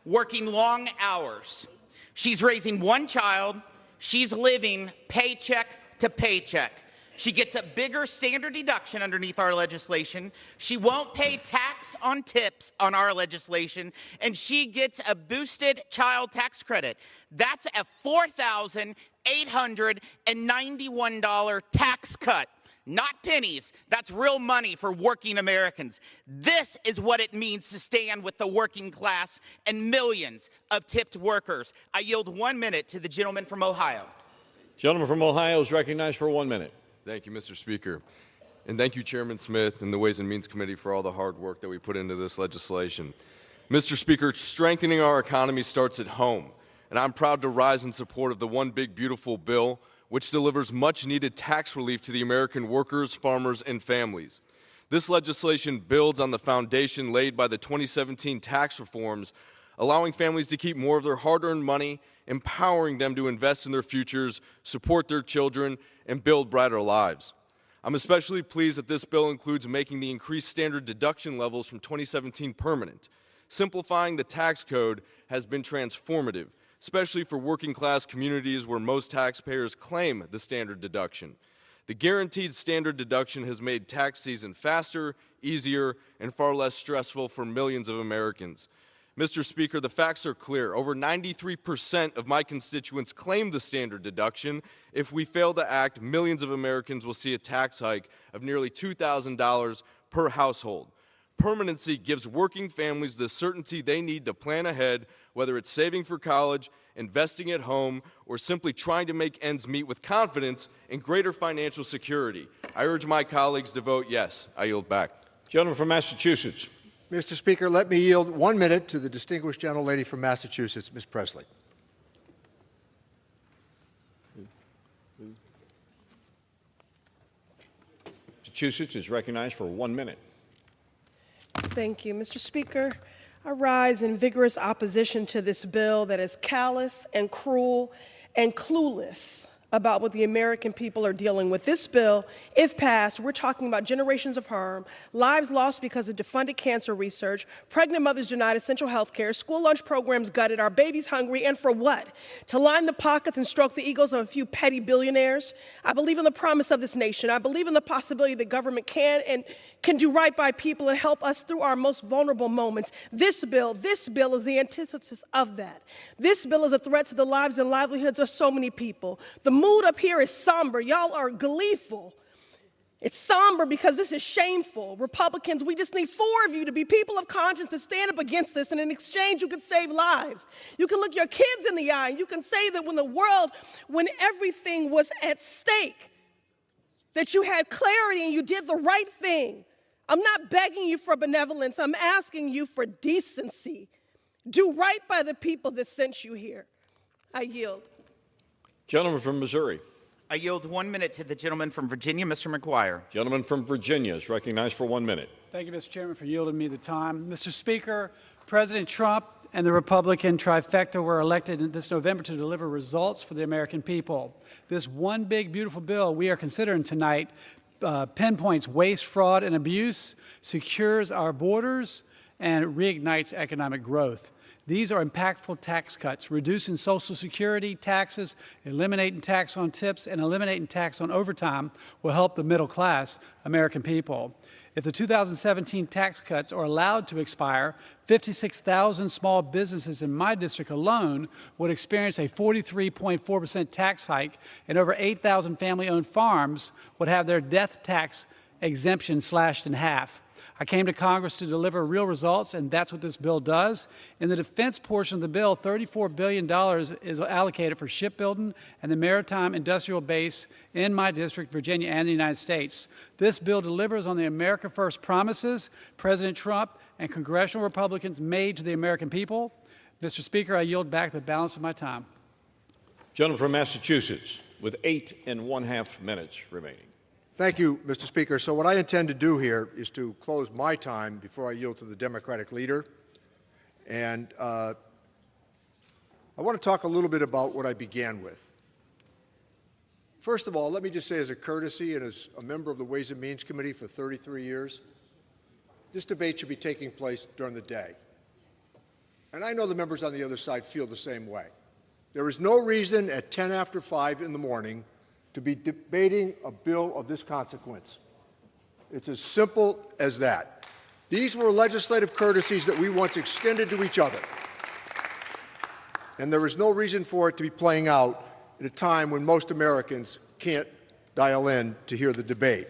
working long hours. She's raising one child. She's living paycheck to paycheck. She gets a bigger standard deduction underneath our legislation. She won't pay tax on tips on our legislation, and she gets a boosted child tax credit. That's a $4,891 tax cut. Not pennies. That's real money for working Americans. This is what it means to stand with the working class and millions of tipped workers. I yield 1 minute to the gentleman from Ohio. Gentleman from Ohio is recognized for 1 minute. Thank you, Mr. Speaker. And thank you, Chairman Smith and the Ways and Means Committee for all the hard work that we put into this legislation. Mr. Speaker, strengthening our economy starts at home, and I'm proud to rise in support of the One Big Beautiful Bill, which delivers much-needed tax relief to the American workers, farmers, and families. This legislation builds on the foundation laid by the 2017 tax reforms, allowing families to keep more of their hard-earned money, empowering them to invest in their futures, support their children, and build brighter lives. I'm especially pleased that this bill includes making the increased standard deduction levels from 2017 permanent. Simplifying the tax code has been transformative, especially for working-class communities where most taxpayers claim the standard deduction. The guaranteed standard deduction has made tax season faster, easier, and far less stressful for millions of Americans. Mr. Speaker, the facts are clear. Over 93% of my constituents claim the standard deduction. If we fail to act, millions of Americans will see a tax hike of nearly $2,000 per household. Permanency gives working families the certainty they need to plan ahead, whether it's saving for college, investing at home, or simply trying to make ends meet with confidence and greater financial security. I urge my colleagues to vote yes. I yield back. Gentleman from Massachusetts. Mr. Speaker, let me yield 1 minute to the distinguished gentlelady from Massachusetts, Ms. Presley. Massachusetts is recognized for 1 minute. Thank you, Mr. Speaker. I rise in vigorous opposition to this bill that is callous and cruel and clueless about what the American people are dealing with. This bill, if passed, we're talking about generations of harm, lives lost because of defunded cancer research, pregnant mothers denied essential health care, school lunch programs gutted, our babies hungry, and for what? To line the pockets and stroke the egos of a few petty billionaires? I believe in the promise of this nation. I believe in the possibility that government can do right by people and help us through our most vulnerable moments. This bill is the antithesis of that. This bill is a threat to the lives and livelihoods of so many people. The mood up here is somber. Y'all are gleeful. It's somber because this is shameful. Republicans, we just need 4 of you to be people of conscience to stand up against this, and in exchange, you can save lives. You can look your kids in the eye, and you can say that when everything was at stake, that you had clarity and you did the right thing. I'm not begging you for benevolence. I'm asking you for decency. Do right by the people that sent you here. I yield. Gentleman from Missouri. I yield 1 minute to the gentleman from Virginia, Mr. McGuire. Gentleman from Virginia is recognized for 1 minute. Thank you, Mr. Chairman, for yielding me the time. Mr. Speaker, President Trump and the Republican trifecta were elected this November to deliver results for the American people. This one big, beautiful bill we are considering tonight pinpoints waste, fraud, and abuse, secures our borders, and reignites economic growth. These are impactful tax cuts, reducing Social Security taxes, eliminating tax on tips, and eliminating tax on overtime will help the middle class American people. If the 2017 tax cuts are allowed to expire, 56,000 small businesses in my district alone would experience a 43.4% tax hike, and over 8,000 family-owned farms would have their death tax exemption slashed in half. I came to Congress to deliver real results, and that's what this bill does. In the defense portion of the bill, $34 billion is allocated for shipbuilding and the maritime industrial base in my district, Virginia, and the United States. This bill delivers on the America First promises President Trump and congressional Republicans made to the American people. Mr. Speaker, I yield back the balance of my time. Gentleman from Massachusetts with 8½ minutes remaining. Thank you, Mr. Speaker. So what I intend to do here is to close my time before I yield to the Democratic leader. And I want to talk a little bit about what I began with. First of all, let me just say as a courtesy and as a member of the Ways and Means Committee for 33 years, this debate should be taking place during the day. And I know the members on the other side feel the same way. There is no reason at 10 after 5 in the morning to be debating a bill of this consequence. It's as simple as that. These were legislative courtesies that we once extended to each other. And there is no reason for it to be playing out at a time when most Americans can't dial in to hear the debate.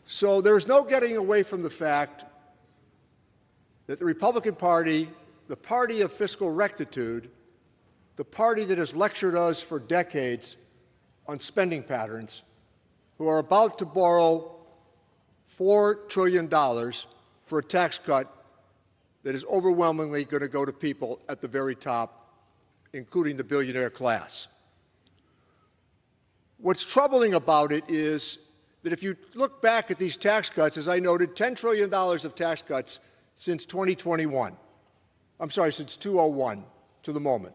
So there's no getting away from the fact that the Republican Party, the party of fiscal rectitude, the party that has lectured us for decades on spending patterns, who are about to borrow $4 trillion for a tax cut that is overwhelmingly going to go to people at the very top, including the billionaire class. What's troubling about it is that if you look back at these tax cuts, as I noted, $10 trillion of tax cuts since 2021. I'm sorry, since 2001 to the moment.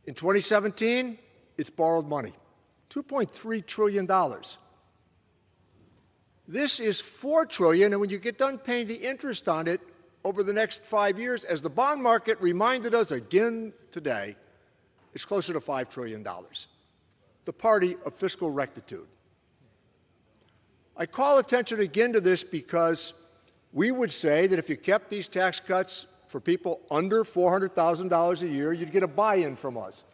In 2017, it's borrowed money, $2.3 trillion. This is $4 trillion, and when you get done paying the interest on it over the next 5 years, as the bond market reminded us again today, it's closer to $5 trillion. The party of fiscal rectitude. I call attention again to this because we would say that if you kept these tax cuts for people under $400,000 a year, you'd get a buy-in from us.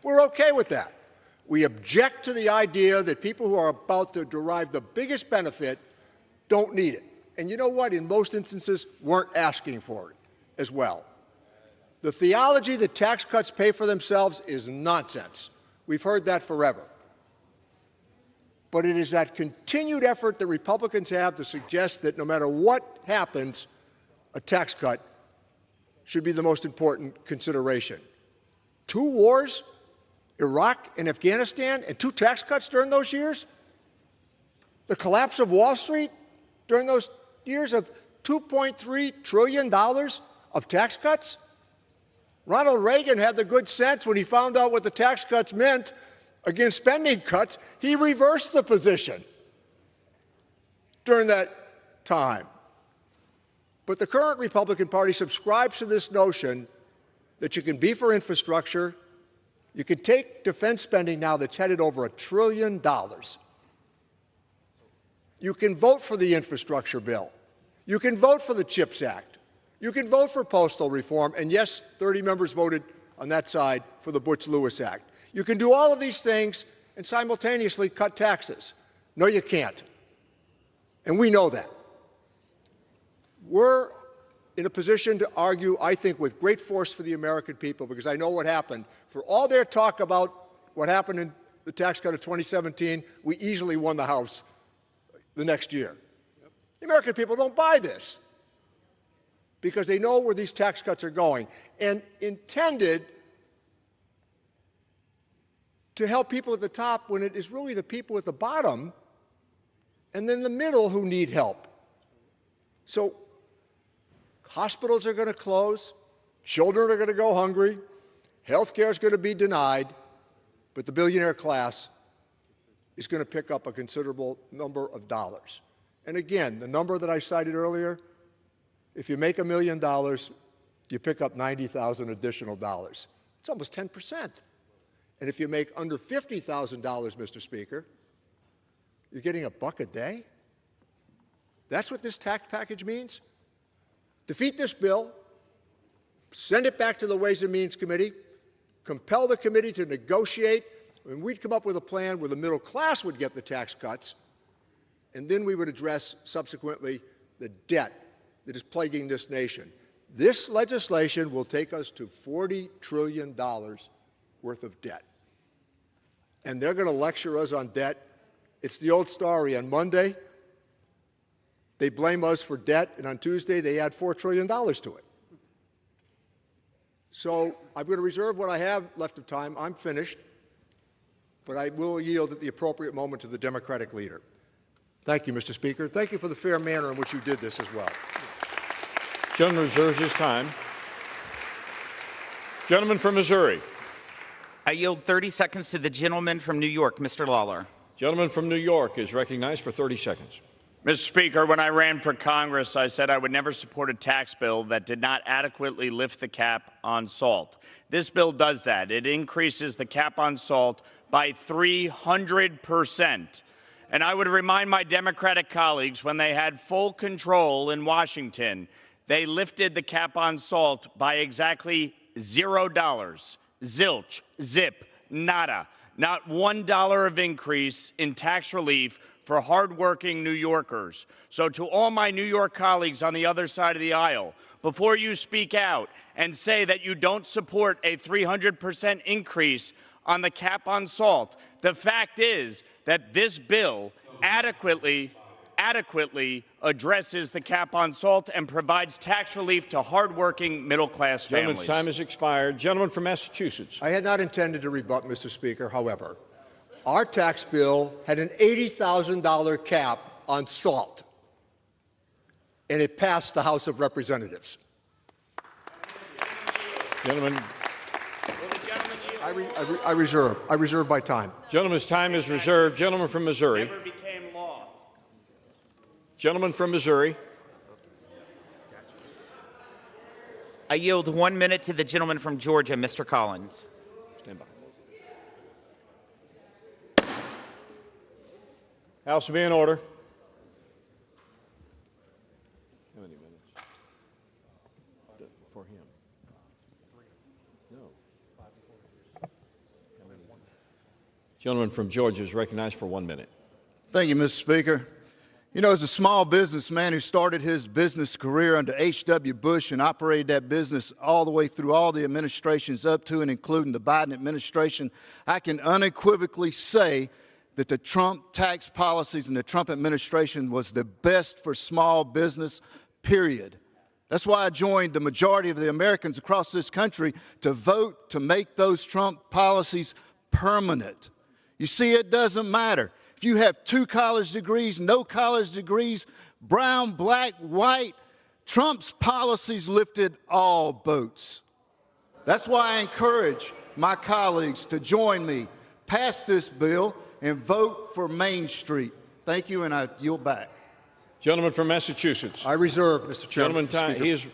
We're okay with that. We object to the idea that people who are about to derive the biggest benefit don't need it. and you know what? In most instances, weren't asking for it as well. The theology that tax cuts pay for themselves is nonsense. We've heard that forever. But it is that continued effort that Republicans have to suggest that no matter what happens, a tax cut should be the most important consideration. 2 wars, Iraq and Afghanistan, and 2 tax cuts during those years? The collapse of Wall Street during those years of $2.3 trillion of tax cuts? Ronald Reagan had the good sense when he found out what the tax cuts meant against spending cuts, he reversed the position during that time. But the current Republican Party subscribes to this notion that you can be for infrastructure, you can take defense spending now that's headed over $1 trillion. You can vote for the infrastructure bill. You can vote for the CHIPS Act. You can vote for postal reform. And yes, 30 members voted on that side for the Butch-Lewis Act. You can do all of these things and simultaneously cut taxes. No, you can't. And we know that. We're in a position to argue, I think, with great force for the American people, because I know what happened. For all their talk about what happened in the tax cut of 2017, we easily won the House the next year. The American people don't buy this because they know where these tax cuts are going and intended to help people at the top when it is really the people at the bottom and then the middle who need help. So hospitals are going to close, children are going to go hungry, health care is going to be denied, but the billionaire class is going to pick up a considerable number of dollars. And again, the number that I cited earlier, if you make $1 million, you pick up $90,000 additional dollars. It's almost 10%. And if you make under $50,000, Mr. Speaker, you're getting $1 a day? That's what this tax package means? Defeat this bill, send it back to the Ways and Means Committee, compel the committee to negotiate, and we'd come up with a plan where the middle class would get the tax cuts, and then we would address subsequently the debt that is plaguing this nation. This legislation will take us to $40 trillion worth of debt. And they're going to lecture us on debt. It's the old story. On Monday, they blame us for debt, and on Tuesday, they add $4 trillion to it. So I'm going to reserve what I have left of time. I'm finished. But I will yield at the appropriate moment to the Democratic leader. Thank you, Mr. Speaker. Thank you for the fair manner in which you did this as well. Gentleman reserves his time. Gentleman from Missouri. I yield 30 seconds to the gentleman from New York, Mr. Lawler. Gentleman from New York is recognized for 30 seconds. Mr. Speaker, when I ran for Congress, I said I would never support a tax bill that did not adequately lift the cap on salt. This bill does that. It increases the cap on salt by 300%. And I would remind my Democratic colleagues, when they had full control in Washington, they lifted the cap on salt by exactly $0. Zilch, zip, nada. Not $1 of increase in tax relief for hardworking New Yorkers. So to all my New York colleagues on the other side of the aisle, before you speak out and say that you don't support a 300% increase on the cap on salt, the fact is that this bill adequately addresses the cap on salt and provides tax relief to hardworking middle-class families. Gentleman's time has expired. Gentleman from Massachusetts. I had not intended to rebut, Mr. Speaker. However, our tax bill had an $80,000 cap on salt, and it passed the House of Representatives. Gentleman. I reserve my time. Gentleman's time is reserved. Gentleman from Missouri. Never became law. Gentleman from Missouri. I yield 1 minute to the gentleman from Georgia, Mr. Collins. Stand by. House will be in order. How many minutes? For him. No. Gentleman from Georgia is recognized for 1 minute. Thank you, Mr. Speaker. You know, as a small businessman who started his business career under H.W. Bush and operated that business all the way through all the administrations up to and including the Biden administration, I can unequivocally say that the Trump tax policies and the Trump administration was the best for small business, period. That's why I joined the majority of the Americans across this country to vote to make those Trump policies permanent. You see, it doesn't matter. If you have 2 college degrees, no college degrees, brown, black, white, Trump's policies lifted all boats. That's why I encourage my colleagues to join me, pass this bill, and vote for Main Street. Thank you, and I yield back. Gentleman from Massachusetts. I reserve, Mr. Chairman. Gentleman,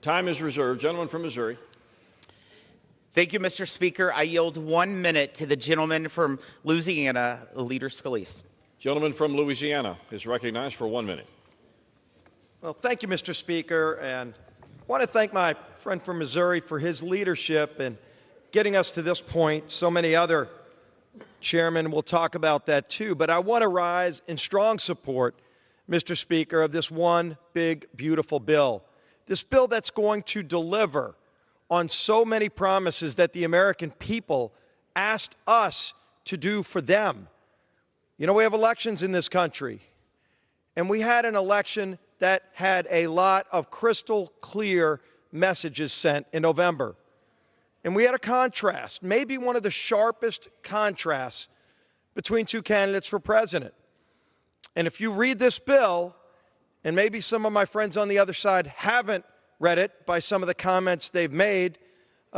time is reserved. Gentleman from Missouri. Thank you, Mr. Speaker. I yield 1 minute to the gentleman from Louisiana, Leader Scalise. Gentleman from Louisiana is recognized for 1 minute. Well, thank you, Mr. Speaker, and I want to thank my friend from Missouri for his leadership in getting us to this point. So many other chairmen will talk about that too, but I want to rise in strong support, Mr. Speaker, of this one big, beautiful bill. This bill that's going to deliver on so many promises that the American people asked us to do for them. You know, we have elections in this country, and we had an election that had a lot of crystal clear messages sent in November. And we had a contrast, maybe one of the sharpest contrasts between 2 candidates for president. And if you read this bill, and maybe some of my friends on the other side haven't read it by some of the comments they've made,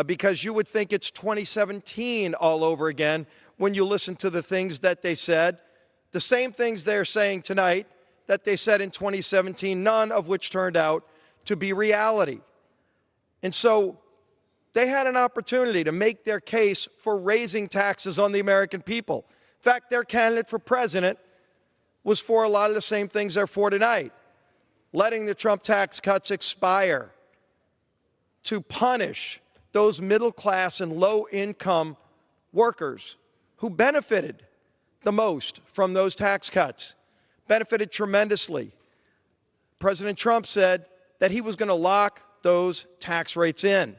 because you would think it's 2017 all over again when you listen to the things that they said, the same things they're saying tonight that they said in 2017, none of which turned out to be reality. And so they had an opportunity to make their case for raising taxes on the American people. In fact, their candidate for president was for a lot of the same things they're for tonight. Letting the Trump tax cuts expire to punish those middle-class and low-income workers who benefited the most from those tax cuts, benefited tremendously. President Trump said that he was going to lock those tax rates in,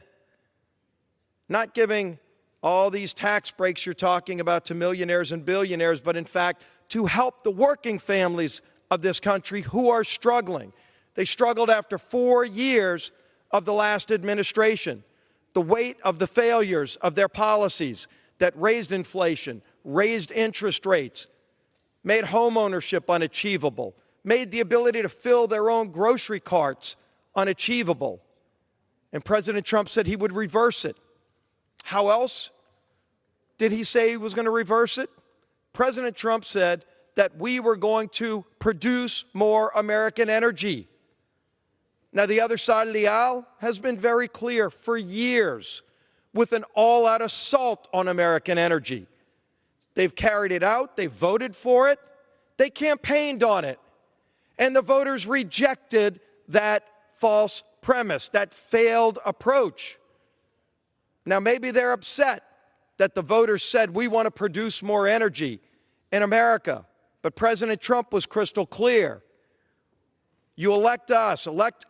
not giving all these tax breaks you're talking about to millionaires and billionaires, but in fact to help the working families of this country who are struggling. They struggled after 4 years of the last administration. The weight of the failures of their policies that raised inflation, raised interest rates, made home ownership unachievable, made the ability to fill their own grocery carts unachievable. And President Trump said he would reverse it. How else did he say he was going to reverse it? President Trump said that we were going to produce more American energy. Now, the other side of the aisle has been very clear for years with an all-out assault on American energy. They've carried it out. They voted for it. They campaigned on it. And the voters rejected that false premise, that failed approach. Now, maybe they're upset that the voters said we want to produce more energy in America. But President Trump was crystal clear. You elect us, elect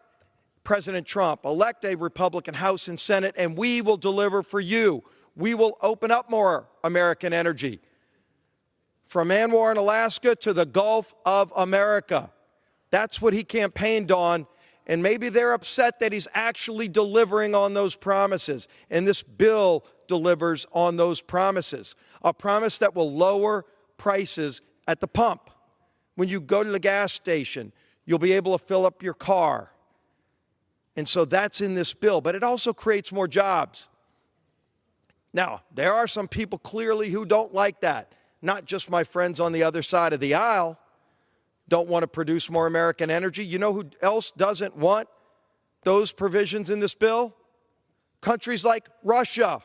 President Trump, elect a Republican House and Senate, and we will deliver for you. We will open up more American energy. From Anwar in Alaska to the Gulf of America. That's what he campaigned on. And maybe they're upset that he's actually delivering on those promises. And this bill delivers on those promises. A promise that will lower prices at the pump. When you go to the gas station, you'll be able to fill up your car. And so that's in this bill. But it also creates more jobs. Now, there are some people clearly who don't like that. Not just my friends on the other side of the aisle don't want to produce more American energy. You know who else doesn't want those provisions in this bill? Countries like Russia,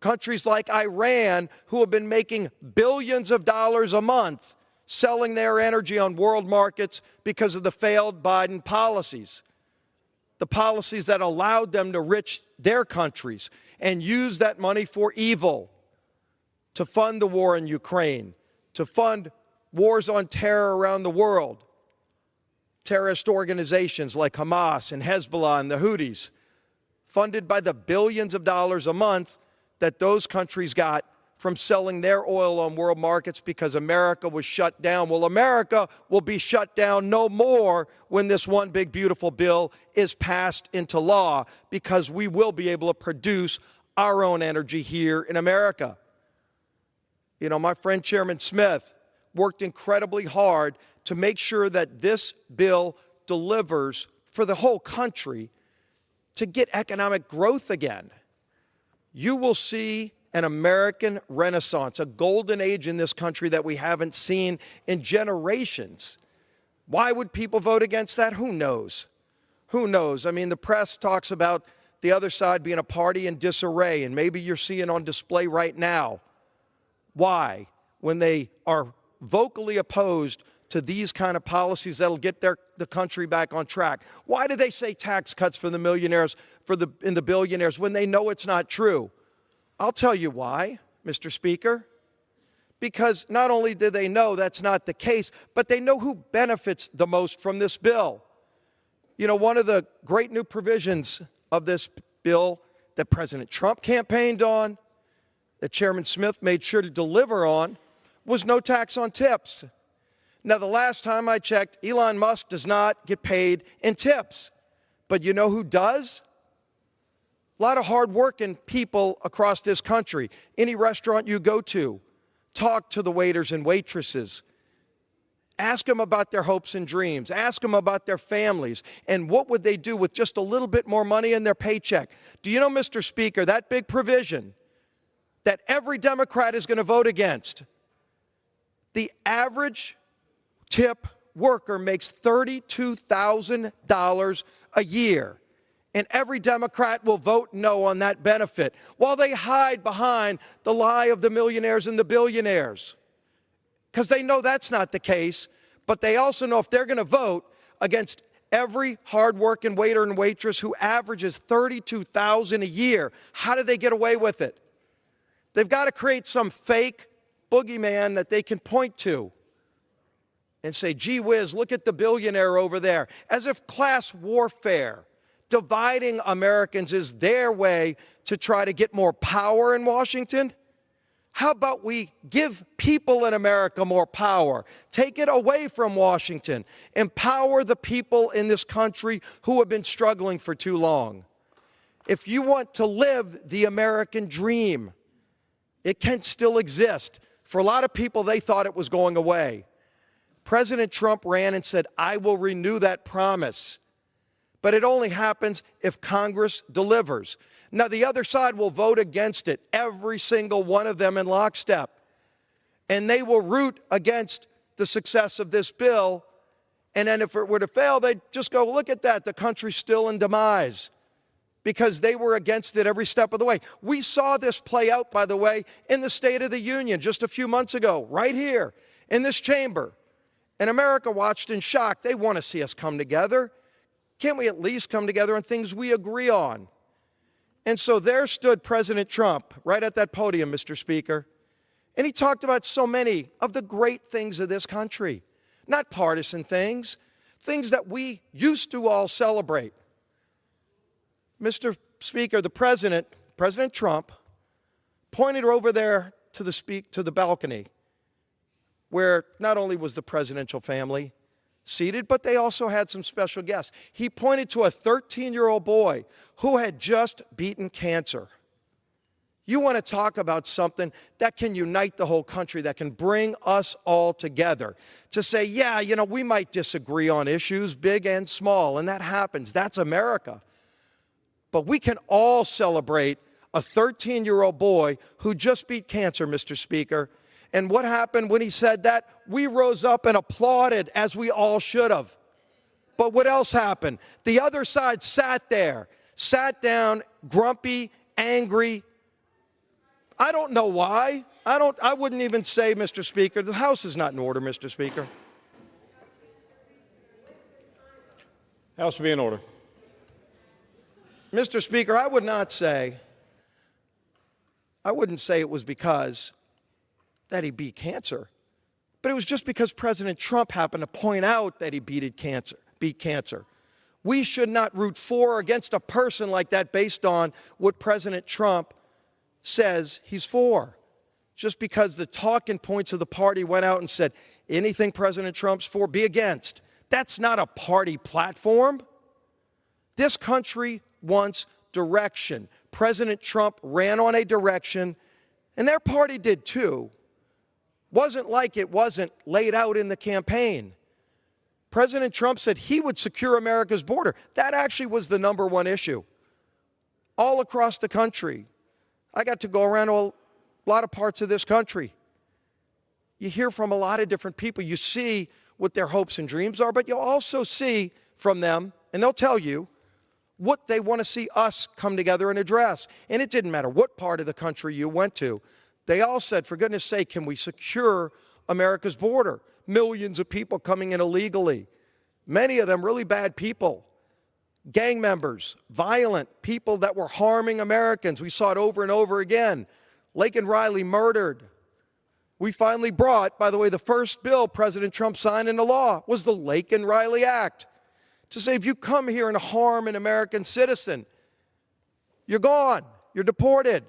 countries like Iran, who have been making billions of dollars a month selling their energy on world markets because of the failed Biden policies. The policies that allowed them to enrich their countries and use that money for evil, to fund the war in Ukraine, to fund wars on terror around the world. terrorist organizations like Hamas and Hezbollah and the Houthis, funded by the billions of dollars a month that those countries got from selling their oil on world markets because America was shut down. Well, America will be shut down no more when this one big beautiful bill is passed into law, because we will be able to produce our own energy here in America. You know, my friend Chairman Smith worked incredibly hard to make sure that this bill delivers for the whole country to get economic growth again. You will see an American renaissance, a golden age in this country that we haven't seen in generations. Why would people vote against that? Who knows? Who knows? I mean, the press talks about the other side being a party in disarray, and maybe you're seeing on display right now why, when they are vocally opposed to these kind of policies that'll get the country back on track. Why do they say tax cuts for the millionaires, and the billionaires, when they know it's not true? I'll tell you why, Mr. Speaker. Because not only do they know that's not the case, but they know who benefits the most from this bill. You know, one of the great new provisions of this bill that President Trump campaigned on, that Chairman Smith made sure to deliver on, was no tax on tips. Now, the last time I checked, Elon Musk does not get paid in tips. But you know who does? A lot of hardworking people across this country. Any restaurant you go to, talk to the waiters and waitresses. Ask them about their hopes and dreams. Ask them about their families. And what would they do with just a little bit more money in their paycheck? Do you know, Mr. Speaker, that big provision that every Democrat is going to vote against, the average tip worker makes $32,000 a year. And every Democrat will vote no on that benefit while they hide behind the lie of the millionaires and the billionaires. Because they know that's not the case, but they also know if they're going to vote against every hardworking waiter and waitress who averages $32,000 a year, how do they get away with it? They've got to create some fake boogeyman that they can point to and say, gee whiz, look at the billionaire over there, as if class warfare, dividing Americans, is their way to try to get more power in Washington. How about we give people in America more power? Take it away from Washington. Empower the people in this country who have been struggling for too long. If you want to live the American dream, it can still exist. For a lot of people, they thought it was going away. President Trump ran and said, I will renew that promise. But it only happens if Congress delivers. Now, the other side will vote against it, every single one of them in lockstep. And they will root against the success of this bill. And then if it were to fail, they'd just go, look at that, the country's still in demise. Because they were against it every step of the way. We saw this play out, by the way, in the State of the Union just a few months ago, right here in this chamber. And America watched in shock. They want to see us come together. Can't we at least come together on things we agree on? And so there stood President Trump right at that podium, Mr. Speaker. And he talked about so many of the great things of this country. Not partisan things, things that we used to all celebrate. Mr. Speaker, the President Trump, pointed over there to the balcony, where not only was the presidential family seated, but they also had some special guests. He pointed to a 13-year-old boy who had just beaten cancer. You want to talk about something that can unite the whole country, that can bring us all together. To say, yeah, you know, we might disagree on issues, big and small, and that happens. That's America. But we can all celebrate a 13-year-old boy who just beat cancer, Mr. Speaker. And what happened when he said that? We rose up and applauded, as we all should have. But what else happened? The other side sat there, sat down, grumpy, angry. I don't know why. I wouldn't even say, Mr. Speaker, the House is not in order, Mr. Speaker. House will be in order. Mr. Speaker, I wouldn't say it was because that he beat cancer, but it was just because President Trump happened to point out that he beat cancer. beat cancer. We should not root for or against a person like that based on what President Trump says he's for. Just because the talking points of the party went out and said, anything President Trump's for, be against. That's not a party platform. This country wants direction. President Trump ran on a direction, and their party did too. Wasn't like it wasn't laid out in the campaign. President Trump said he would secure America's border. That actually was the #1 issue. All across the country. I got to go around to a lot of parts of this country. You hear from a lot of different people. You see what their hopes and dreams are, but you'll also see from them, and they'll tell you, what they want to see us come together and address. And it didn't matter what part of the country you went to. They all said, for goodness sake, can we secure America's border? Millions of people coming in illegally. Many of them really bad people. Gang members, violent people that were harming Americans. We saw it over and over again. Laken Riley murdered. We finally brought, by the way, the first bill President Trump signed into law was the Laken Riley Act. To say if you come here and harm an American citizen, you're gone, you're deported.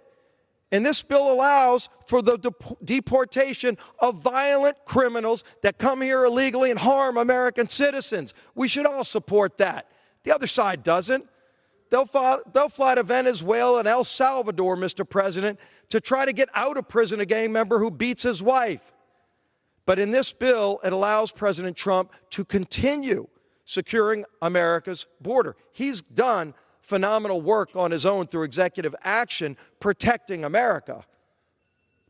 And this bill allows for the deportation of violent criminals that come here illegally and harm American citizens. We should all support that. The other side doesn't. They'll fly to Venezuela and El Salvador, Mr. President, to try to get out of prison a gang member who beats his wife. But in this bill, it allows President Trump to continue securing America's border. He's done phenomenal work on his own through executive action protecting America.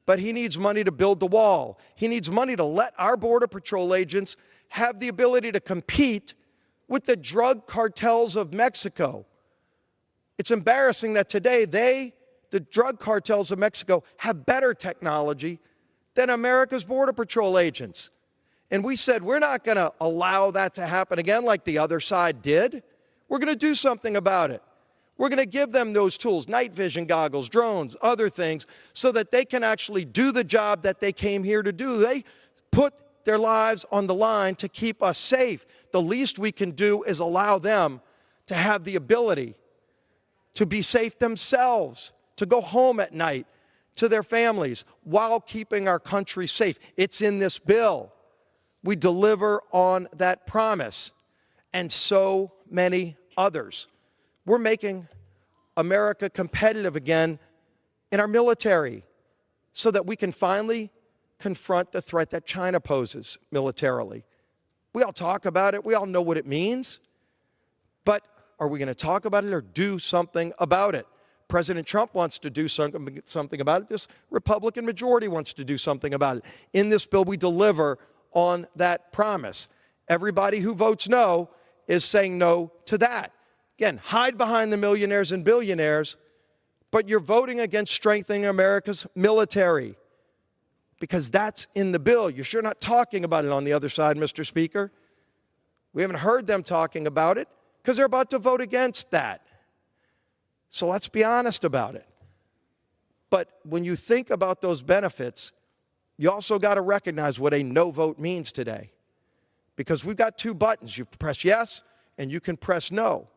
But he needs money to build the wall. He needs money to let our Border Patrol agents have the ability to compete with the drug cartels of Mexico. It's embarrassing that today the drug cartels of Mexico, have better technology than America's Border Patrol agents. And we said, we're not going to allow that to happen again like the other side did. We're going to do something about it. We're going to give them those tools, night vision goggles, drones, other things, so that they can actually do the job that they came here to do. They put their lives on the line to keep us safe. The least we can do is allow them to have the ability to be safe themselves, to go home at night to their families while keeping our country safe. It's in this bill. We deliver on that promise, and so many others. We're making America competitive again in our military so that we can finally confront the threat that China poses militarily. We all talk about it. We all know what it means. But are we going to talk about it or do something about it? President Trump wants to do something about it. This Republican majority wants to do something about it. In this bill, we deliver on that promise. Everybody who votes no is saying no to that. Again, hide behind the millionaires and billionaires, but you're voting against strengthening America's military because that's in the bill. You're sure not talking about it on the other side, Mr. Speaker. We haven't heard them talking about it because they're about to vote against that. So let's be honest about it. But when you think about those benefits, you also got to recognize what a no vote means today. Because we've got two buttons. You press yes and you can press no.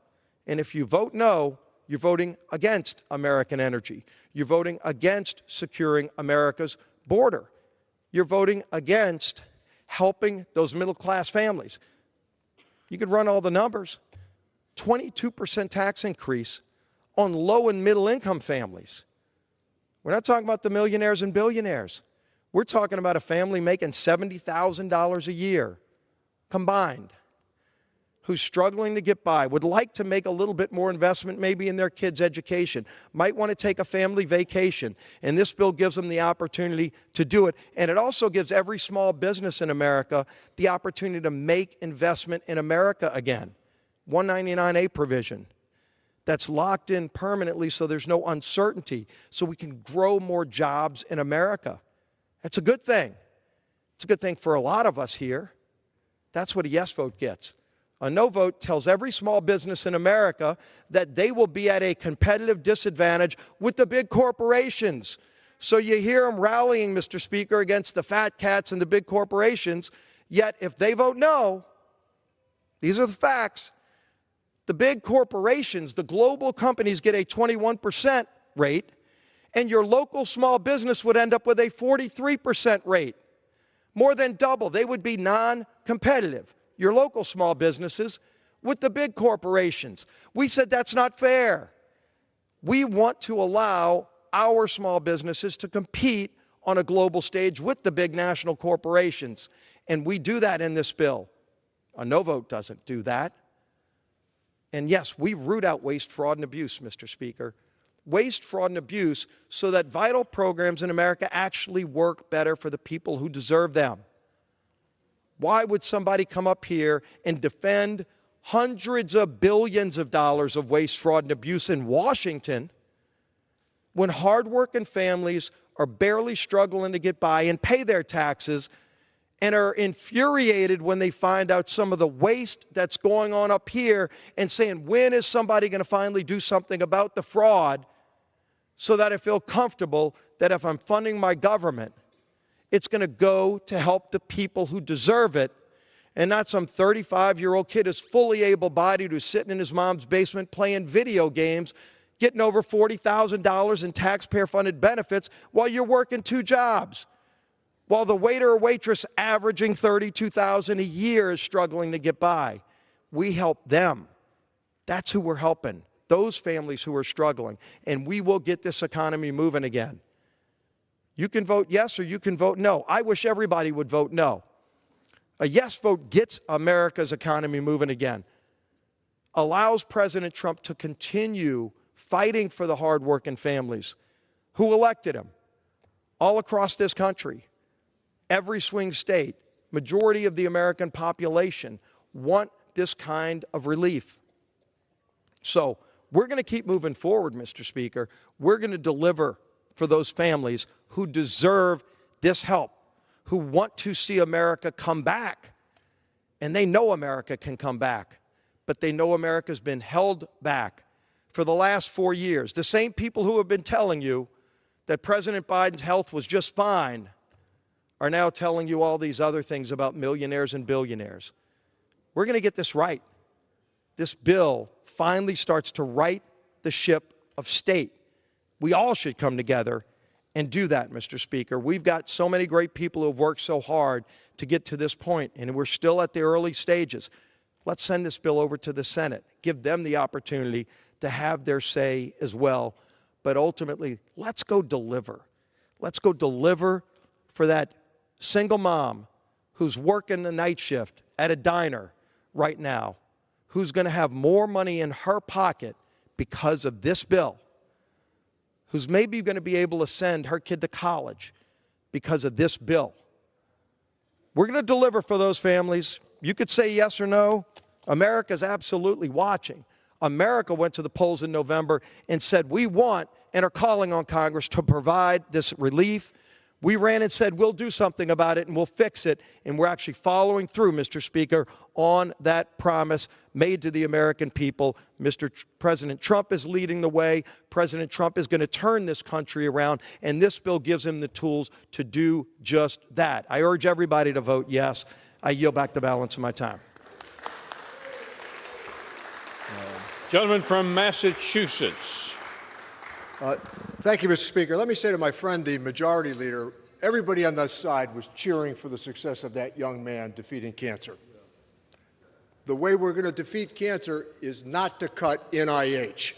And if you vote no, you're voting against American energy. You're voting against securing America's border. You're voting against helping those middle-class families. You could run all the numbers. 22% tax increase on low and middle-income families. We're not talking about the millionaires and billionaires. We're talking about a family making $70,000 a year combined, who's struggling to get by, would like to make a little bit more investment maybe in their kids' education, might want to take a family vacation, and this bill gives them the opportunity to do it. And it also gives every small business in America the opportunity to make investment in America again. 199A provision that's locked in permanently so there's no uncertainty, so we can grow more jobs in America. That's a good thing. It's a good thing for a lot of us here. That's what a yes vote gets. A no vote tells every small business in America that they will be at a competitive disadvantage with the big corporations. So you hear them rallying, Mr. Speaker, against the fat cats and the big corporations, yet if they vote no, These are the facts. The big corporations, the global companies get a 21% rate, and your local small business would end up with a 43% rate. More than double. They would be non-competitive, your local small businesses, with the big corporations. We said that's not fair. We want to allow our small businesses to compete on a global stage with the big national corporations. And we do that in this bill. A no vote doesn't do that. And yes, we root out waste, fraud, and abuse, Mr. Speaker. Waste, fraud, and abuse so that vital programs in America actually work better for the people who deserve them. Why would somebody come up here and defend hundreds of billions of dollars of waste, fraud, and abuse in Washington when hardworking families are barely struggling to get by and pay their taxes and are infuriated when they find out some of the waste that's going on up here and saying, when is somebody going to finally do something about the fraud so that I feel comfortable that if I'm funding my government, it's going to go to help the people who deserve it and not some 35-year-old kid who's fully able-bodied who's sitting in his mom's basement playing video games, getting over $40,000 in taxpayer-funded benefits while you're working 2 jobs, while the waiter or waitress averaging $32,000 a year is struggling to get by. We help them. That's who we're helping, those families who are struggling, and we will get this economy moving again. You can vote yes or you can vote no. I wish everybody would vote no. A yes vote gets America's economy moving again, allows President Trump to continue fighting for the hardworking families who elected him all across this country. Every swing state, majority of the American population want this kind of relief. So we're going to keep moving forward, Mr. Speaker. We're going to deliver for those families who deserve this help, who want to see America come back. And they know America can come back, but they know America's been held back for the last 4 years. The same people who have been telling you that President Biden's health was just fine are now telling you all these other things about millionaires and billionaires. We're going to get this right. This bill finally starts to right the ship of state. We all should come together and do that, Mr. Speaker. We've got so many great people who have worked so hard to get to this point, and we're still at the early stages. Let's send this bill over to the Senate, give them the opportunity to have their say as well. But ultimately, let's go deliver. Let's go deliver for that single mom who's working the night shift at a diner right now, who's going to have more money in her pocket because of this bill, who's maybe going to be able to send her kid to college because of this bill. We're going to deliver for those families. You could say yes or no. America's absolutely watching. America went to the polls in November and said, we want and are calling on Congress to provide this relief. We ran and said, we'll do something about it and we'll fix it. And we're actually following through, Mr. Speaker, on that promise made to the American people. President Trump is leading the way. President Trump is going to turn this country around, and this bill gives him the tools to do just that. I urge everybody to vote yes. I yield back the balance of my time. Gentleman from Massachusetts. Thank you, Mr. Speaker. Let me say to my friend, the majority leader, everybody on this side was cheering for the success of that young man defeating cancer. The way we're going to defeat cancer is not to cut NIH.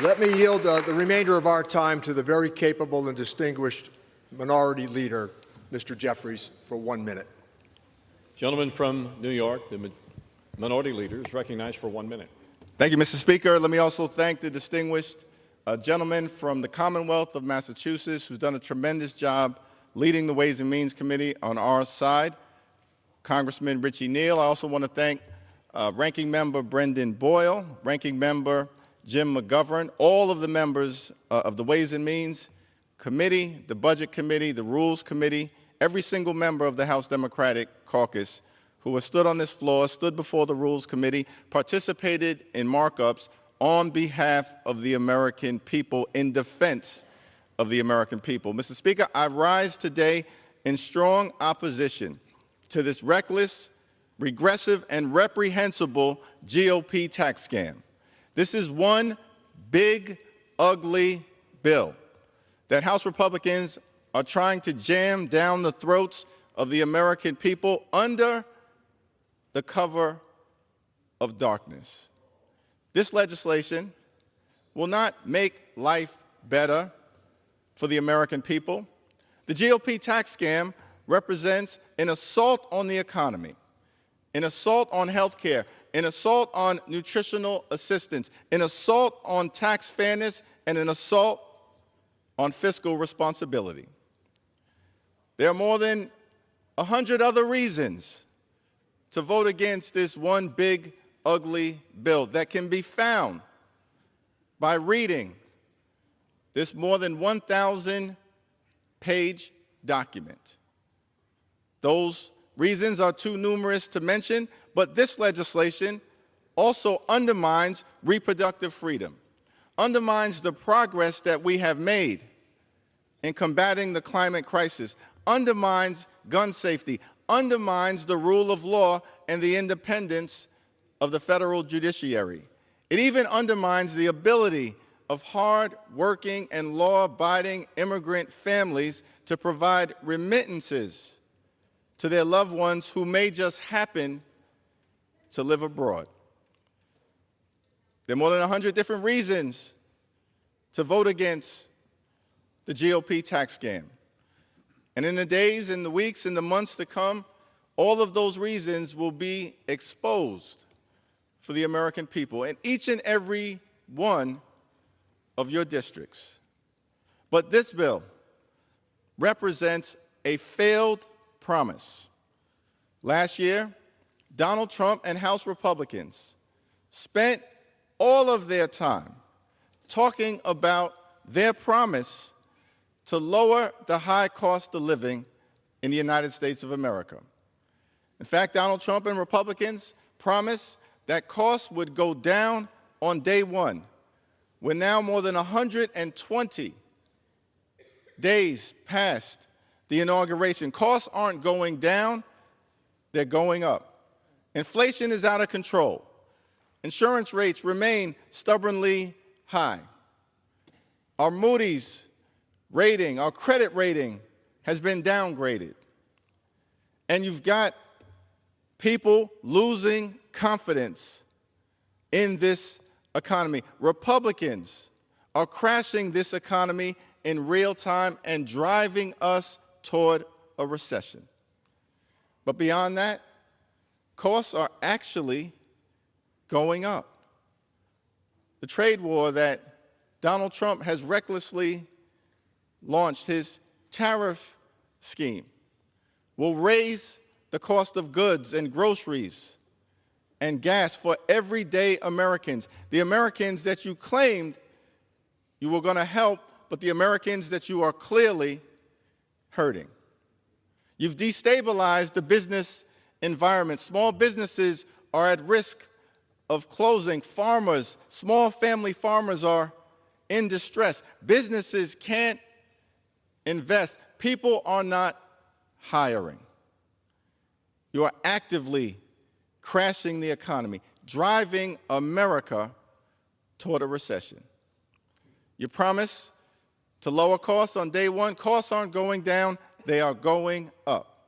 Let me yield the remainder of our time to the very capable and distinguished minority leader, Mr. Jeffries, for 1 minute. Gentleman from New York, the minority leader, is recognized for 1 minute. Thank you, Mr. Speaker. Let me also thank the distinguished gentleman from the Commonwealth of Massachusetts who's done a tremendous job leading the Ways and Means Committee on our side, Congressman Richie Neal. I also want to thank Ranking Member Brendan Boyle, Ranking Member Jim McGovern, all of the members of the Ways and Means Committee, the Budget Committee, the Rules Committee, every single member of the House Democratic Caucus who have stood on this floor, stood before the Rules Committee, participated in markups on behalf of the American people, in defense of the American people. Mr. Speaker, I rise today in strong opposition to this reckless, regressive, and reprehensible GOP tax scam. This is one big, ugly bill that House Republicans are trying to jam down the throats of the American people under the cover of darkness. This legislation will not make life better for the American people. The GOP tax scam represents an assault on the economy, an assault on health care, an assault on nutritional assistance, an assault on tax fairness, and an assault on fiscal responsibility. There are more than 100 other reasons to vote against this one big, ugly bill that can be found by reading this more than 1,000-page document. Those reasons are too numerous to mention, but this legislation also undermines reproductive freedom, undermines the progress that we have made in combating the climate crisis, undermines gun safety, undermines the rule of law and the independence of the federal judiciary. It even undermines the ability of hard-working and law-abiding immigrant families to provide remittances to their loved ones who may just happen to live abroad. There are more than 100 different reasons to vote against the GOP tax scam. And in the days, in the weeks, in the months to come, all of those reasons will be exposed for the American people in each and every one of your districts. But this bill represents a failed promise. Last year, Donald Trump and House Republicans spent all of their time talking about their promise to lower the high cost of living in the United States of America. In fact, Donald Trump and Republicans promised that costs would go down on day one. We're now more than 120 days past the inauguration. Costs aren't going down, they're going up. Inflation is out of control. Insurance rates remain stubbornly high. Our Moody's rating, our credit rating, has been downgraded. And you've got people losing confidence in this economy. Republicans are crashing this economy in real time and driving us toward a recession. But beyond that, costs are actually going up. The trade war that Donald Trump has recklessly launched, his tariff scheme, will raise the cost of goods and groceries and gas for everyday Americans, the Americans that you claimed you were going to help, but the Americans that you are clearly hurting. You've destabilized the business environment. Small businesses are at risk of closing. Farmers, small family farmers, are in distress. Businesses can't invest. People are not hiring. You are actively crashing the economy, driving America toward a recession. You promise to lower costs on day one. Costs aren't going down, they are going up.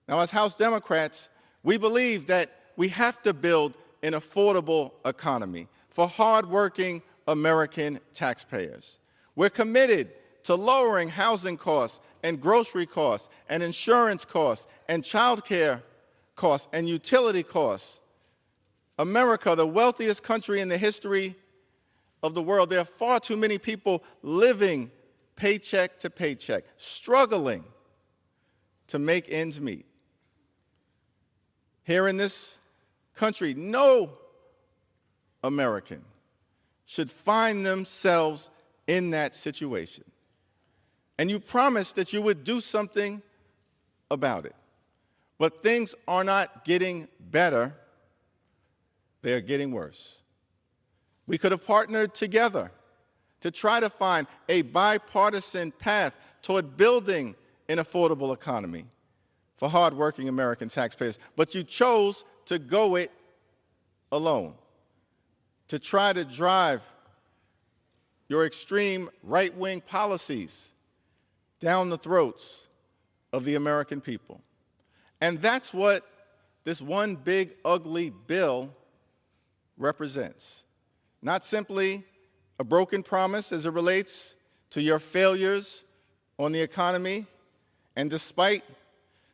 Now, as House Democrats, we believe that we have to build an affordable economy for hardworking American taxpayers. We're committed to lowering housing costs and grocery costs and insurance costs and child care costs and utility costs. America, the wealthiest country in the history of the world, there are far too many people living paycheck to paycheck, struggling to make ends meet. Here in this country, no American should find themselves in that situation. And you promised that you would do something about it. But things are not getting better, they are getting worse. We could have partnered together to try to find a bipartisan path toward building an affordable economy for hardworking American taxpayers. But you chose to go it alone, to try to drive your extreme right-wing policies down the throats of the American people. And that's what this one big, ugly bill represents. Not simply a broken promise as it relates to your failures on the economy, and despite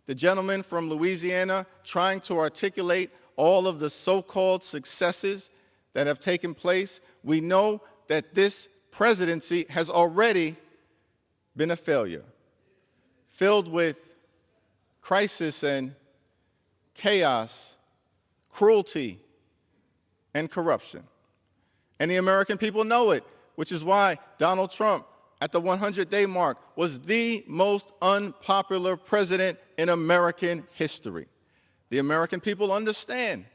the gentleman from Louisiana trying to articulate all of the so-called successes that have taken place, we know that this presidency has already been a failure, filled with crisis and chaos, cruelty, and corruption. And the American people know it, which is why Donald Trump, at the 100-day mark, was the most unpopular president in American history. The American people understand.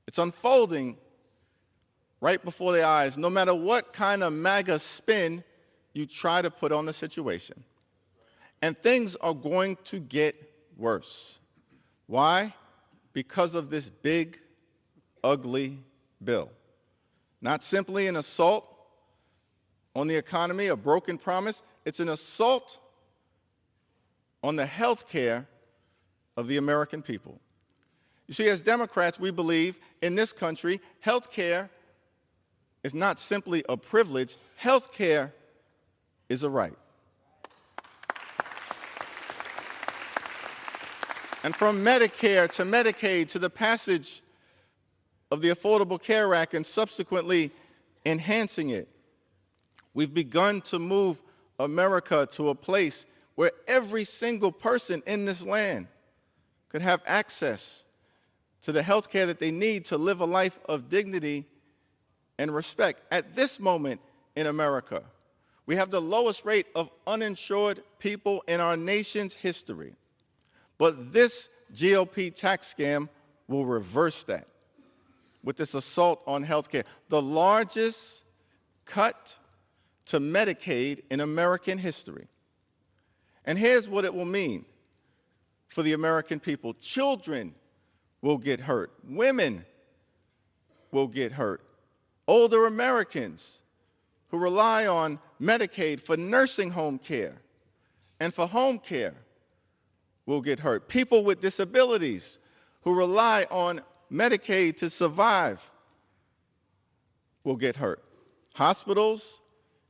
It's unfolding right before their eyes, no matter what kind of MAGA spin you try to put on the situation. And things are going to get worse. Why? Because of this big, ugly bill. Not simply an assault on the economy, a broken promise. It's an assault on the health care of the American people. You see, as Democrats, we believe in this country, health care is not simply a privilege. Health care is a right. And from Medicare to Medicaid to the passage of the Affordable Care Act and subsequently enhancing it, we've begun to move America to a place where every single person in this land could have access to the health care that they need to live a life of dignity and respect. At this moment in America, we have the lowest rate of uninsured people in our nation's history. But this GOP tax scam will reverse that with this assault on health care, the largest cut to Medicaid in American history. And here's what it will mean for the American people. Children will get hurt. Women will get hurt. Older Americans who rely on Medicaid for nursing home care and for home care will get hurt. People with disabilities who rely on Medicaid to survive will get hurt. Hospitals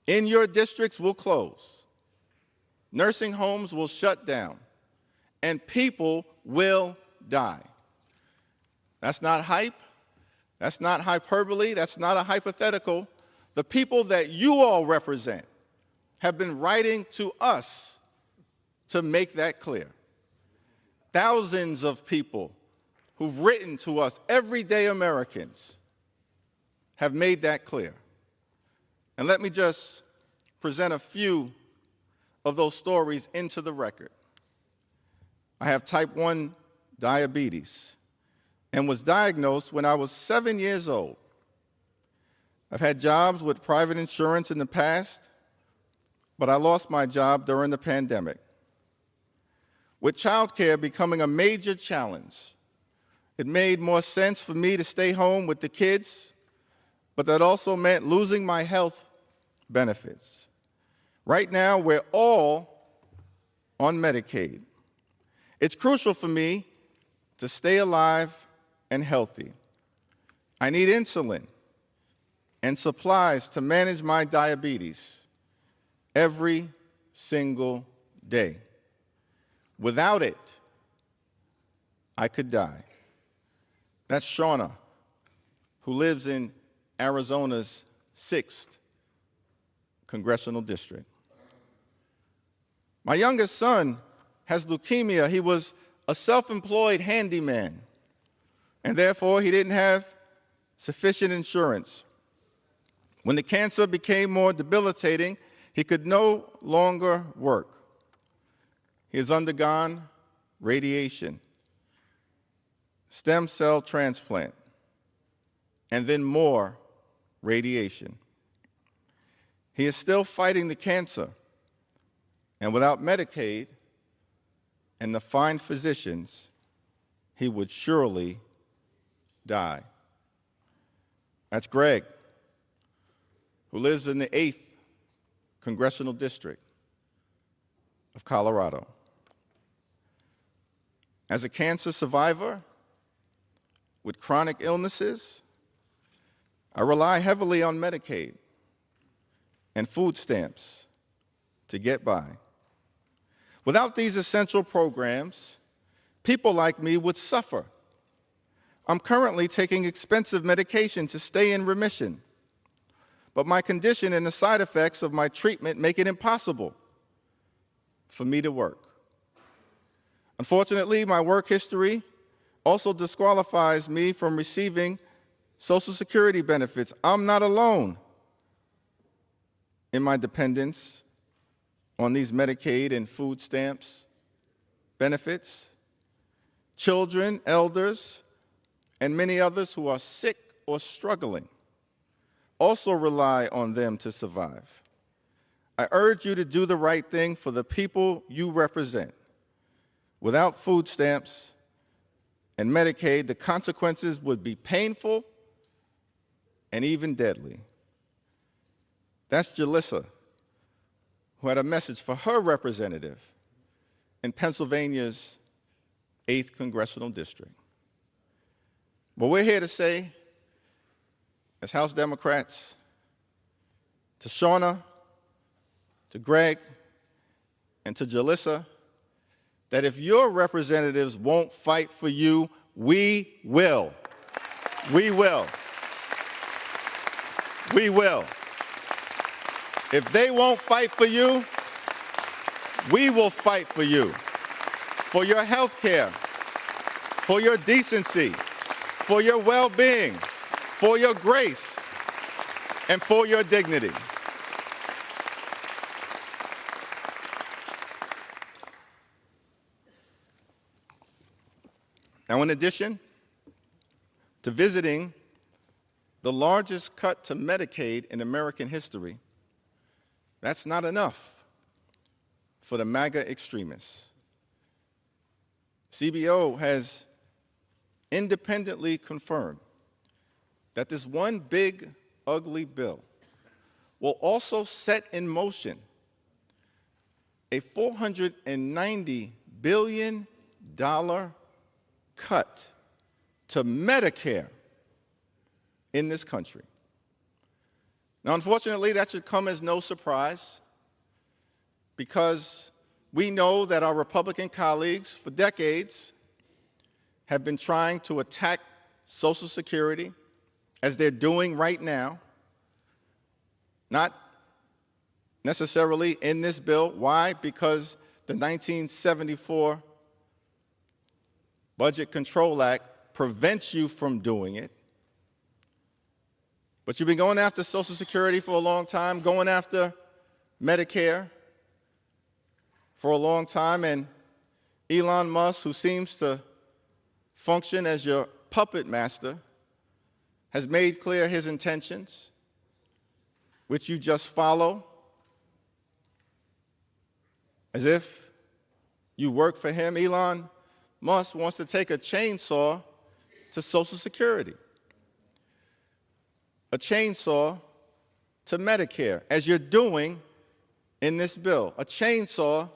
in your districts will close. Nursing homes will shut down. And people will die. That's not hype. That's not hyperbole. That's not a hypothetical. The people that you all represent have been writing to us to make that clear. Thousands of people who've written to us, everyday Americans, have made that clear. And let me just present a few of those stories into the record. I have type 1 diabetes and was diagnosed when I was 7 years old. I've had jobs with private insurance in the past, but I lost my job during the pandemic. With childcare becoming a major challenge, it made more sense for me to stay home with the kids, but that also meant losing my health benefits. Right now, we're all on Medicaid. It's crucial for me to stay alive and healthy. I need insulin and supplies to manage my diabetes every single day. Without it, I could die. That's Shauna, who lives in Arizona's 6th congressional district. My youngest son has leukemia. He was a self-employed handyman, and therefore he didn't have sufficient insurance. When the cancer became more debilitating, he could no longer work. He has undergone radiation, stem cell transplant, and then more radiation. He is still fighting the cancer, and without Medicaid and the fine physicians, he would surely die. That's Greg, who lives in the 8th Congressional District of Colorado. As a cancer survivor with chronic illnesses, I rely heavily on Medicaid and food stamps to get by. Without these essential programs, people like me would suffer. I'm currently taking expensive medication to stay in remission, but my condition and the side effects of my treatment make it impossible for me to work. Unfortunately, my work history also disqualifies me from receiving Social Security benefits. I'm not alone in my dependence on these Medicaid and food stamps benefits. Children, elders, and many others who are sick or struggling also rely on them to survive. I urge you to do the right thing for the people you represent. Without food stamps and Medicaid, the consequences would be painful and even deadly. That's Jalissa, who had a message for her representative in Pennsylvania's 8th Congressional District. But we're here to say, as House Democrats, to Shauna, to Greg, and to Jalissa, that if your representatives won't fight for you, we will. We will. We will. If they won't fight for you, we will fight for you. For your health care, for your decency, for your well-being, for your grace, and for your dignity. Now, in addition to visiting the largest cut to Medicaid in American history, that's not enough for the MAGA extremists. CBO has independently confirmed that this one big, ugly bill will also set in motion a $490 billion cut to Medicare in this country. Now, unfortunately, that should come as no surprise, because we know that our Republican colleagues for decades have been trying to attack Social Security, as they're doing right now, not necessarily in this bill. Why? Because the 1974 Budget Control Act prevents you from doing it. But you've been going after Social Security for a long time, going after Medicare for a long time, and Elon Musk, who seems to function as your puppet master, has made clear his intentions, which you just follow as if you work for him. Elon Musk wants to take a chainsaw to Social Security, a chainsaw to Medicare, as you're doing in this bill, a chainsaw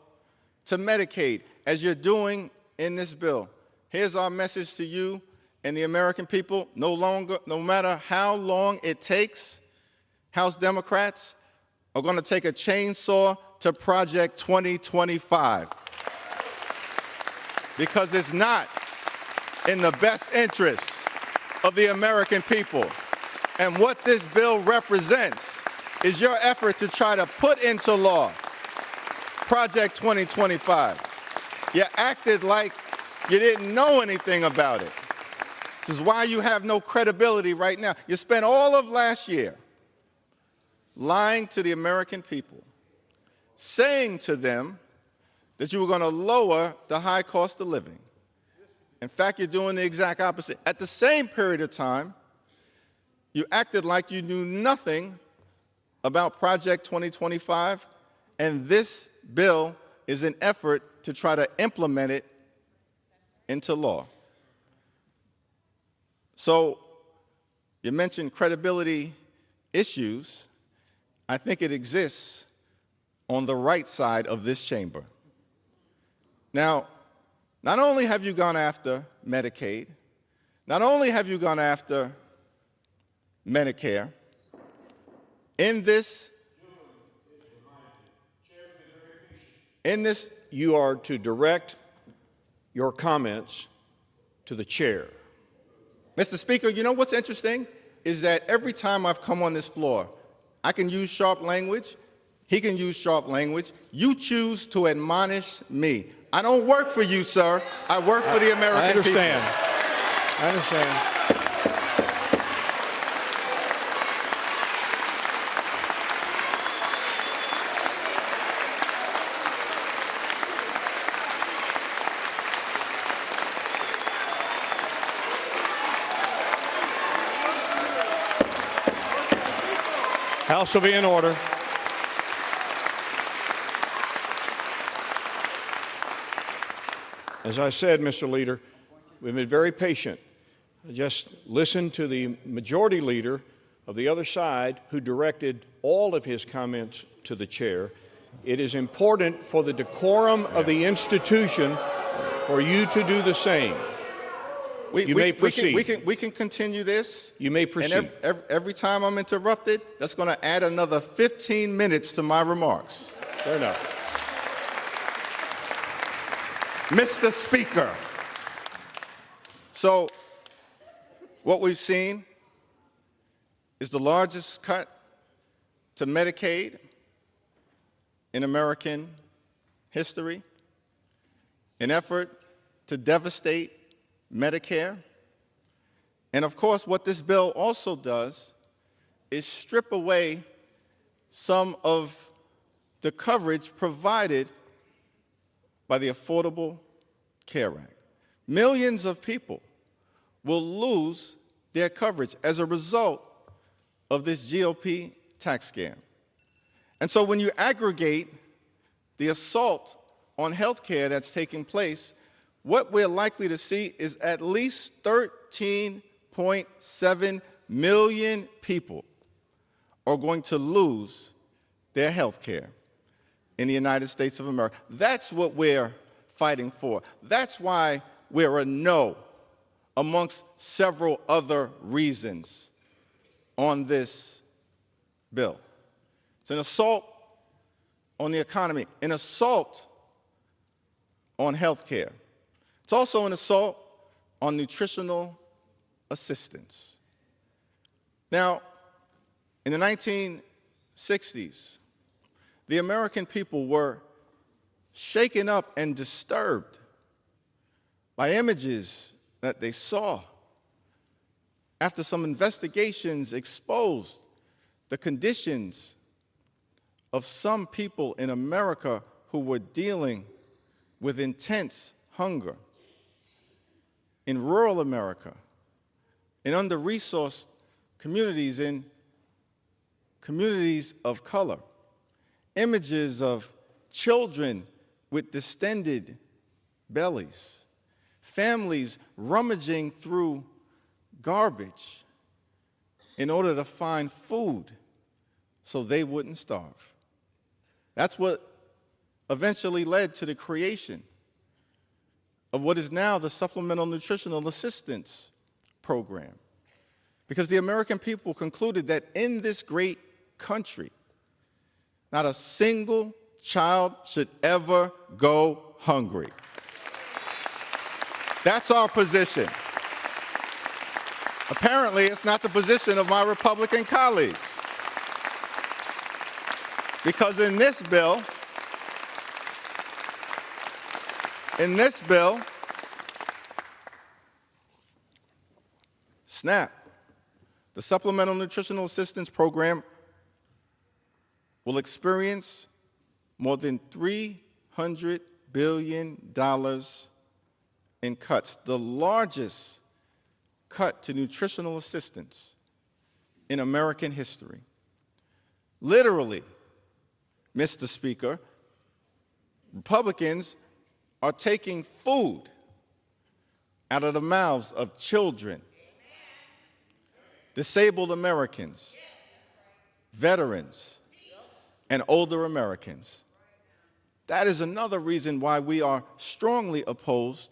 to Medicaid, as you're doing in this bill. Here's our message to you and the American people: no matter how long it takes, House Democrats are going to take a chainsaw to Project 2025, because it's not in the best interests of the American people. And what this bill represents is your effort to try to put into law Project 2025. You acted like you didn't know anything about it. This is why you have no credibility right now. You spent all of last year lying to the American people, saying to them that you were going to lower the high cost of living. In fact, you're doing the exact opposite. At the same period of time, you acted like you knew nothing about Project 2025, and this bill is an effort to try to implement it into law. So you mentioned credibility issues. I think it exists on the right side of this chamber. Now, not only have you gone after Medicaid, not only have you gone after Medicare, in this, you are to direct your comments to the chair. Mr. Speaker, you know what's interesting is that every time I've come on this floor, I can use sharp language, he can use sharp language. You choose to admonish me. I don't work for you, sir. I work for the American people. I understand. House will be in order. As I said, Mr. Leader, we've been very patient. Just listen to the majority leader of the other side who directed all of his comments to the chair. It is important for the decorum of the institution for you to do the same. You may proceed. We can continue this. You may proceed. And every time I'm interrupted, that's going to add another 15 minutes to my remarks. Fair enough. Mr. Speaker, so what we've seen is the largest cut to Medicaid in American history, an effort to devastate Medicare. And of course, what this bill also does is strip away some of the coverage provided by the Affordable Care Act. Millions of people will lose their coverage as a result of this GOP tax scam. And so when you aggregate the assault on health care that's taking place, what we're likely to see is at least 13.7 million people are going to lose their health care in the United States of America. That's what we're fighting for. That's why we're a no, amongst several other reasons, on this bill. It's an assault on the economy, an assault on health care. It's also an assault on nutritional assistance. Now, in the 1960s, the American people were shaken up and disturbed by images that they saw after some investigations exposed the conditions of some people in America who were dealing with intense hunger in rural America, in under-resourced communities, in communities of color. Images of children with distended bellies, families rummaging through garbage in order to find food so they wouldn't starve. That's what eventually led to the creation of what is now the Supplemental Nutritional Assistance Program. Because the American people concluded that in this great country, not a single child should ever go hungry. That's our position. Apparently, it's not the position of my Republican colleagues. Because in this bill, SNAP, the Supplemental Nutritional Assistance Program, will experience more than $300 billion in cuts, the largest cut to nutritional assistance in American history. Literally, Mr. Speaker, Republicans are taking food out of the mouths of children, disabled Americans, veterans, and older Americans. That is another reason why we are strongly opposed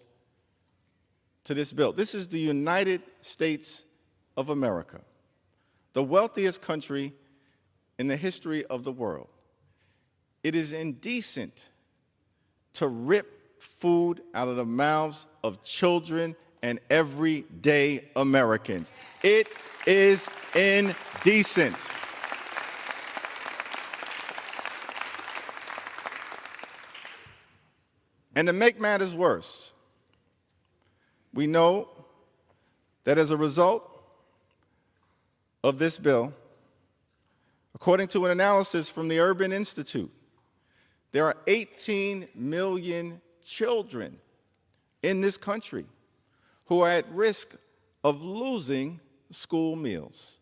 to this bill. This is the United States of America, the wealthiest country in the history of the world. It is indecent to rip food out of the mouths of children and everyday Americans. It is indecent. And to make matters worse, we know that as a result of this bill, according to an analysis from the Urban Institute, there are 18 million children in this country who are at risk of losing school meals.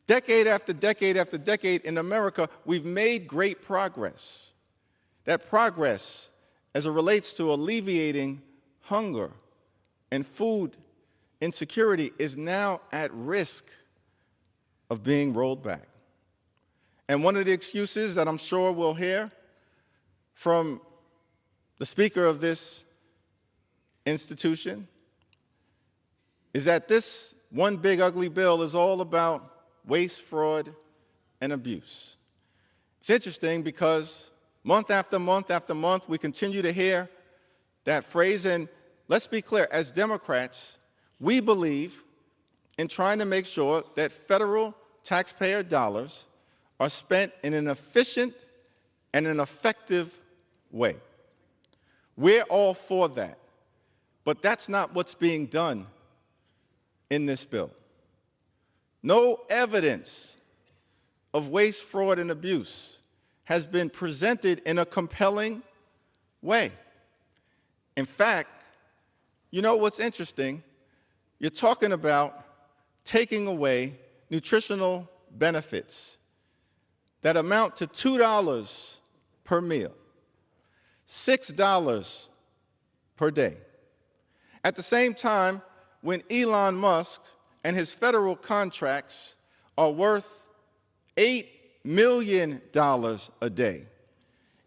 Decade after decade after decade in America, we've made great progress. That progress, as it relates to alleviating hunger and food insecurity, is now at risk of being rolled back. And one of the excuses that I'm sure we'll hear from the Speaker of this institution is that this one big ugly bill is all about waste, fraud, and abuse. It's interesting because month after month after month, we continue to hear that phrase. And let's be clear, as Democrats, we believe in trying to make sure that federal taxpayer dollars are spent in an efficient and an effective way. We're all for that. But that's not what's being done in this bill. No evidence of waste, fraud, and abuse has been presented in a compelling way. In fact, you know what's interesting? You're talking about taking away nutritional benefits that amount to $2 per meal, $6 per day. At the same time, when Elon Musk and his federal contracts are worth $8 million a day.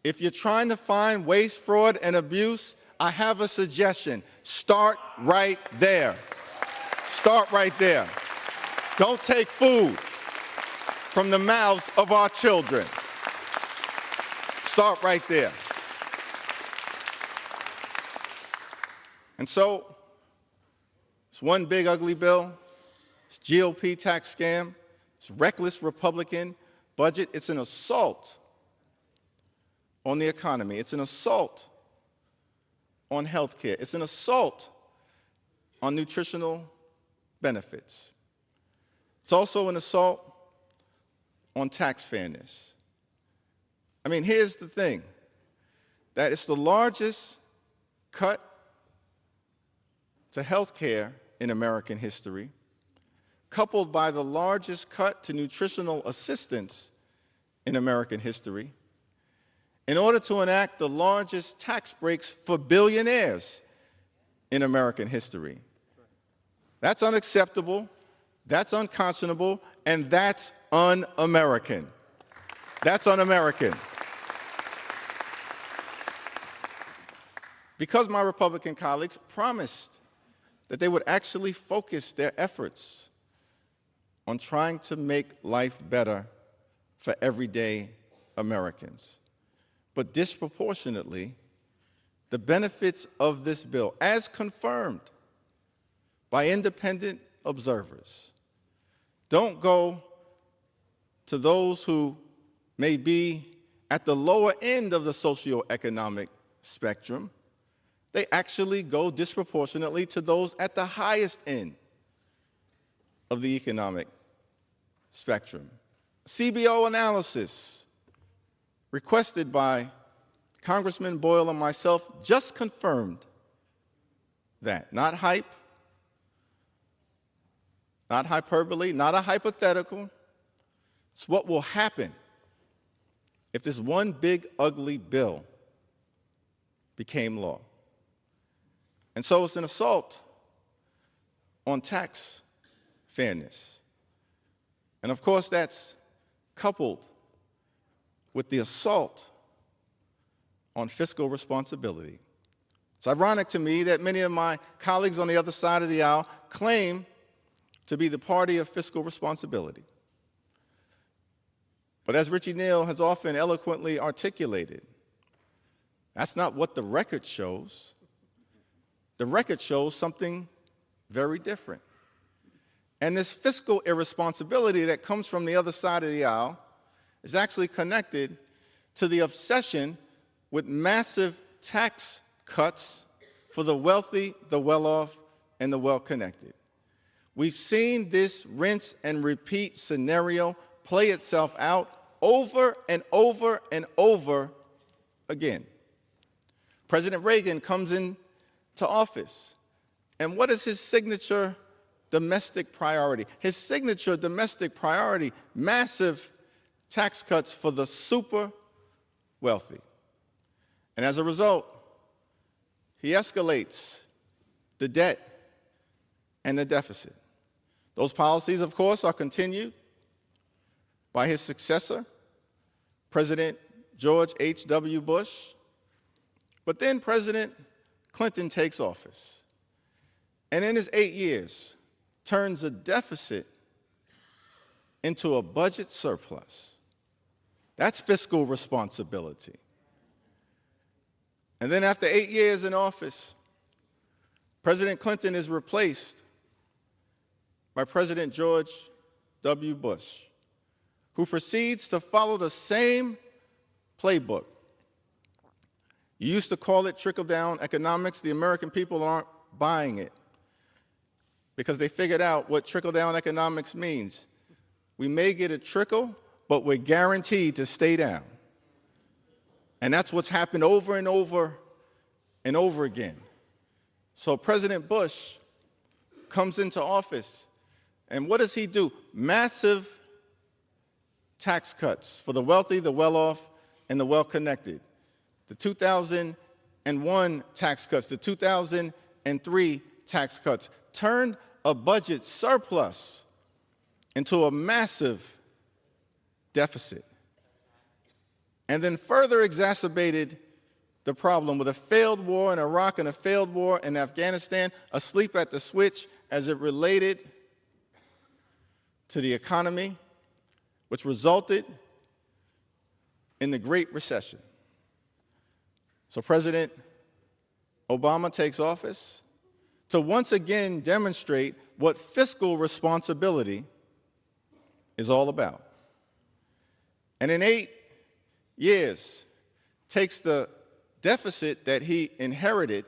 If you're trying to find waste, fraud, and abuse, I have a suggestion. Start right there. Start right there. Don't take food from the mouths of our children. Start right there. And so, it's one big ugly bill. It's GOP tax scam. It's reckless Republican budget. It's an assault on the economy. It's an assault on health care. It's an assault on nutritional benefits. It's also an assault on tax fairness. I mean, here's the thing, that it's the largest cut to health care in American history, coupled by the largest cut to nutritional assistance in American history, in order to enact the largest tax breaks for billionaires in American history. That's unacceptable, that's unconscionable, and that's un-American. That's un-American. Because my Republican colleagues promised that they would actually focus their efforts on trying to make life better for everyday Americans. But disproportionately, the benefits of this bill, as confirmed by independent observers, don't go to those who may be at the lower end of the socioeconomic spectrum. They actually go disproportionately to those at the highest end of the economic spectrum. CBO analysis requested by Congressman Boyle and myself just confirmed that. Not hype, not hyperbole, not a hypothetical. It's what will happen if this one big, ugly bill became law. And so it's an assault on tax fairness. And of course, that's coupled with the assault on fiscal responsibility. It's ironic to me that many of my colleagues on the other side of the aisle claim to be the party of fiscal responsibility. But as Richie Neal has often eloquently articulated, that's not what the record shows. The record shows something very different. And this fiscal irresponsibility that comes from the other side of the aisle is actually connected to the obsession with massive tax cuts for the wealthy, the well-off, and the well-connected. We've seen this rinse and repeat scenario play itself out over and over and over again. President Reagan comes into office, and what is his signature domestic priority? His signature domestic priority, massive tax cuts for the super wealthy. And as a result, he escalates the debt and the deficit. Those policies, of course, are continued by his successor, President George H.W. Bush. But then President Clinton takes office, and in his 8 years, turns a deficit into a budget surplus. That's fiscal responsibility. And then after 8 years in office, President Clinton is replaced by President George W. Bush, who proceeds to follow the same playbook. You used to call it trickle-down economics. The American people aren't buying it because they figured out what trickle-down economics means. We may get a trickle, but we're guaranteed to stay down. And that's what's happened over and over and over again. So President Bush comes into office, and what does he do? Massive tax cuts for the wealthy, the well-off, and the well-connected. The 2001 tax cuts, the 2003 tax cuts turned a budget surplus into a massive deficit, and then further exacerbated the problem with a failed war in Iraq and a failed war in Afghanistan, asleep at the switch as it related to the economy, which resulted in the Great Recession. So President Obama takes office to once again demonstrate what fiscal responsibility is all about. And in 8 years, takes the deficit that he inherited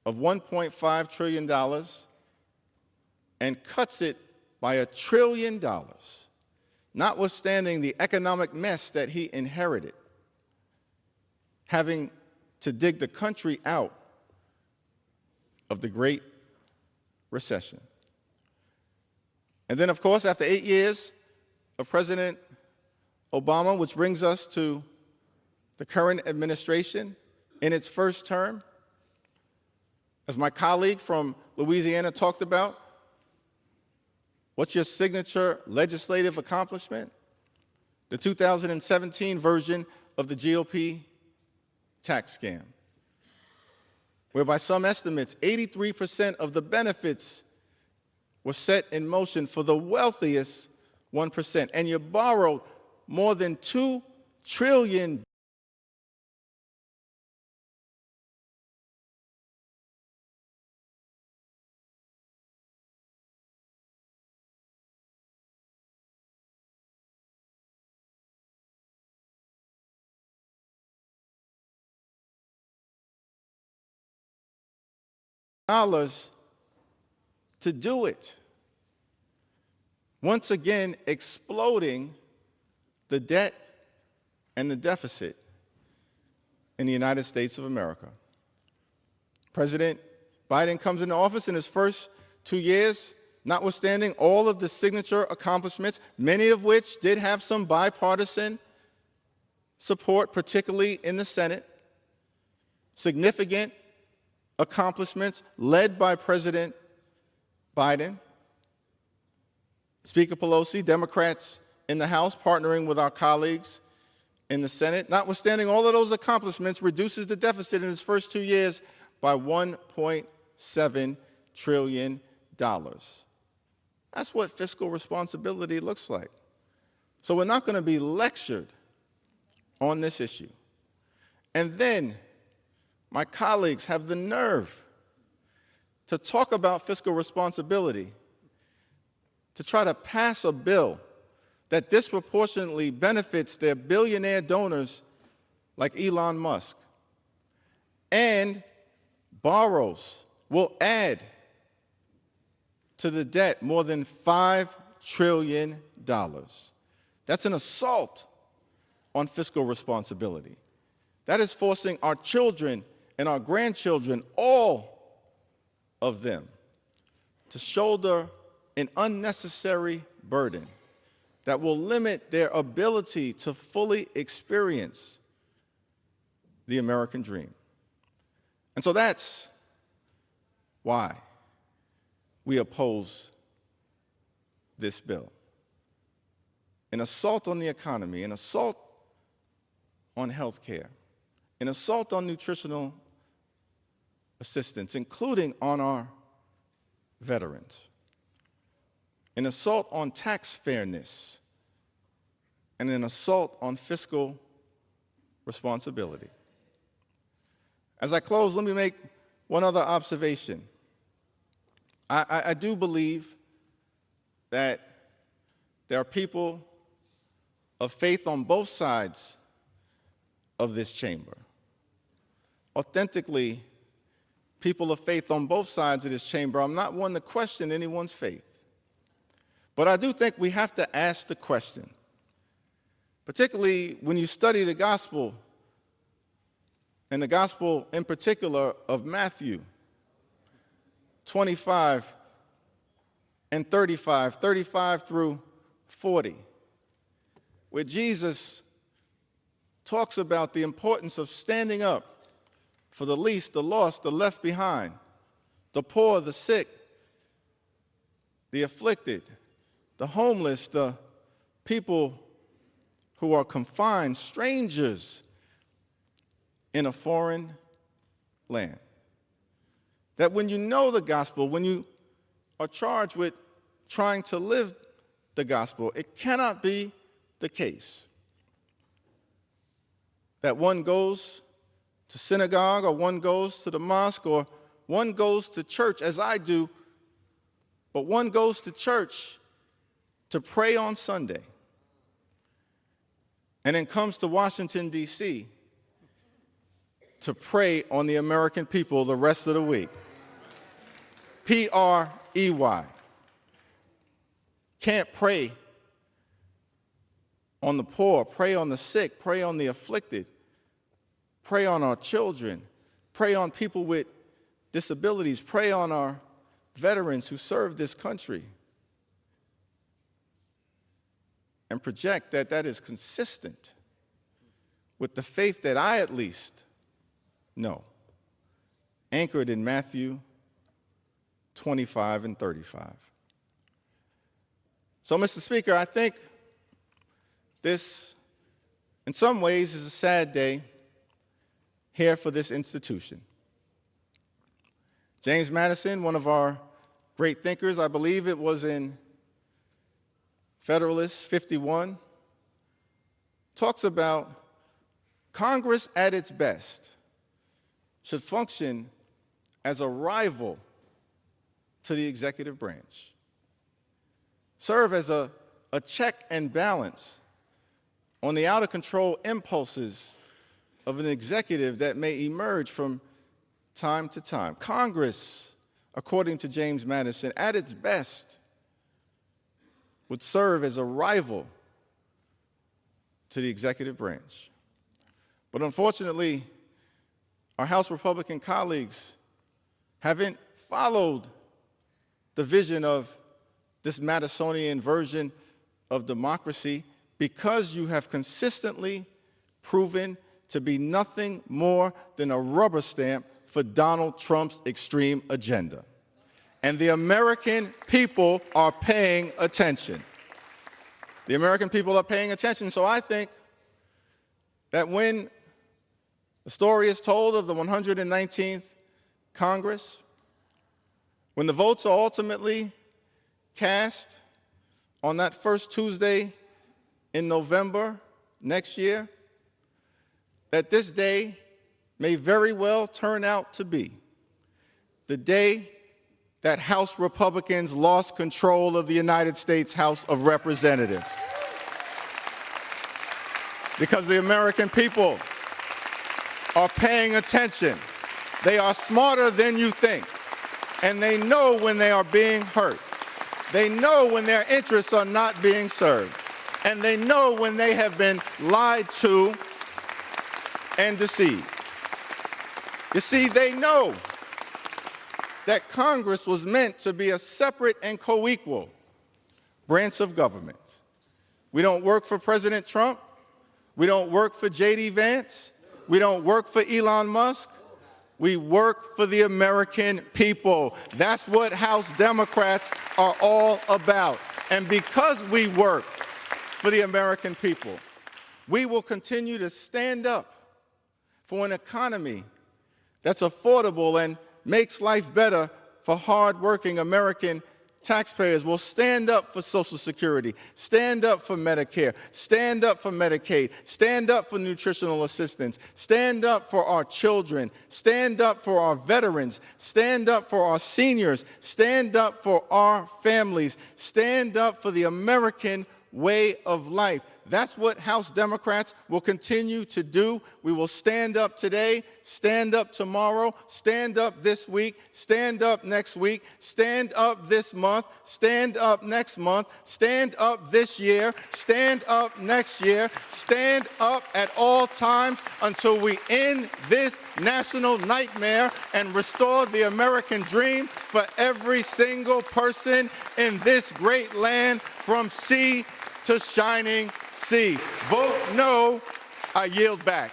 of $1.5 trillion and cuts it by $1 trillion, notwithstanding the economic mess that he inherited, having to dig the country out of the Great Recession. And then, of course, after 8 years of President Obama, which brings us to the current administration in its first term, as my colleague from Louisiana talked about, what's your signature legislative accomplishment? The 2017 version of the GOP tax scam, where by some estimates, 83% of the benefits were set in motion for the wealthiest 1%, and you borrowed more than $2 trillion to do it. Once again, exploding the debt and the deficit. in the United States of America. President Biden comes into office in his first 2 years, notwithstanding all of the signature accomplishments, many of which did have some bipartisan support, particularly in the Senate, significant accomplishments led by President Biden, Speaker Pelosi, Democrats in the House partnering with our colleagues in the Senate, notwithstanding all of those accomplishments, reduces the deficit in his first 2 years by $1.7 trillion. That's what fiscal responsibility looks like. So we're not going to be lectured on this issue. And then my colleagues have the nerve to talk about fiscal responsibility, to try to pass a bill that disproportionately benefits their billionaire donors like Elon Musk and will add to the debt more than $5 trillion. That's an assault on fiscal responsibility. That is forcing our children and our grandchildren, all of them, to shoulder an unnecessary burden that will limit their ability to fully experience the American dream. And so that's why we oppose this bill. An assault on the economy, an assault on health care, an assault on nutritional assistance, including on our veterans, an assault on tax fairness, and an assault on fiscal responsibility. As I close, let me make one other observation. I do believe that there are people of faith on both sides of this chamber. Authentically, people of faith on both sides of this chamber. I'm not one to question anyone's faith. But I do think we have to ask the question, particularly when you study the gospel, and the gospel in particular of Matthew 25 and 35 through 40, where Jesus talks about the importance of standing up for the least, the lost, the left behind, the poor, the sick, the afflicted, the homeless, the people who are confined, strangers in a foreign land. That when you know the gospel, when you are charged with trying to live the gospel, it cannot be the case that one goes to synagogue or one goes to the mosque or one goes to church, as I do, but one goes to church to pray on Sunday and then comes to Washington, D.C. to pray on the American people the rest of the week. P-R-E-Y. Can't pray on the poor, pray on the sick, pray on the afflicted, pray on our children, pray on people with disabilities, pray on our veterans who serve this country, and project that that is consistent with the faith that I at least know, anchored in Matthew 25 and 35. So, Mr. Speaker, I think this, in some ways, is a sad day here for this institution. James Madison, one of our great thinkers, I believe it was in Federalist 51, talks about Congress at its best should function as a rival to the executive branch, serve as a check and balance on the out-of-control impulses of an executive that may emerge from time to time. Congress, according to James Madison, at its best, would serve as a rival to the executive branch. But unfortunately, our House Republican colleagues haven't followed the vision of this Madisonian version of democracy because you have consistently proven to be nothing more than a rubber stamp for Donald Trump's extreme agenda. And the American people are paying attention. The American people are paying attention. So I think that when the story is told of the 119th Congress, when the votes are ultimately cast on that first Tuesday in November next year, that this day may very well turn out to be the day that House Republicans lost control of the United States House of Representatives. Because the American people are paying attention. They are smarter than you think, and they know when they are being hurt. They know when their interests are not being served, and they know when they have been lied to and deceived. You see, they know that Congress was meant to be a separate and co-equal branch of government. We don't work for President Trump. We don't work for J.D. Vance. We don't work for Elon Musk. We work for the American people. That's what House Democrats are all about. And because we work for the American people, we will continue to stand up for an economy that's affordable and makes life better for hardworking American taxpayers. Will stand up for Social Security, stand up for Medicare, stand up for Medicaid, stand up for nutritional assistance, stand up for our children, stand up for our veterans, stand up for our seniors, stand up for our families, stand up for the American way of life. That's what House Democrats will continue to do. We will stand up today, stand up tomorrow, stand up this week, stand up next week, stand up this month, stand up next month, stand up this year, stand up next year, stand up at all times until we end this national nightmare and restore the American dream for every single person in this great land from sea to shining sea. Vote no. I yield back.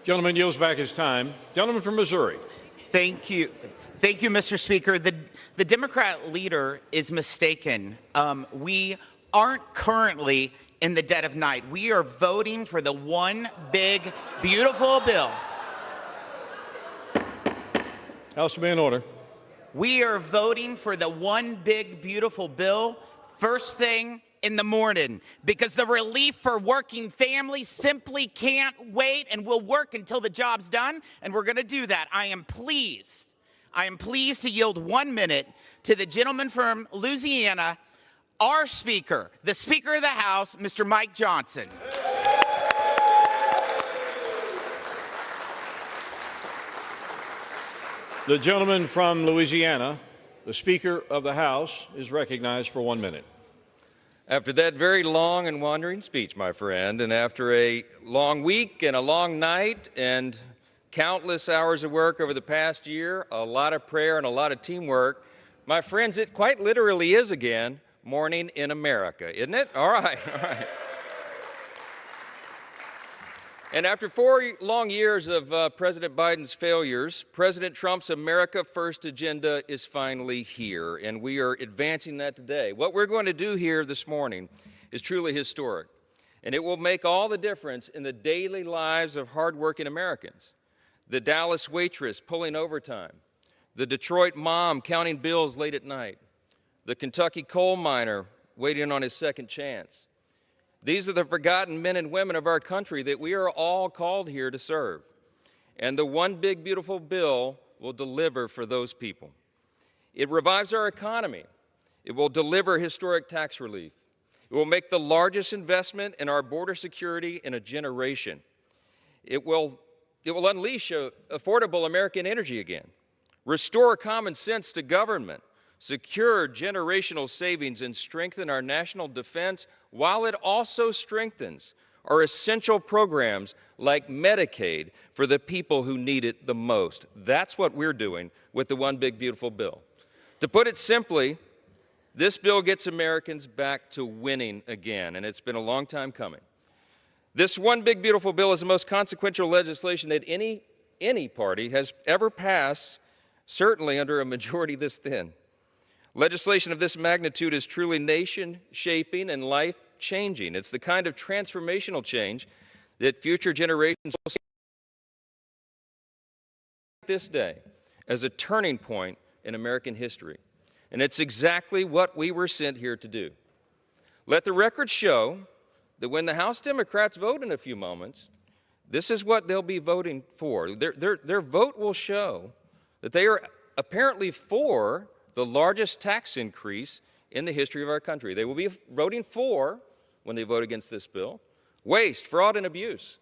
Gentleman yields back his time. Gentleman from Missouri. Thank you. Thank you, Mr. Speaker. The Democrat leader is mistaken. We aren't currently in the dead of night. We are voting for the one big, beautiful bill. House to be in order. We are voting for the one big, beautiful bill first thing in the morning because the relief for working families simply can't wait and will work until the job's done, and we're going to do that. I am pleased to yield 1 minute to the gentleman from Louisiana, our Speaker, the Speaker of the House, Mr. Mike Johnson. The gentleman from Louisiana, the Speaker of the House, is recognized for 1 minute. After that very long and wandering speech, my friend, and after a long week and a long night and countless hours of work over the past year, a lot of prayer and a lot of teamwork, my friends, it quite literally is again morning in America, isn't it? All right, all right. And after 4 long years of President Biden's failures, President Trump's America First agenda is finally here, and we are advancing that today. What we're going to do here this morning is truly historic, and it will make all the difference in the daily lives of hardworking Americans. The Dallas waitress pulling overtime, the Detroit mom counting bills late at night, the Kentucky coal miner waiting on his second chance. These are the forgotten men and women of our country that we are all called here to serve. And the one big, beautiful bill will deliver for those people. It revives our economy. It will deliver historic tax relief. It will make the largest investment in our border security in a generation. It will unleash affordable American energy again. restore common sense to government, secure generational savings, and strengthen our national defense, while it also strengthens our essential programs like Medicaid for the people who need it the most. That's what we're doing with the One Big Beautiful Bill. To put it simply, this bill gets Americans back to winning again, and it's been a long time coming. This One Big Beautiful Bill is the most consequential legislation that any party has ever passed, certainly under a majority this thin. Legislation of this magnitude is truly nation-shaping and life-changing. It's the kind of transformational change that future generations will see this day as a turning point in American history. And it's exactly what we were sent here to do. Let the record show that when the House Democrats vote in a few moments, this is what they'll be voting for. Their vote will show that they are apparently for the largest tax increase in the history of our country. They will be voting for, when they vote against this bill, waste, fraud, and abuse.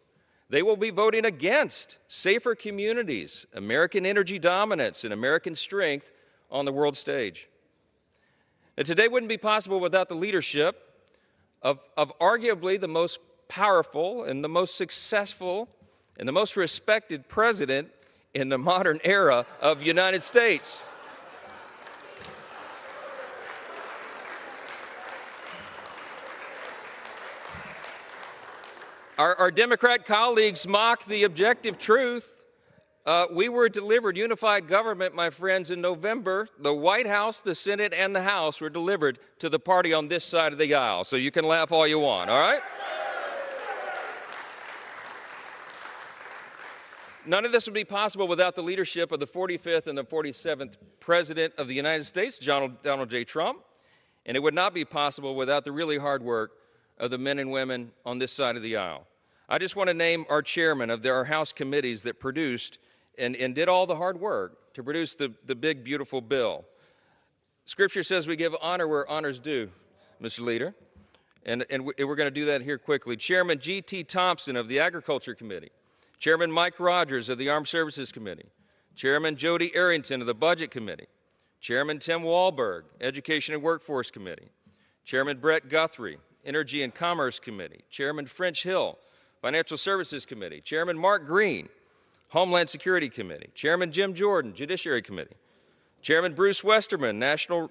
They will be voting against safer communities, American energy dominance, and American strength on the world stage. And today wouldn't be possible without the leadership of arguably the most powerful and the most successful and the most respected president in the modern era of the United States. Our Democrat colleagues mock the objective truth. We were delivered unified government, my friends, in November. The White House, the Senate, and the House were delivered to the party on this side of the aisle. So you can laugh all you want, all right? None of this would be possible without the leadership of the 45th and the 47th President of the United States, Donald J. Trump. And it would not be possible without the really hard work of the men and women on this side of the aisle. I just want to name our chairman of our House committees that produced and did all the hard work to produce the big, beautiful bill. Scripture says we give honor where honor's due, Mr. Leader, and we're going to do that here quickly. Chairman G.T. Thompson of the Agriculture Committee, Chairman Mike Rogers of the Armed Services Committee, Chairman Jody Arrington of the Budget Committee, Chairman Tim Walberg, Education and Workforce Committee, Chairman Brett Guthrie, Energy and Commerce Committee, Chairman French Hill, Financial Services Committee, Chairman Mark Green, Homeland Security Committee, Chairman Jim Jordan, Judiciary Committee, Chairman Bruce Westerman, Natural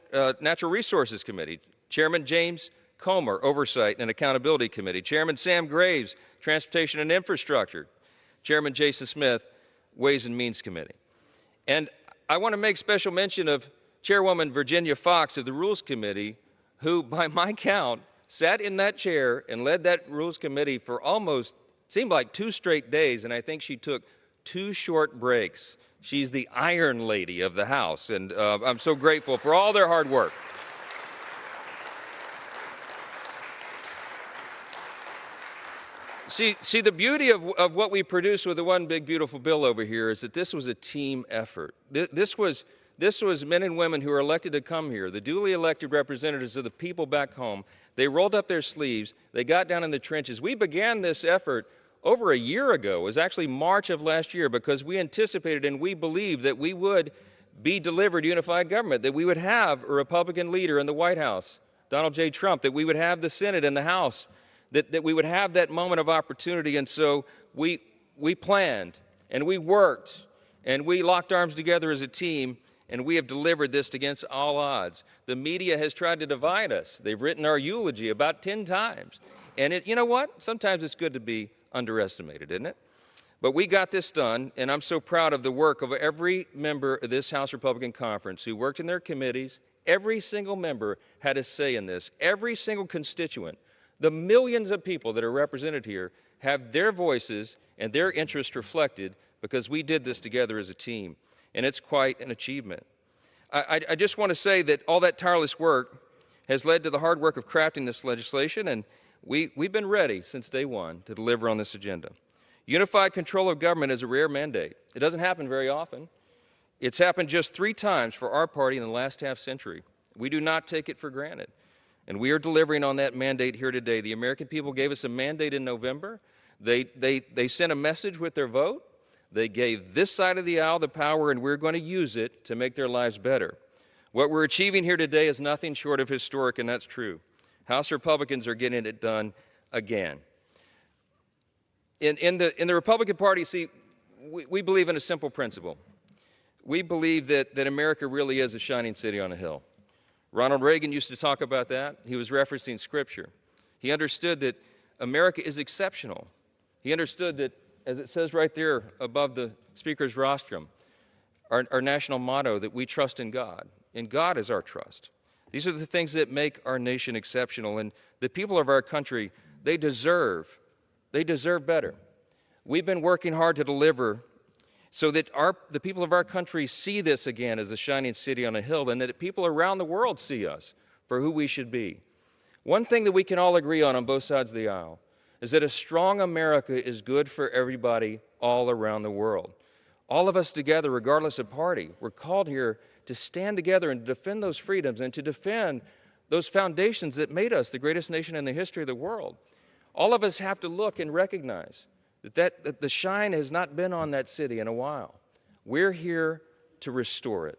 Resources Committee, Chairman James Comer, Oversight and Accountability Committee, Chairman Sam Graves, Transportation and Infrastructure, Chairman Jason Smith, Ways and Means Committee. And I want to make special mention of Chairwoman Virginia Fox of the Rules Committee, who, by my count, sat in that chair and led that Rules Committee for almost, seemed like 2 straight days, and I think she took 2 short breaks. She's the Iron Lady of the House, and I'm so grateful for all their hard work. See, the beauty of what we produced with the One Big Beautiful Bill over here is that this was a team effort. This was men and women who were elected to come here, the duly elected representatives of the people back home. They rolled up their sleeves. They got down in the trenches. We began this effort over a year ago. It was actually March of last year, because we anticipated and we believed that we would be delivered unified government, that we would have a Republican leader in the White House, Donald J. Trump, that we would have the Senate and the House, that we would have that moment of opportunity. And so we planned and we worked and we locked arms together as a team, and we have delivered this against all odds. The media has tried to divide us. They've written our eulogy about 10 times. And you know what? Sometimes it's good to be underestimated, isn't it? But we got this done, and I'm so proud of the work of every member of this House Republican Conference who worked in their committees. Every single member had a say in this. Every single constituent. The millions of people that are represented here have their voices and their interests reflected, because we did this together as a team. And it's quite an achievement. I just want to say that all that tireless work has led to the hard work of crafting this legislation, and we've been ready since day one to deliver on this agenda. Unified control of government is a rare mandate. It doesn't happen very often. It's happened just 3 times for our party in the last half century. We do not take it for granted. And we are delivering on that mandate here today. The American people gave us a mandate in November. They sent a message with their vote. They gave this side of the aisle the power, and we're going to use it to make their lives better. What we're achieving here today is nothing short of historic, and that's true. House Republicans are getting it done again. In the Republican Party, see, we believe in a simple principle. We believe that America really is a shining city on a hill. Ronald Reagan used to talk about that. He was referencing Scripture. He understood that America is exceptional. He understood that, as it says right there above the Speaker's rostrum, our national motto, that we trust in God, and God is our trust. These are the things that make our nation exceptional, and the people of our country, they deserve better. We've been working hard to deliver so that the people of our country see this again as a shining city on a hill, and that people around the world see us for who we should be. One thing that we can all agree on both sides of the aisle is that a strong America is good for everybody all around the world. All of us together, regardless of party, we're called here to stand together and defend those freedoms and to defend those foundations that made us the greatest nation in the history of the world. All of us have to look and recognize that the shine has not been on that city in a while. We're here to restore it.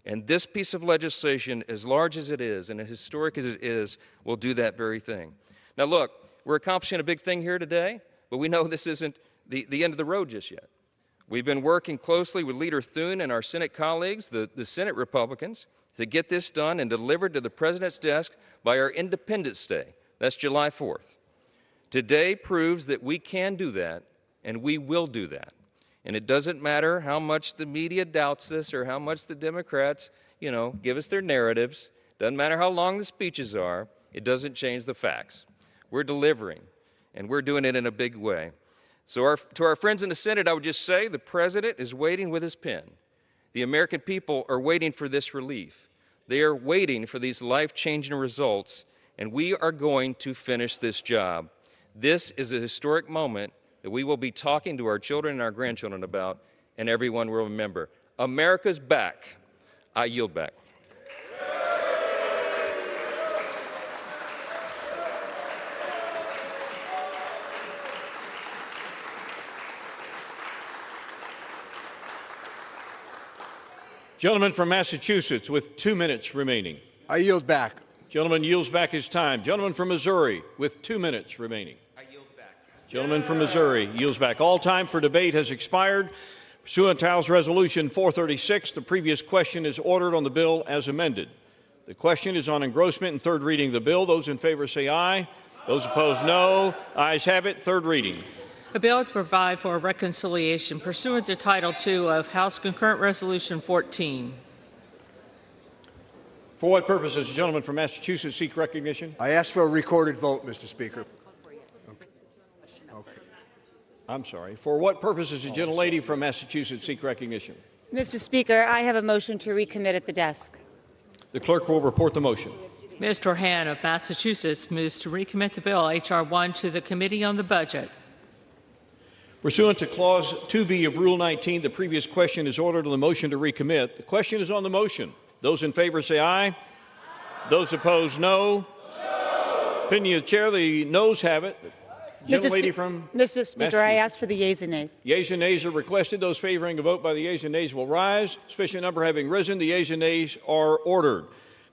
And this piece of legislation, as large as it is and as historic as it is, will do that very thing. Now look, we're accomplishing a big thing here today, but we know this isn't the end of the road just yet. We've been working closely with Leader Thune and our Senate colleagues, the Senate Republicans, to get this done and delivered to the President's desk by our Independence Day. That's July 4th. Today proves that we can do that, and we will do that. And it doesn't matter how much the media doubts this or how much the Democrats, give us their narratives. Doesn't matter how long the speeches are. It doesn't change the facts. We're delivering, and we're doing it in a big way. So to our friends in the Senate, I would just say the President is waiting with his pen. The American people are waiting for this relief. They are waiting for these life-changing results, and we are going to finish this job. This is a historic moment that we will be talking to our children and our grandchildren about, and everyone will remember. America's back. I yield back. Gentleman from Massachusetts with 2 minutes remaining. I yield back. Gentleman yields back his time. Gentleman from Missouri with 2 minutes remaining. I yield back. Gentleman from Missouri yields back. All time for debate has expired. Pursuant to House Resolution 436, the previous question is ordered on the bill as amended. The question is on engrossment and third reading of the bill. Those in favor say aye. Those opposed, no. Ayes have it. Third reading. A bill to provide for reconciliation pursuant to Title II of House Concurrent Resolution 14. For what purpose does the gentleman from Massachusetts seek recognition? I ask for a recorded vote, Mr. Speaker. Okay. I'm sorry. For what purpose does the gentlelady from Massachusetts seek recognition? Mr. Speaker, I have a motion to recommit at the desk. The clerk will report the motion. Mr. Han of Massachusetts moves to recommit the bill H.R. 1 to the Committee on the Budget. Pursuant to Clause 2B of Rule 19, the previous question is ordered on the motion to recommit. The question is on the motion. Those in favor say aye. Aye. Those opposed, no. Opinion of the chair, the noes have it. Mr. Speaker, I ask for the yeas and nays. Yeas and nays are requested. Those favoring a vote by the yeas and nays will rise. Sufficient number having risen, the yeas and nays are ordered.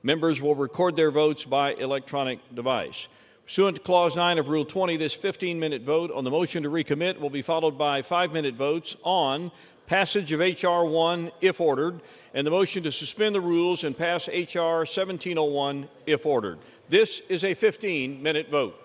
Members will record their votes by electronic device. Pursuant to Clause 9 of Rule 20, this 15-minute vote on the motion to recommit will be followed by 5-minute votes on passage of H.R. 1 if ordered, and the motion to suspend the rules and pass H.R. 1701 if ordered. This is a 15-minute vote.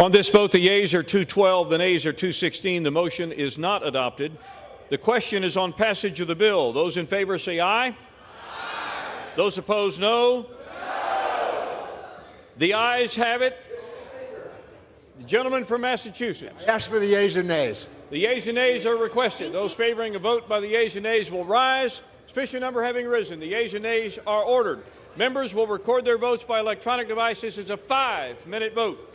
On this vote, the yeas are 212, the nays are 216. The motion is not adopted. The question is on passage of the bill. Those in favor say aye. Aye. Those opposed, no. No. The ayes have it. The gentleman from Massachusetts. I ask for the yeas and nays. The yeas and nays are requested. Those favoring a vote by the yeas and nays will rise. Sufficient number having risen, the yeas and nays are ordered. Members will record their votes by electronic devices. It's a 5-minute vote.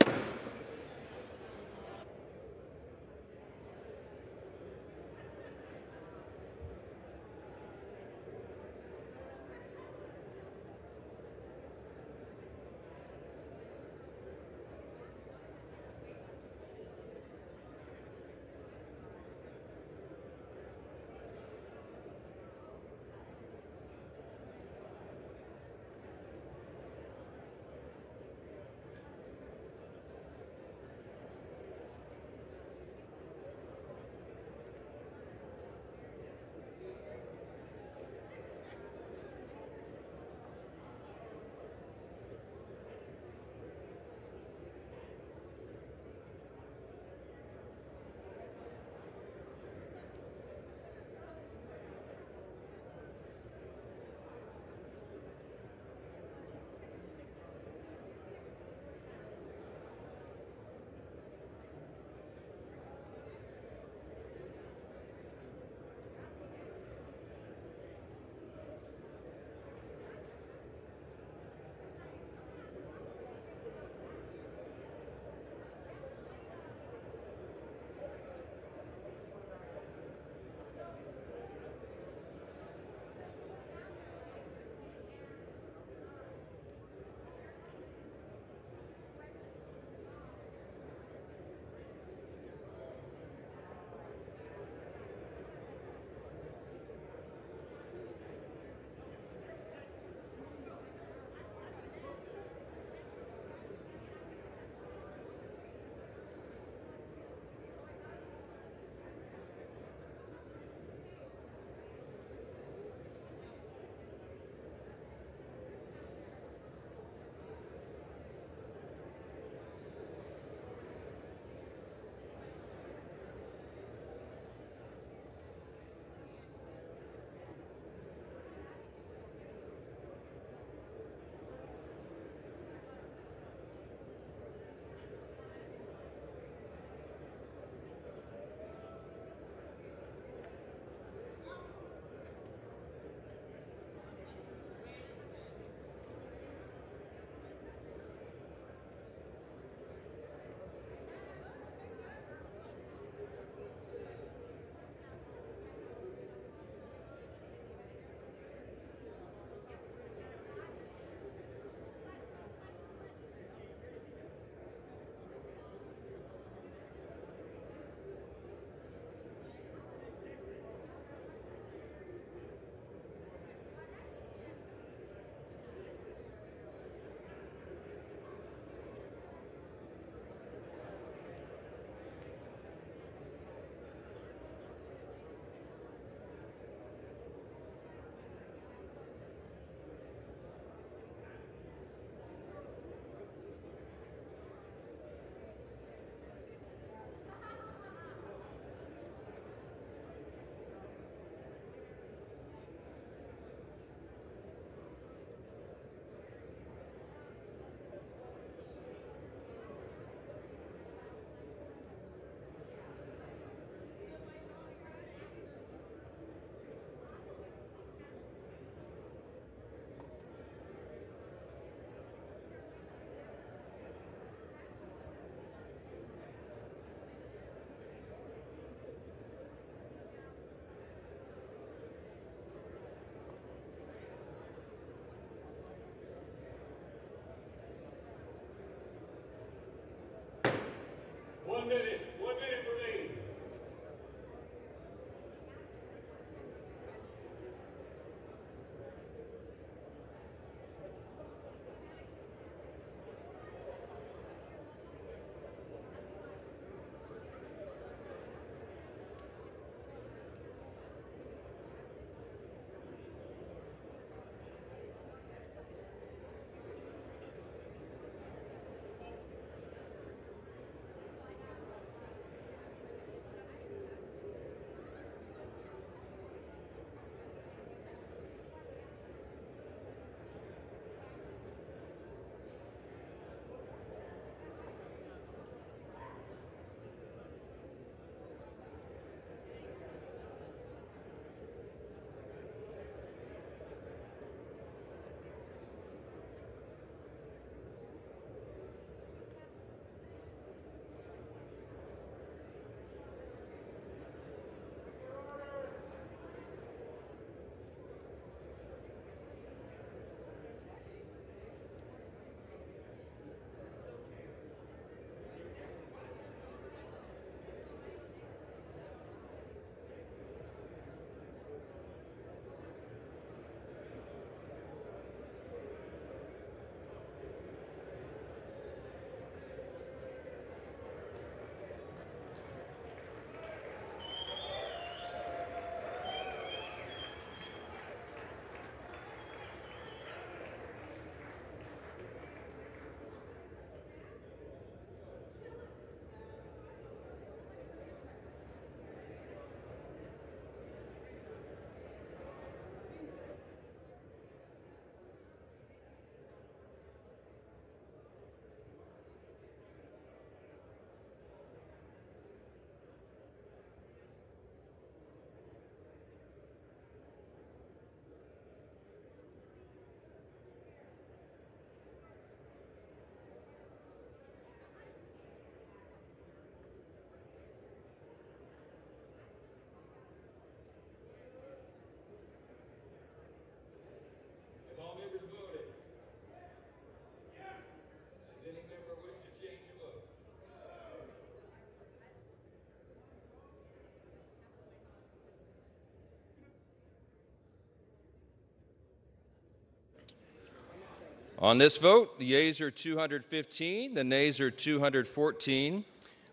On this vote, the yeas are 215, the nays are 214,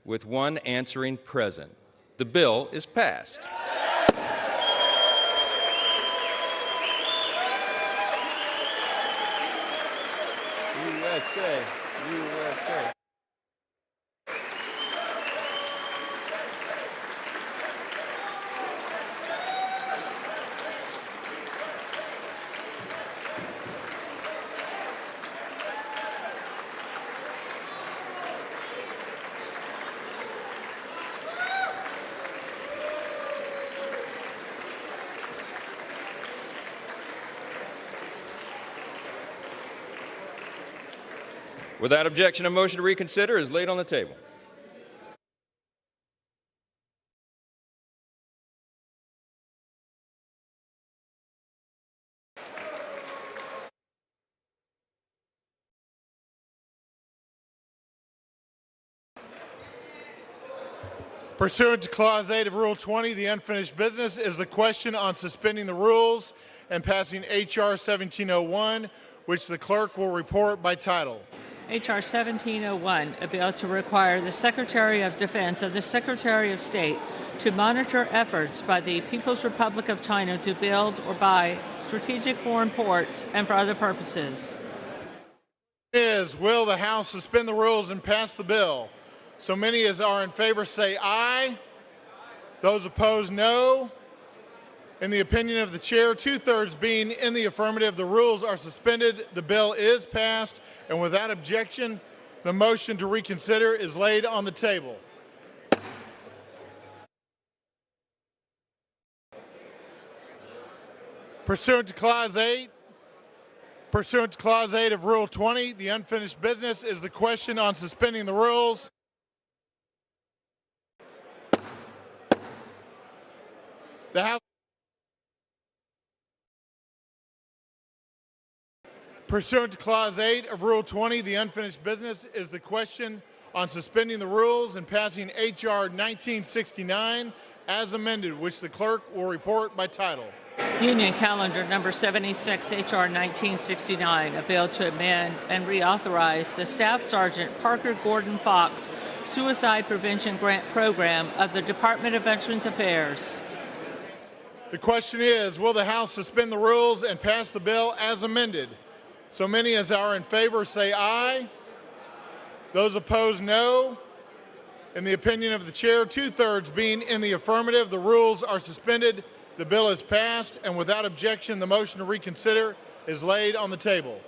with one answering present. The bill is passed. USA, USA. Without objection, a motion to reconsider is laid on the table. Pursuant to Clause 8 of Rule 20, the unfinished business is the question on suspending the rules and passing H.R. 1701, which the clerk will report by title. H.R. 1701, a bill to require the Secretary of Defense and the Secretary of State to monitor efforts by the People's Republic of China to build or buy strategic foreign ports and for other purposes. Will the House suspend the rules and pass the bill? So many as are in favor say aye. Those opposed, no. In the opinion of the chair, 2/3 being in the affirmative, the rules are suspended. The bill is passed, and without objection, the motion to reconsider is laid on the table. Pursuant to Clause 8 of Rule 20, the unfinished business is the question on suspending the rules. The House. Pursuant to Clause 8 of Rule 20, the unfinished business is the question on suspending the rules and passing H.R. 1969 as amended, which the clerk will report by title. Union Calendar Number 76, H.R. 1969, a bill to amend and reauthorize the Staff Sergeant Parker Gordon Fox Suicide Prevention Grant Program of the Department of Veterans Affairs. The question is, will the House suspend the rules and pass the bill as amended? So many as are in favor say aye. Those opposed, no. In the opinion of the chair, 2/3 being in the affirmative, the rules are suspended. The bill is passed, and without objection, the motion to reconsider is laid on the table.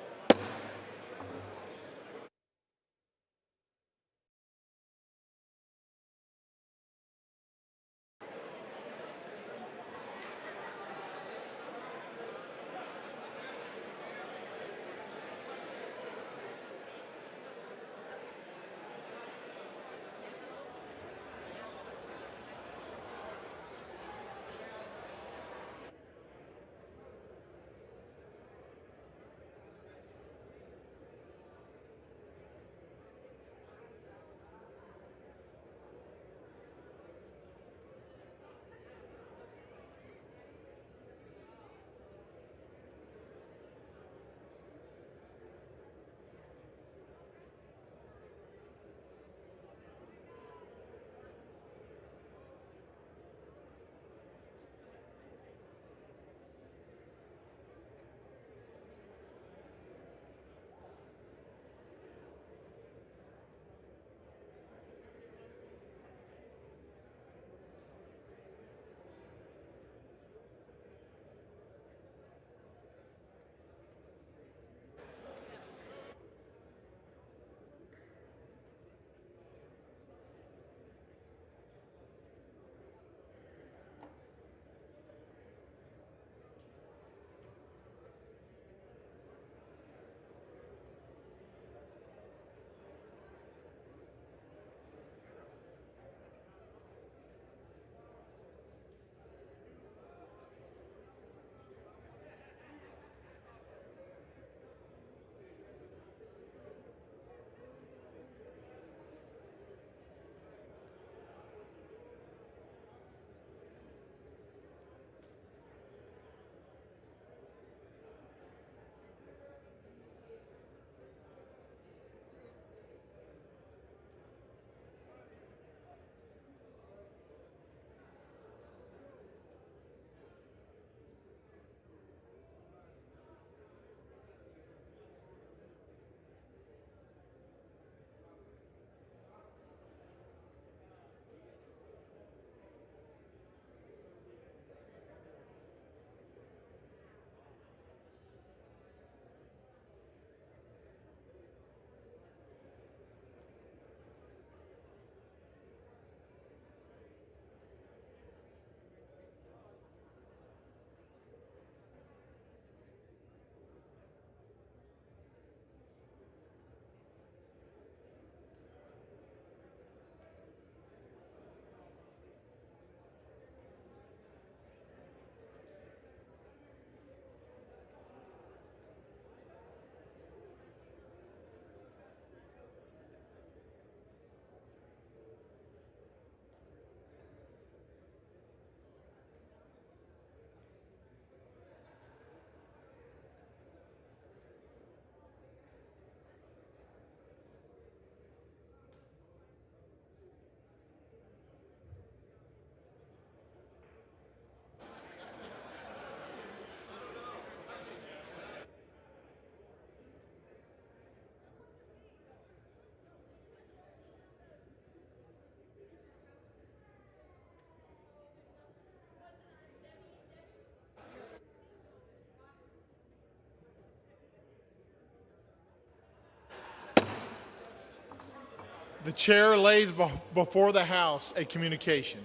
The chair lays before the House a communication.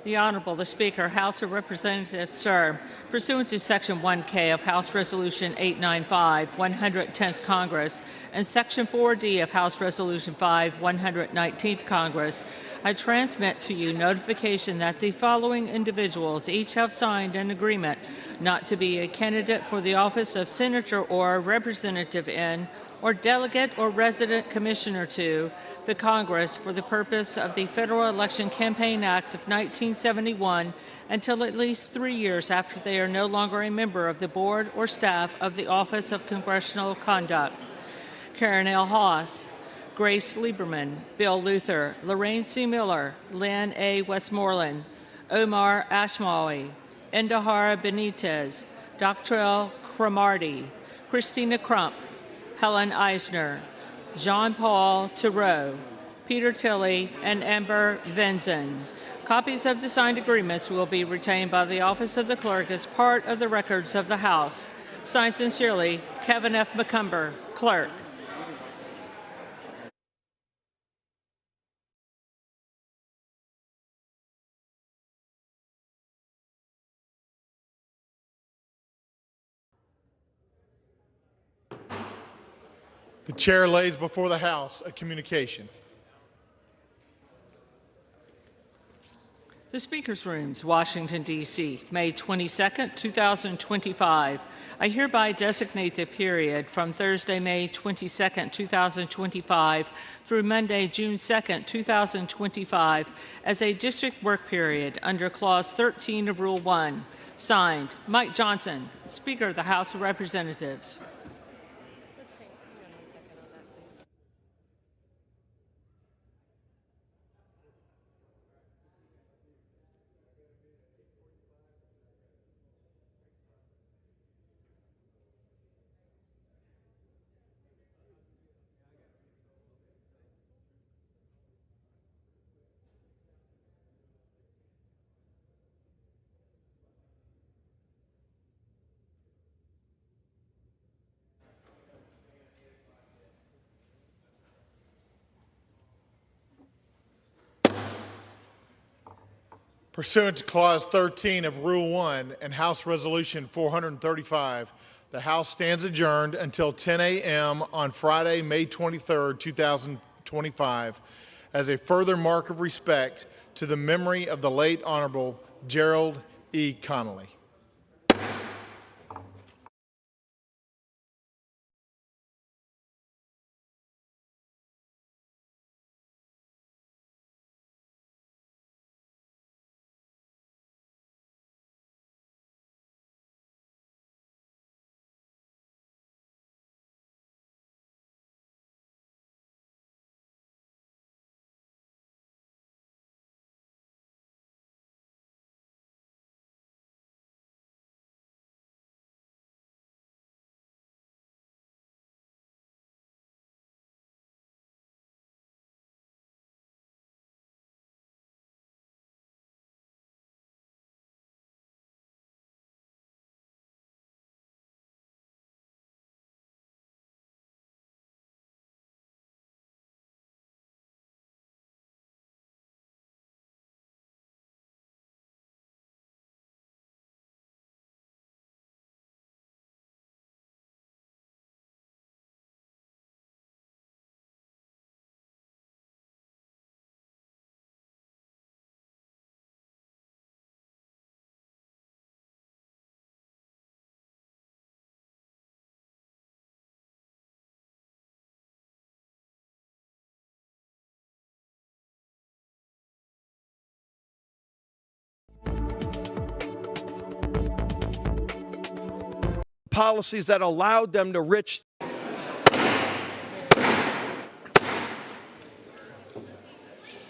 The Honorable, the Speaker, House of Representatives, sir, pursuant to Section 1K of House Resolution 895, 110th Congress, and Section 4D of House Resolution 5, 119th Congress, I transmit to you notification that the following individuals each have signed an agreement not to be a candidate for the office of Senator or Representative in, or Delegate or Resident Commissioner to, the Congress for the purpose of the Federal Election Campaign Act of 1971 until at least 3 years after they are no longer a member of the board or staff of the Office of Congressional Conduct. Karen L. Haas, Grace Lieberman, Bill Luther, Lorraine C. Miller, Lynn A. Westmoreland, Omar Ashmawi, Indahara Benitez, Doctrell Cromartie, Christina Crump, Helen Eisner, Jean-Paul Theroux, Peter Tilley, and Amber Venzen. Copies of the signed agreements will be retained by the Office of the Clerk as part of the records of the House. Signed sincerely, Kevin F. McCumber, Clerk. The chair lays before the House a communication. The Speaker's Rooms, Washington, D.C., May 22, 2025. I hereby designate the period from Thursday, May 22, 2025 through Monday, June 2, 2025 as a district work period under Clause 13 of Rule 1. Signed, Mike Johnson, Speaker of the House of Representatives. Pursuant to Clause 13 of Rule 1 and House Resolution 435, the House stands adjourned until 10 a.m. on Friday, May 23, 2025, as a further mark of respect to the memory of the late Honorable Gerald E. Connolly. Policies that allowed them to rich.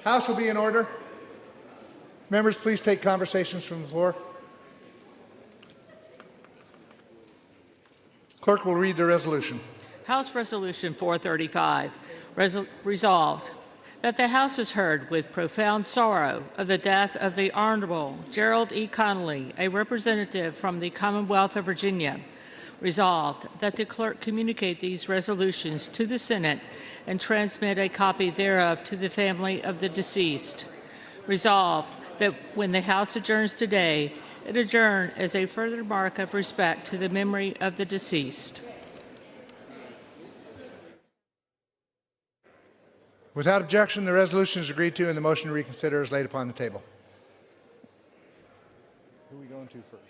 House will be in order. Members, please take conversations from the floor. Clerk will read the resolution. House Resolution 435, resolved that the House has heard with profound sorrow of the death of the Honorable Gerald E. Connolly, a representative from the Commonwealth of Virginia. Resolved, that the clerk communicate these resolutions to the Senate and transmit a copy thereof to the family of the deceased. Resolved, that when the House adjourns today, it adjourn as a further mark of respect to the memory of the deceased. Without objection, the resolution is agreed to and the motion to reconsider is laid upon the table. Who are we going to first?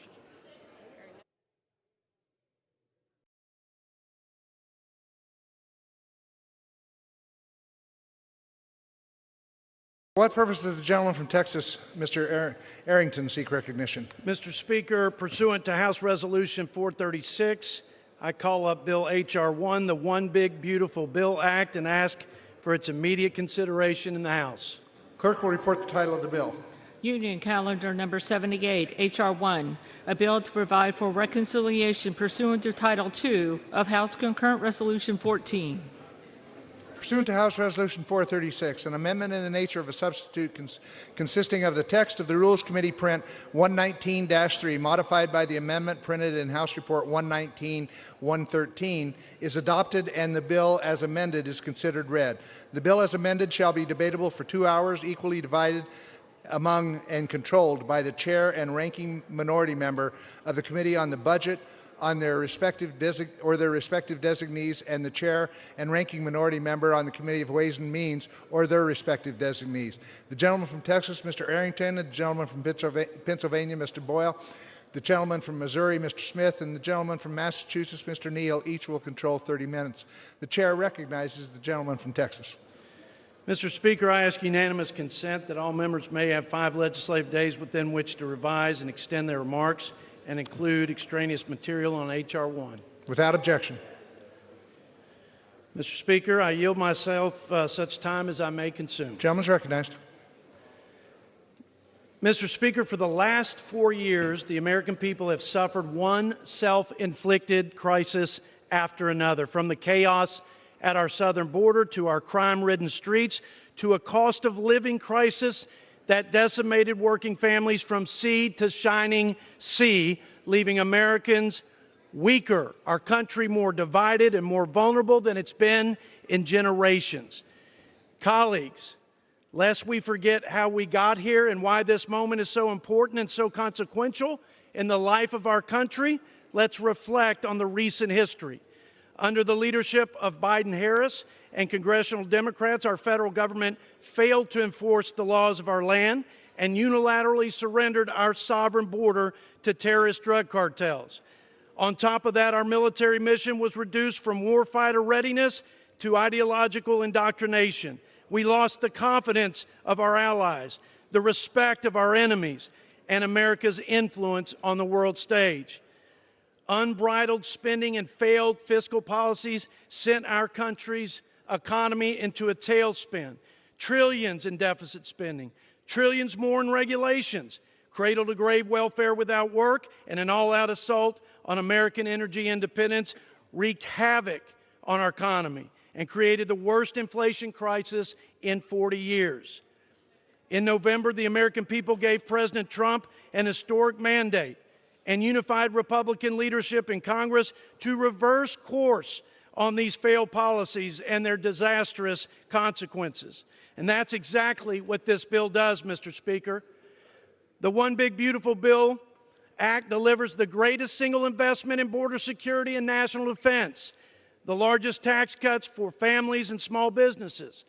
For what purpose does the gentleman from Texas, Mr. Arrington, seek recognition? Mr. Speaker, pursuant to House Resolution 436, I call up Bill H.R. 1, the One Big Beautiful Bill Act, and ask for its immediate consideration in the House. Clerk will report the title of the bill. Union Calendar Number 78, H.R. 1, a bill to provide for reconciliation pursuant to Title II of House Concurrent Resolution 14. Pursuant to House Resolution 436, an amendment in the nature of a substitute consisting of the text of the Rules Committee Print 119-3, modified by the amendment printed in House Report 119-113, is adopted and the bill as amended is considered read. The bill as amended shall be debatable for 2 hours, equally divided among and controlled by the chair and ranking minority member of the Committee on the Budget, on their respective designees, and the chair and ranking minority member on the Committee of Ways and Means or their respective designees. The gentleman from Texas, Mr. Arrington, and the gentleman from Pennsylvania, Mr. Boyle, the gentleman from Missouri, Mr. Smith, and the gentleman from Massachusetts, Mr. Neal, each will control 30 minutes. The chair recognizes the gentleman from Texas. Mr. Speaker, I ask unanimous consent that all members may have 5 legislative days within which to revise and extend their remarks and include extraneous material on H.R. 1. Without objection. Mr. Speaker, I yield myself such time as I may consume. Gentleman's recognized. Mr. Speaker, for the last 4 years, the American people have suffered one self-inflicted crisis after another, from the chaos at our southern border to our crime-ridden streets to a cost of living crisis that decimated working families from sea to shining sea, leaving Americans weaker, our country more divided and more vulnerable than it's been in generations. Colleagues, lest we forget how we got here and why this moment is so important and so consequential in the life of our country, let's reflect on the recent history. Under the leadership of Biden-Harris and congressional Democrats, our federal government failed to enforce the laws of our land and unilaterally surrendered our sovereign border to terrorist drug cartels. On top of that, our military mission was reduced from warfighter readiness to ideological indoctrination. We lost the confidence of our allies, the respect of our enemies, and America's influence on the world stage. Unbridled spending and failed fiscal policies sent our country's economy into a tailspin. Trillions in deficit spending, trillions more in regulations, cradle-to-grave welfare without work, and an all-out assault on American energy independence wreaked havoc on our economy and created the worst inflation crisis in 40 years. In November, the American people gave President Trump an historic mandate and unified Republican leadership in Congress to reverse course on these failed policies and their disastrous consequences. And that's exactly what this bill does, Mr. Speaker. The One Big Beautiful Bill Act delivers the greatest single investment in border security and national defense, the largest tax cuts for families and small businesses,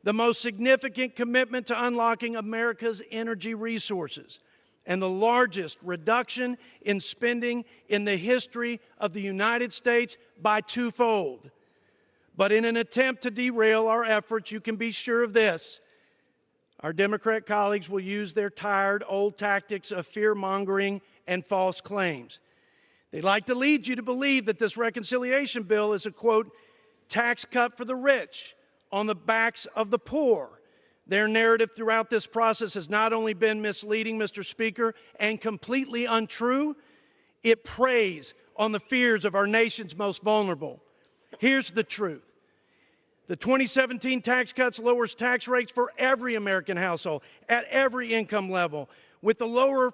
the most significant commitment to unlocking America's energy resources, and the largest reduction in spending in the history of the United States by twofold. But in an attempt to derail our efforts, you can be sure of this: our Democrat colleagues will use their tired old tactics of fear-mongering and false claims. They like to lead you to believe that this reconciliation bill is a, quote, tax cut for the rich on the backs of the poor. Their narrative throughout this process has not only been misleading, Mr. Speaker, and completely untrue, it preys on the fears of our nation's most vulnerable. Here's the truth. The 2017 tax cuts lowers tax rates for every American household at every income level, with the lower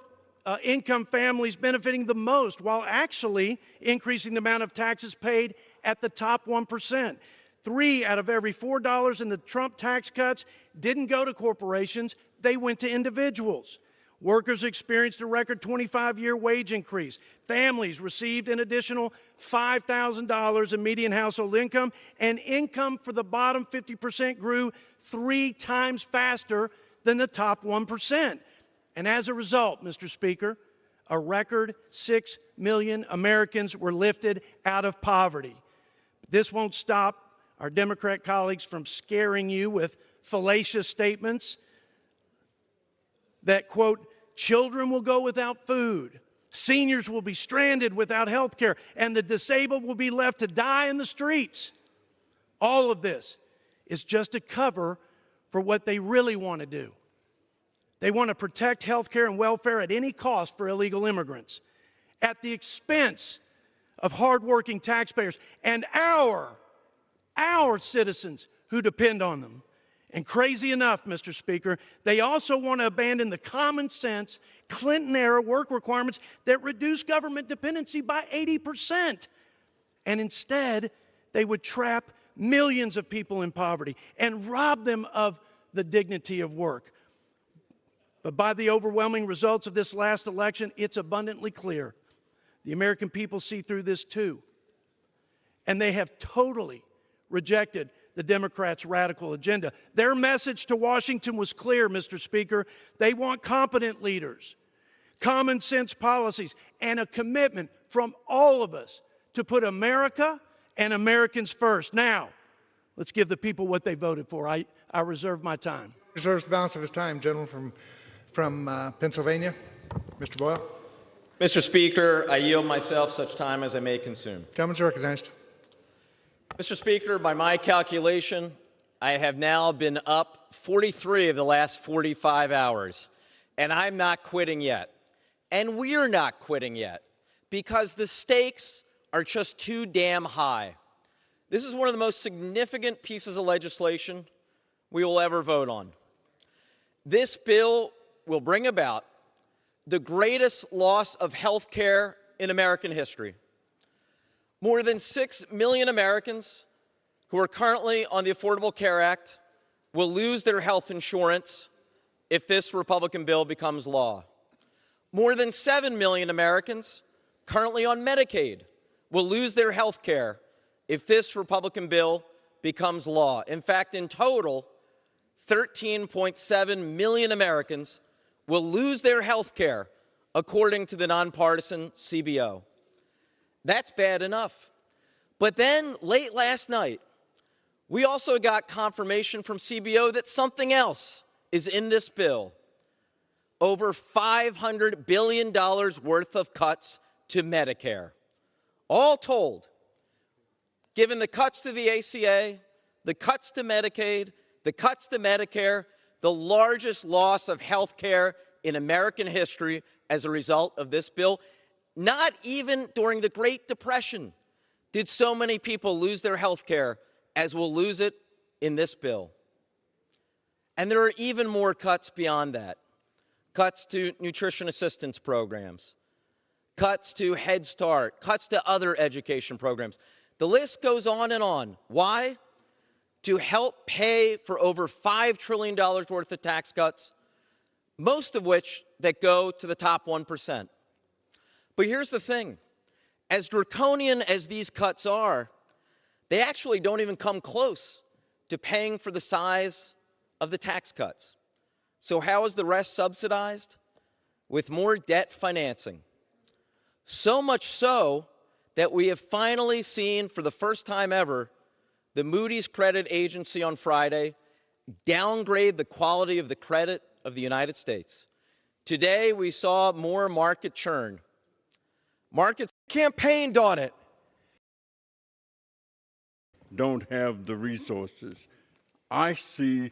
income families benefiting the most, while actually increasing the amount of taxes paid at the top 1%. 3 out of every $4 in the Trump tax cuts didn't go to corporations, they went to individuals. Workers experienced a record 25-year wage increase. Families received an additional $5,000 in median household income, and income for the bottom 50% grew 3 times faster than the top 1%. And as a result, Mr. Speaker, a record 6 million Americans were lifted out of poverty. This won't stop our Democrat colleagues from scaring you with fallacious statements that, quote, children will go without food, seniors will be stranded without health care, and the disabled will be left to die in the streets. All of this is just a cover for what they really want to do. They want to protect health care and welfare at any cost for illegal immigrants, at the expense of hardworking taxpayers and our citizens who depend on them. And crazy enough, Mr. Speaker, they also want to abandon the common sense Clinton-era work requirements that reduce government dependency by 80%. And instead, they would trap millions of people in poverty and rob them of the dignity of work. But by the overwhelming results of this last election, it's abundantly clear the American people see through this too. And they have totally rejected the Democrats' radical agenda. Their message to Washington was clear, Mr. Speaker. They want competent leaders, common sense policies, and a commitment from all of us to put America and Americans first. Now, let's give the people what they voted for. I reserve my time. Reserves the balance of his time. Gentleman from Pennsylvania, Mr. Boyle. Mr. Speaker, I yield myself such time as I may consume. Gentleman's recognized. Mr. Speaker, by my calculation, I have now been up 43 of the last 45 hours, and I'm not quitting yet. And we're not quitting yet, because the stakes are just too damn high. This is one of the most significant pieces of legislation we will ever vote on. This bill will bring about the greatest loss of health care in American history. More than 6 million Americans who are currently on the Affordable Care Act will lose their health insurance if this Republican bill becomes law. More than 7 million Americans currently on Medicaid will lose their health care if this Republican bill becomes law. In fact, in total, 13.7 million Americans will lose their health care, according to the nonpartisan CBO. That's bad enough. But then, late last night, we also got confirmation from CBO that something else is in this bill. Over $500 billion worth of cuts to Medicare. All told, given the cuts to the ACA, the cuts to Medicaid, the cuts to Medicare, the largest loss of health care in American history as a result of this bill. Not even during the Great Depression did so many people lose their health care as will lose it in this bill. And there are even more cuts beyond that. Cuts to nutrition assistance programs, cuts to Head Start, cuts to other education programs. The list goes on and on. Why? To help pay for over $5 trillion worth of tax cuts, most of which that go to the top 1%. But here's the thing. As draconian as these cuts are, they actually don't even come close to paying for the size of the tax cuts. So how is the rest subsidized? With more debt financing. So much so that we have finally seen, for the first time ever, the Moody's credit agency on Friday downgrade the quality of the credit of the United States. Today, we saw more market churn. Markets campaigned on it. Don't have the resources. I see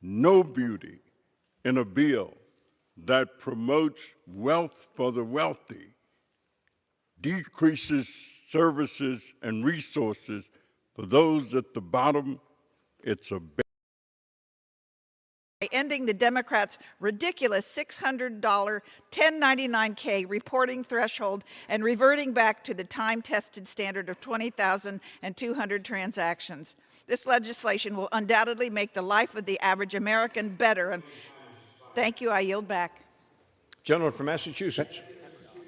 no beauty in a bill that promotes wealth for the wealthy, decreases services and resources for those at the bottom. It's a by ending the Democrats' ridiculous $600 1099K reporting threshold and reverting back to the time-tested standard of 20,200 transactions. This legislation will undoubtedly make the life of the average American better. And thank you. I yield back. Gentleman from Massachusetts.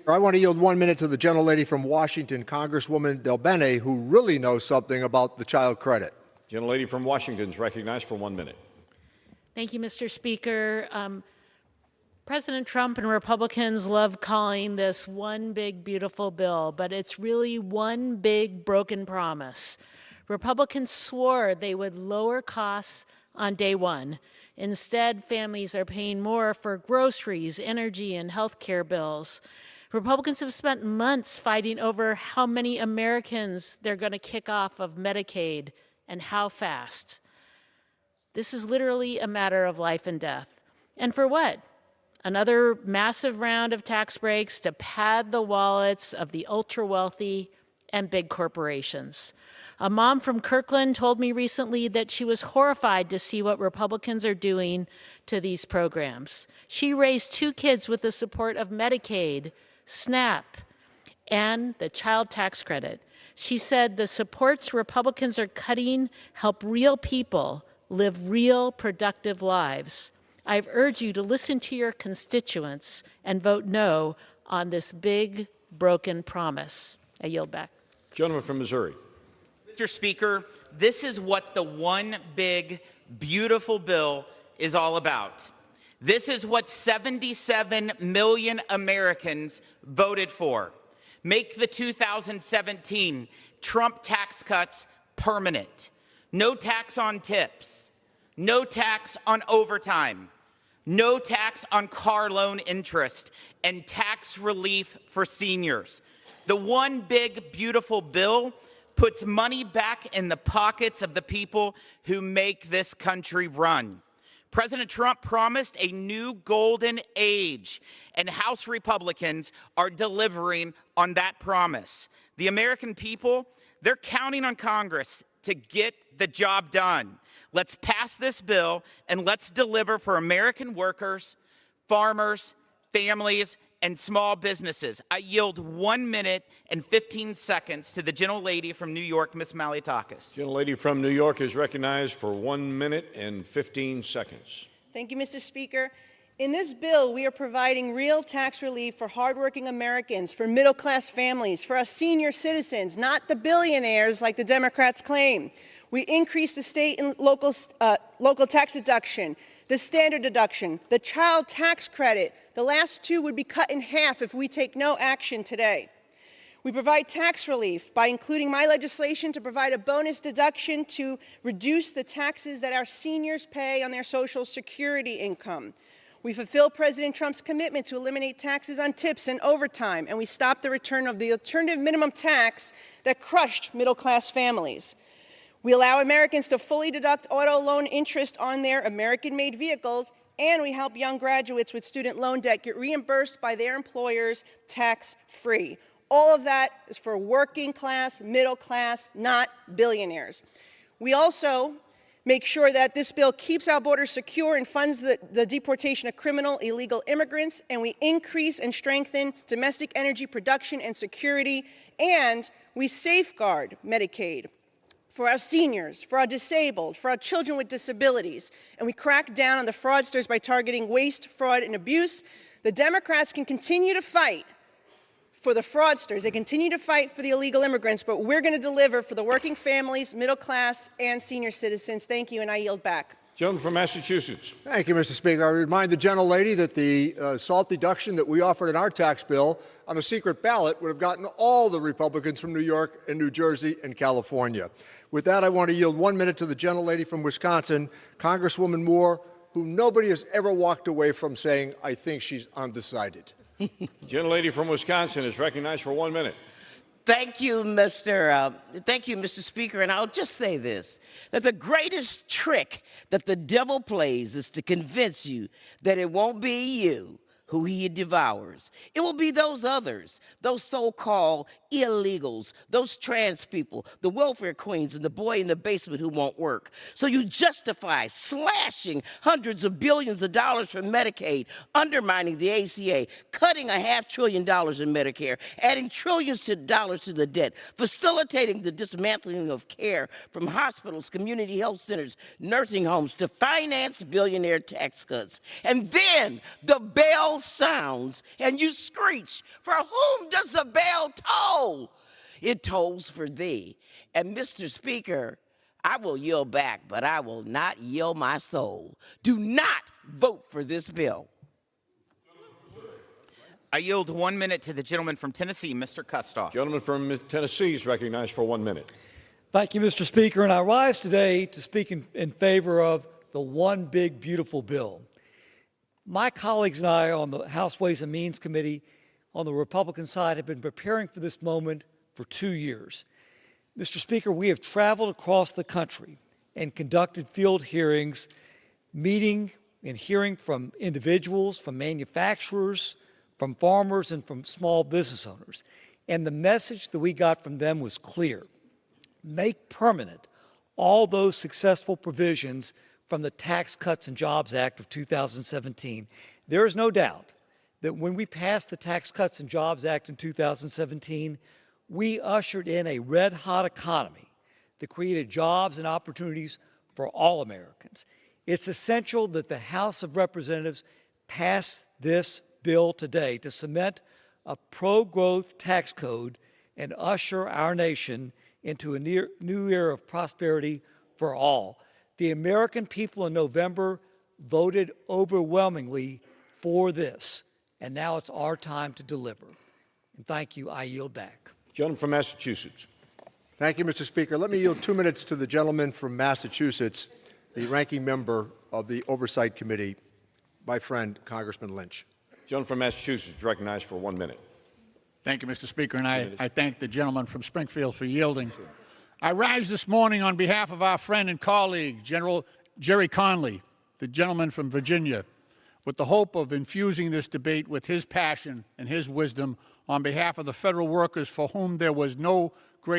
I want to yield 1 minute to the gentlelady from Washington, Congresswoman Del Bene, who really knows something about the child credit. Gentlelady from Washington is recognized for 1 minute. Thank you, Mr. Speaker. President Trump and Republicans love calling this one big, beautiful bill, but it's really one big, broken promise. Republicans swore they would lower costs on day one. Instead, families are paying more for groceries, energy, and health care bills. Republicans have spent months fighting over how many Americans they're going to kick off of Medicaid and how fast. This is literally a matter of life and death. And for what? Another massive round of tax breaks to pad the wallets of the ultra-wealthy and big corporations. A mom from Kirkland told me recently that she was horrified to see what Republicans are doing to these programs. She raised 2 kids with the support of Medicaid, SNAP, and the child tax credit. She said the supports Republicans are cutting help real people live real, productive lives. I urge you to listen to your constituents and vote no on this big, broken promise. I yield back. Gentleman from Missouri. Mr. Speaker, this is what the one big, beautiful bill is all about. This is what 77 million Americans voted for. Make the 2017 Trump tax cuts permanent. No tax on tips. No tax on overtime. No tax on car loan interest. And tax relief for seniors. The one big, beautiful bill puts money back in the pockets of the people who make this country run. President Trump promised a new golden age, and House Republicans are delivering on that promise. The American people, they're counting on Congress to get the job done. Let's pass this bill, and let's deliver for American workers, farmers, families, and small businesses. I yield 1 minute and 15 seconds to the gentlelady from New York, Ms. Malliotakis. Gentlelady from New York is recognized for 1 minute and 15 seconds. Thank you, Mr. Speaker. In this bill, we are providing real tax relief for hardworking Americans, for middle-class families, for us senior citizens, not the billionaires like the Democrats claim. We increase the state and local tax deduction, the standard deduction, the child tax credit. The last 2 would be cut in half if we take no action today. We provide tax relief by including my legislation to provide a bonus deduction to reduce the taxes that our seniors pay on their Social Security income. We fulfill President Trump's commitment to eliminate taxes on tips and overtime, and we stop the return of the alternative minimum tax that crushed middle-class families. We allow Americans to fully deduct auto loan interest on their American-made vehicles, and we help young graduates with student loan debt get reimbursed by their employers tax-free. All of that is for working class, middle class, not billionaires. We also make sure that this bill keeps our borders secure and funds the deportation of criminal illegal immigrants, and we increase and strengthen domestic energy production and security, and we safeguard Medicaid for our seniors, for our disabled, for our children with disabilities, and we crack down on the fraudsters by targeting waste, fraud, and abuse. The Democrats can continue to fight for the fraudsters. They continue to fight for the illegal immigrants, but we're going to deliver for the working families, middle class, and senior citizens. Thank you, and I yield back. Gentleman from Massachusetts. Thank you, Mr. Speaker. I remind the gentlelady that the SALT deduction that we offered in our tax bill on a secret ballot would have gotten all the Republicans from New York and New Jersey and California. With that, I want to yield 1 minute to the gentlelady from Wisconsin, Congresswoman Moore, who nobody has ever walked away from saying, I think she's undecided. Gentlelady from Wisconsin is recognized for 1 minute. Thank you, Mr. Speaker. And I'll just say this, that the greatest trick that the devil plays is to convince you that it won't be you who he devours. It will be those others, those so-called illegals, those trans people, the welfare queens, and the boy in the basement who won't work. So you justify slashing hundreds of billions of dollars from Medicaid, undermining the ACA, cutting $500 billion in Medicare, adding trillions of dollars to the debt, facilitating the dismantling of care from hospitals, community health centers, nursing homes to finance billionaire tax cuts. And then the bell sounds and you screech. For whom does the bell toll? It tolls for thee. And Mr. Speaker, I will yield back, but I will not yield my soul. Do not vote for this bill. I yield 1 minute to the gentleman from Tennessee, Mr. Kustoff. Gentleman from Tennessee is recognized for 1 minute. Thank you, Mr. Speaker. And I rise today to speak in favor of the one big, beautiful bill. My colleagues and I on the House Ways and Means Committee on the Republican side have been preparing for this moment for 2 years. Mr. Speaker, we have traveled across the country and conducted field hearings, meeting and hearing from individuals, from manufacturers, from farmers, and from small business owners. And the message that we got from them was clear. Make permanent all those successful provisions from the Tax Cuts and Jobs Act of 2017. There is no doubt that when we passed the Tax Cuts and Jobs Act in 2017, we ushered in a red-hot economy that created jobs and opportunities for all Americans. It's essential that the House of Representatives pass this bill today to cement a pro-growth tax code and usher our nation into a new era of prosperity for all. The American people in November voted overwhelmingly for this, and now it's our time to deliver. And thank you. I yield back. Gentleman from Massachusetts. Thank you, Mr. Speaker. Let me yield 2 minutes to the gentleman from Massachusetts, the ranking member of the Oversight Committee, my friend, Congressman Lynch. Gentleman from Massachusetts is recognized for 1 minute. Thank you, Mr. Speaker, and I thank the gentleman from Springfield for yielding. I rise this morning on behalf of our friend and colleague, General Jerry Conley, the gentleman from Virginia, with the hope of infusing this debate with his passion and his wisdom on behalf of the federal workers for whom there was no greater